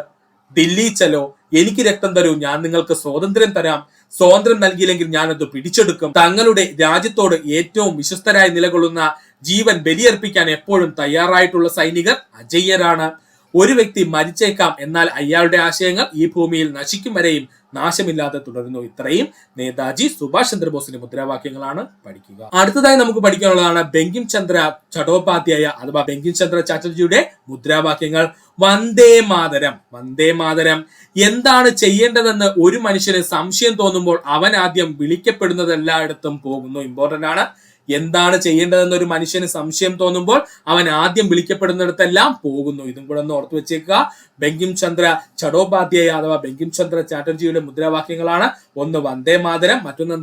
ദില്ലി ചലോ. എനിക്ക് രക്തം തരൂ, ഞാൻ നിങ്ങൾക്ക് സ്വാതന്ത്ര്യം തരാം. സ്വാതന്ത്ര്യം നൽകിയില്ലെങ്കിൽ ഞാനത് പിടിച്ചെടുക്കും. തങ്ങളുടെ രാജ്യത്തോട് ഏറ്റവും വിശ്വസ്തരായി നിലകൊള്ളുന്ന, ജീവൻ ബലിയർപ്പിക്കാൻ എപ്പോഴും തയ്യാറായിട്ടുള്ള സൈനികർ അജയ്യരാണ്. ഒരു വ്യക്തി മരിച്ചേക്കാം, എന്നാൽ അയാളുടെ ആശയങ്ങൾ ഈ ഭൂമിയിൽ നശിക്കും വരെയും നാശമില്ലാതെ തുടരുന്നു. ഇത്രയും നേതാജി സുഭാഷ് ചന്ദ്രബോസിന്റെ മുദ്രാവാക്യങ്ങളാണ്. പഠിക്കുക. അടുത്തതായി നമുക്ക് പഠിക്കാനുള്ളതാണ് ബങ്കിം ചന്ദ്ര ചട്ടോപാധ്യായ അഥവാ ബങ്കിം ചന്ദ്ര ചാറ്റർജിയുടെ മുദ്രാവാക്യങ്ങൾ. വന്ദേ മാതരം, വന്ദേ മാതരം. എന്താണ് ചെയ്യേണ്ടതെന്ന് ഒരു മനുഷ്യന് സംശയം തോന്നുമ്പോൾ അവൻ ആദ്യം വിളിക്കപ്പെടുന്നത് എല്ലായിടത്തും പോകുന്നു. ഇമ്പോർട്ടന്റ് ആണ്. എന്താണ് ചെയ്യേണ്ടതെന്ന് ഒരു മനുഷ്യന് സംശയം തോന്നുമ്പോൾ അവൻ ആദ്യം വിളിക്കപ്പെടുന്നിടത്തെല്ലാം പോകുന്നു. ഇതും കൂടെ ഒന്ന് ഓർത്തു വെച്ചേക്കുക. ബങ്കിം ചന്ദ്ര ചടോപാധ്യായ അഥവാ ബങ്കിം ചന്ദ്ര ചാറ്റർജിയുടെ മുദ്രാവാക്യങ്ങളാണ്. ഒന്ന് വന്ദേ മാതരം, മറ്റൊന്ന്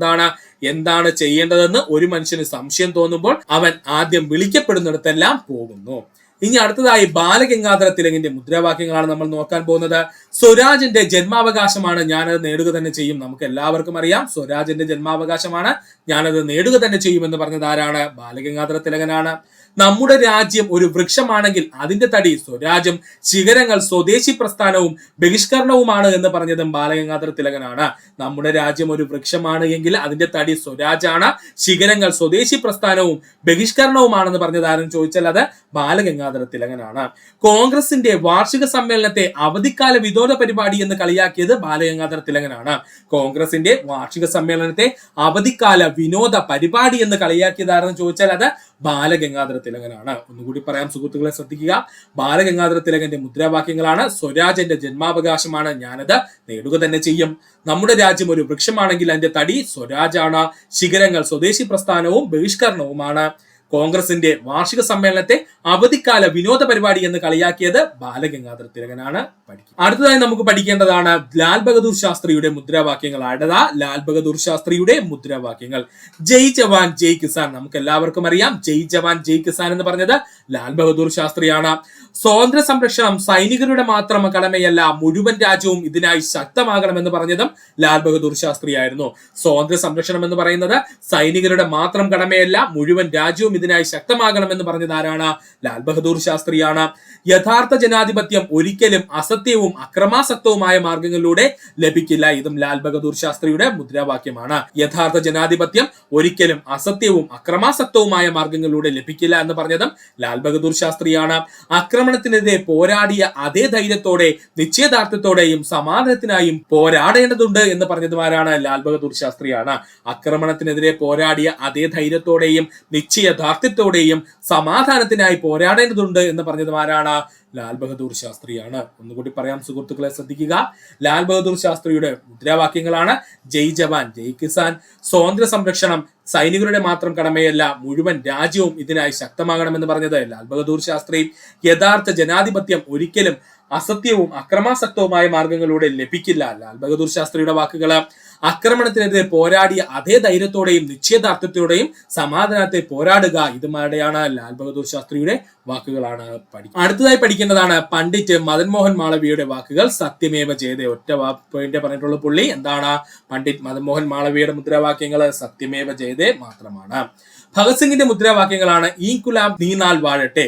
എന്താണ് ചെയ്യേണ്ടതെന്ന് ഒരു മനുഷ്യന് സംശയം തോന്നുമ്പോൾ അവൻ ആദ്യം വിളിക്കപ്പെടുന്നിടത്തെല്ലാം പോകുന്നു. ഇനി അടുത്തതായി ബാലഗംഗാധര തിലകിന്റെ മുദ്രാവാക്യങ്ങളാണ് നമ്മൾ നോക്കാൻ പോകുന്നത്. സ്വരാജിന്റെ ജന്മാവകാശമാണ്, ഞാനത് നേടുക തന്നെ ചെയ്യും. നമുക്ക് എല്ലാവർക്കും അറിയാം സ്വരാജിന്റെ ജന്മാവകാശമാണ്, ഞാനത് നേടുക തന്നെ ചെയ്യുമെന്ന് പറഞ്ഞത് ആരാണ്? ബാലഗംഗാധര തിലകനാണ്. നമ്മുടെ രാജ്യം ഒരു വൃക്ഷമാണെങ്കിൽ അതിന്റെ തടി സ്വരാജ്യം, ശിഖരങ്ങൾ സ്വദേശി പ്രസ്ഥാനവും ബഹിഷ്കരണവുമാണ് എന്ന് പറഞ്ഞതും ബാലഗംഗാധര തിലകനാണ്. നമ്മുടെ രാജ്യം ഒരു വൃക്ഷമാണ് എങ്കിൽ അതിന്റെ തടി സ്വരാജാണ്, ശിഖരങ്ങൾ സ്വദേശി പ്രസ്ഥാനവും ബഹിഷ്കരണവുമാണെന്ന് പറഞ്ഞത് ആരെന്ന് ചോദിച്ചാൽ അത് ബാലഗംഗാധര തിലകനാണ്. കോൺഗ്രസിന്റെ വാർഷിക സമ്മേളനത്തെ അവധിക്കാല വിനോദ പരിപാടി എന്ന് കളിയാക്കിയത് ബാലഗംഗാധര തിലകനാണ്. കോൺഗ്രസിന്റെ വാർഷിക സമ്മേളനത്തെ അവധിക്കാല വിനോദ പരിപാടി എന്ന് കളിയാക്കിയത് ആരെന്ന് ചോദിച്ചാൽ അത് ബാലഗംഗാധര തിലകനാണ്. ഒന്നുകൂടി പറയാം സുഹൃത്തുക്കളെ, ശ്രദ്ധിക്കുക. ബാലഗംഗാധര തിലകന്റെ മുദ്രാവാക്യങ്ങളാണ്: സ്വരാജ് എന്റെ ജന്മാവകാശമാണ്, ഞാനത് നേടുക തന്നെ ചെയ്യും. നമ്മുടെ രാജ്യം ഒരു വൃക്ഷമാണെങ്കിൽ അതിന്റെ തടി സ്വരാജാണ്, ശിഖരങ്ങൾ സ്വദേശി പ്രസ്ഥാനവും ബഹിഷ്കരണവുമാണ്. കോൺഗ്രസിന്റെ വാർഷിക സമ്മേളനത്തെ അവധിക്കാല വിനോദ പരിപാടി എന്ന് കളിയാക്കിയത് ബാലഗംഗാധര തിലകനാണ്. അടുത്തതായി നമുക്ക് പഠിക്കേണ്ടതാണ് ലാൽ ബഹദൂർ ശാസ്ത്രിയുടെ മുദ്രാവാക്യങ്ങൾ. ലാൽ ബഹദൂർ ശാസ്ത്രിയുടെ മുദ്രാവാക്യങ്ങൾ: ജയ് ജവാൻ ജയ് കിസാൻ. നമുക്ക് എല്ലാവർക്കും അറിയാം, ജയ് ജവാൻ ജയ് കിസാൻ എന്ന് പറഞ്ഞത് ലാൽ ബഹദൂർ ശാസ്ത്രിയാണ്. സ്വാതന്ത്ര്യ സംരക്ഷണം സൈനികരുടെ മാത്രം കടമയല്ല, മുഴുവൻ രാജ്യവും ഇതിനായി ശക്തമാകണമെന്ന് പറഞ്ഞതും ലാൽ ബഹദൂർ ശാസ്ത്രിയായിരുന്നു. സ്വാതന്ത്ര്യ സംരക്ഷണം എന്ന് പറയുന്നത് സൈനികരുടെ മാത്രം കടമയല്ല, മുഴുവൻ രാജ്യവും ഇതിനായി ശക്തമാകണമെന്ന് പറഞ്ഞത് ആരാണ്? ലാൽ ബഹദൂർ ശാസ്ത്രിയാണ്. യഥാർത്ഥ ജനാധിപത്യം ഒരിക്കലും അസത്യവും അക്രമാസക്തവുമായ മാർഗങ്ങളിലൂടെ ലഭിക്കില്ല. ഇതും ലാൽ ബഹദൂർ ശാസ്ത്രിയുടെ മുദ്രാവാക്യമാണ്. യഥാർത്ഥ ജനാധിപത്യം ഒരിക്കലും അസത്യവും അക്രമാസക്തവുമായ മാർഗങ്ങളിലൂടെ ലഭിക്കില്ല എന്ന് പറഞ്ഞതും ലാൽ ബഹദൂർ ശാസ്ത്രിയാണ്. ആക്രമണത്തിനെതിരെ പോരാടിയ അതേ ധൈര്യത്തോടെ നിശ്ചയദാർഢ്യത്തോടെയും സമാധാനത്തിനായും പോരാടേണ്ടതുണ്ട് എന്ന് പറഞ്ഞതുമാരാണ്? ലാൽ ബഹദൂർ ശാസ്ത്രിയാണ്. ആക്രമണത്തിനെതിരെ പോരാടിയ അതേ ധൈര്യത്തോടെയും നിശ്ചയദാർഢ്യത്തോടെയും സമാധാനത്തിനായി പോരാടേണ്ടതുണ്ട് എന്ന് പറഞ്ഞതുമാരാണ്? ലാൽ ബഹദൂർ ശാസ്ത്രിയാണ്. ഒന്നുകൂടി പറയാം സുഹൃത്തുക്കളെ, ശ്രദ്ധിക്കുക. ലാൽ ബഹദൂർ ശാസ്ത്രിയുടെ മുദ്രാവാക്യങ്ങളാണ്: ജയ് ജവാൻ ജയ് കിസാൻ, സ്വാതന്ത്ര്യ സംരക്ഷണം സൈനികരുടെ മാത്രം കടമയല്ല, മുഴുവൻ രാജ്യവും ഇതിനായി ശക്തമാകണമെന്ന് പറഞ്ഞത് ലാൽ ബഹദൂർ ശാസ്ത്രി. യഥാർത്ഥ ജനാധിപത്യം ഒരിക്കലും അസത്യവും അക്രമാസക്തവുമായ മാർഗങ്ങളിലൂടെ ലഭിക്കില്ല. ലാൽ ബഹദൂർ ശാസ്ത്രിയുടെ വാക്കുകൾ. ആക്രമണത്തിനെതിരെ പോരാടിയ അതേ ധൈര്യത്തോടെയും നിശ്ചയദാർഢ്യത്തോടെയും സമാധാനത്തെ പോരാടുക, ഇതുമാരുടെയാണ് ലാൽ ബഹദൂർ ശാസ്ത്രിയുടെ വാക്കുകളാണ്. അടുത്തതായി പഠിക്കേണ്ടതാണ് പണ്ഡിറ്റ് മദൻ മോഹൻ മാളവ്യയുടെ വാക്കുകൾ. സത്യമേവ ജയതേ. ഒറ്റ പോയിന്റ് പറഞ്ഞിട്ടുള്ള പുള്ളി എന്താണ്? പണ്ഡിറ്റ് മദൻ മോഹൻ മാളവ്യയുടെ മുദ്രാവാക്യങ്ങൾ സത്യമേവ ജയതേ മാത്രമാണ്. ഭഗത് സിംഗിന്റെ മുദ്രാവാക്യങ്ങളാണ്: ഇൻകുലാബ് നീനാൽ വാഴട്ടെ.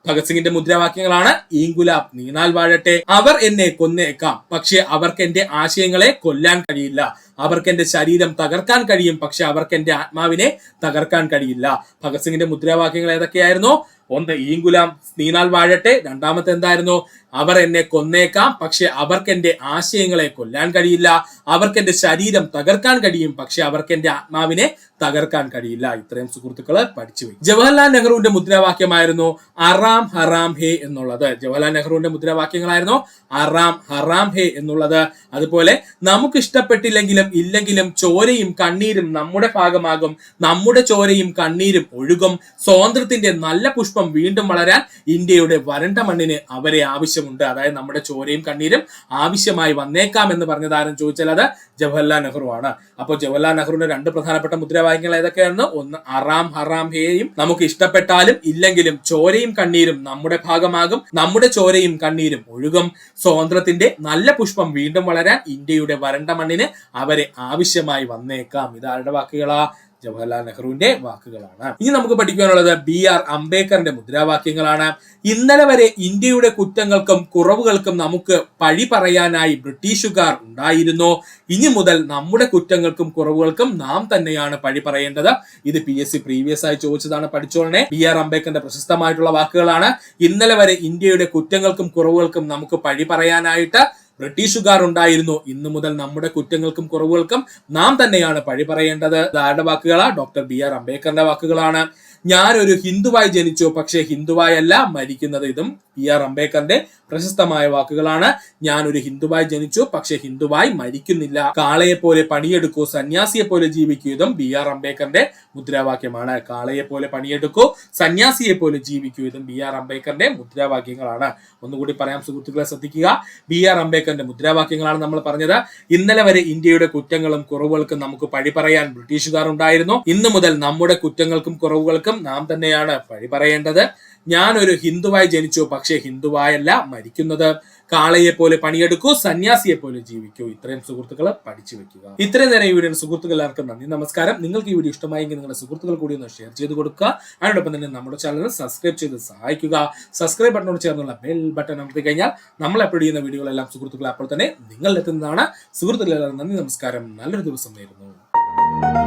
ഭഗത് സിംഗിന്റെ മുദ്രാവാക്യങ്ങളാണ്: ഇൻകുലാബ് നീനാൽ വാഴട്ടെ. അവർ എന്നെ കൊന്നേക്കാം, പക്ഷെ അവർക്ക് എന്റെ ആശയങ്ങളെ കൊല്ലാൻ കഴിയില്ല. അവർക്ക് എന്റെ ശരീരം തകർക്കാൻ കഴിയും, പക്ഷെ അവർക്ക് എന്റെ ആത്മാവിനെ തകർക്കാൻ കഴിയില്ല. ഭഗത് സിംഗിന്റെ മുദ്രാവാക്യങ്ങൾ ഏതൊക്കെയായിരുന്നു? ഒന്ന് ഈങ്കുലാം നീനാൽ വാഴട്ടെ. രണ്ടാമത്തെ എന്തായിരുന്നു? അവർ എന്നെ കൊന്നേക്കാം, പക്ഷെ അവർക്ക് എന്റെ ആശയങ്ങളെ കൊല്ലാൻ കഴിയില്ല. അവർക്ക് എന്റെ ശരീരം തകർക്കാൻ കഴിയും, പക്ഷെ അവർക്ക് എന്റെ ആത്മാവിനെ തകർക്കാൻ കഴിയില്ല. ഇത്രയും സുഹൃത്തുക്കള് പഠിച്ചുപോയി. ജവഹർലാൽ നെഹ്റുവിന്റെ മുദ്രാവാക്യമായിരുന്നു അറാം ഹറാം ഹേ എന്നുള്ളത്. ജവഹർലാൽ നെഹ്റുവിന്റെ മുദ്രാവാക്യങ്ങളായിരുന്നു അറാം ഹറാം ഹേ എന്നുള്ളത്. അതുപോലെ നമുക്ക് ഇഷ്ടപ്പെട്ടില്ലെങ്കിലും ഇല്ലെങ്കിലും ചോരയും കണ്ണീരും നമ്മുടെ ഭാഗമാകും, നമ്മുടെ ചോരയും കണ്ണീരും ഒഴുകും. സ്വാതന്ത്ര്യത്തിന്റെ നല്ല പുഷ്പം വീണ്ടും വളരാൻ ഇന്ത്യയുടെ വരണ്ട മണ്ണിന് അവരെ ആവശ്യമുണ്ട്. അതായത് നമ്മുടെ ചോരയും കണ്ണീരും ആവശ്യമായി വന്നേക്കാം എന്ന് പറഞ്ഞതാരും ചോദിച്ചാൽ അത് ജവഹർലാൽ നെഹ്റു ആണ്. അപ്പോൾ ജവഹർലാൽ നെഹ്റുവിന്റെ രണ്ട് പ്രധാനപ്പെട്ട മുദ്രാവാക്യങ്ങൾ ഏതൊക്കെയായിരുന്നു? ഒന്ന് അറാം ഹറാം ഹേയും, നമുക്ക് ഇഷ്ടപ്പെട്ടാലും ഇല്ലെങ്കിലും ചോരയും കണ്ണീരും നമ്മുടെ ഭാഗമാകും, നമ്മുടെ ചോരയും കണ്ണീരും ഒഴുകും. സ്വാതന്ത്ര്യത്തിന്റെ നല്ല പുഷ്പം വീണ്ടും വളരാൻ ഇന്ത്യയുടെ വരണ്ട മണ്ണിന് അവരെ ആവശ്യമായി വന്നേക്കാം. ഇതാരുടെ വാക്കുകളാ? ജവഹർലാൽ നെഹ്റുവിന്റെ വാക്കുകളാണ്. ഇനി നമുക്ക് പഠിക്കാനുള്ളത് BR അംബേദ്കറിന്റെ മുദ്രാവാക്യങ്ങളാണ്. ഇന്നലെ വരെ ഇന്ത്യയുടെ കുറ്റങ്ങൾക്കും കുറവുകൾക്കും നമുക്ക് പഴി പറയാനായി ബ്രിട്ടീഷുകാർ ഉണ്ടായിരുന്നു. ഇനി മുതൽ നമ്മുടെ കുറ്റങ്ങൾക്കും കുറവുകൾക്കും നാം തന്നെയാണ് പഴി പറയേണ്ടത്. ഇത് PSC പ്രീവിയസ് ആയി ചോദിച്ചതാണ്, പഠിച്ചോളനെ. BR അംബേദ്കറിന്റെ പ്രശസ്തമായിട്ടുള്ള വാക്കുകളാണ്. ഇന്നലെ വരെ ഇന്ത്യയുടെ കുറ്റങ്ങൾക്കും കുറവുകൾക്കും നമുക്ക് പഴി പറയാനായിട്ട് ബ്രിട്ടീഷുകാർ ഉണ്ടായിരുന്നു. ഇന്നു മുതൽ നമ്മുടെ കുറ്റങ്ങൾക്കും കുറവുകൾക്കും നാം തന്നെയാണ് പഴി പറയേണ്ടത്. ആരുടെ വാക്കുകളാ? ഡോക്ടർ BR അംബേദ്കറിന്റെ വാക്കുകളാണ്. ഞാനൊരു ഹിന്ദുവായി ജനിച്ചു, പക്ഷേ ഹിന്ദുവായല്ല മരിക്കുന്നത്. ഇതും BR അംബേദ്കറിന്റെ പ്രശസ്തമായ വാക്കുകളാണ്. ഞാൻ ഒരു ഹിന്ദുവായി ജനിച്ചു, പക്ഷെ ഹിന്ദുവായി മരിക്കുന്നില്ല. കാളയെ പോലെ പണിയെടുക്കൂ, സന്യാസിയെ പോലെ ജീവിക്കൂ. ഇതും BR അംബേദ്കറിന്റെ മുദ്രാവാക്യമാണ്. കാളയെ പോലെ പണിയെടുക്കൂ, സന്യാസിയെ പോലെ ജീവിക്കൂ. ഇതും BR അംബേദ്കറിന്റെ മുദ്രാവാക്യങ്ങളാണ്. ഒന്നുകൂടി പറയാം സുഹൃത്തുക്കളെ, ശ്രദ്ധിക്കുക. BR അംബേദ്കറിന്റെ മുദ്രാവാക്യങ്ങളാണ് നമ്മൾ പറഞ്ഞത്. ഇന്നലെ വരെ ഇന്ത്യയുടെ കുറ്റങ്ങളും കുറവുകൾക്കും നമുക്ക് പഴി പറയാൻ ബ്രിട്ടീഷുകാർ ഉണ്ടായിരുന്നു. ഇന്നു മുതൽ നമ്മുടെ കുറ്റങ്ങൾക്കും കുറവുകൾക്കും നാം തന്നെയാണ് പഴി പറയേണ്ടത്. ഞാൻ ഒരു ഹിന്ദുവായി ജനിച്ചു, പക്ഷേ ഹിന്ദുവായല്ല മരിക്കുന്നത്. കാളയെ പോലെ പണിയെടുക്കൂ, സന്യാസിയെ പോലെ ജീവിക്കൂ. ഇത്രയും സുഹൃത്തുക്കളെ പഠിച്ചു വെക്കുക. ഇത്രയും നേരം ഈ വീഡിയോ സുഹൃത്തുക്കൾ എല്ലാവർക്കും നന്ദി, നമസ്കാരം. നിങ്ങൾക്ക് ഈ വീഡിയോ ഇഷ്ടമായെങ്കിൽ നിങ്ങളുടെ സുഹൃത്തുക്കൾ കൂടി ഒന്ന് ഷെയർ ചെയ്ത് കൊടുക്കുക. അതിനോടൊപ്പം തന്നെ നമ്മുടെ ചാനൽ സബ്സ്ക്രൈബ് ചെയ്ത് സഹായിക്കുക. സബ്സ്ക്രൈബ് ബട്ടണോട് ചേർന്നുള്ള ബെൽ ബട്ടൺ അമർത്തി കഴിഞ്ഞാൽ നമ്മൾ അപ്ലോഡ് ചെയ്യുന്ന വീഡിയോകളെല്ലാം സുഹൃത്തുക്കൾ അപ്പോൾ തന്നെ നിങ്ങളിലെത്തുന്നതാണ്. സുഹൃത്തുക്കളെല്ലാം നന്ദി, നമസ്കാരം. നല്ലൊരു ദിവസം നേരുന്നു.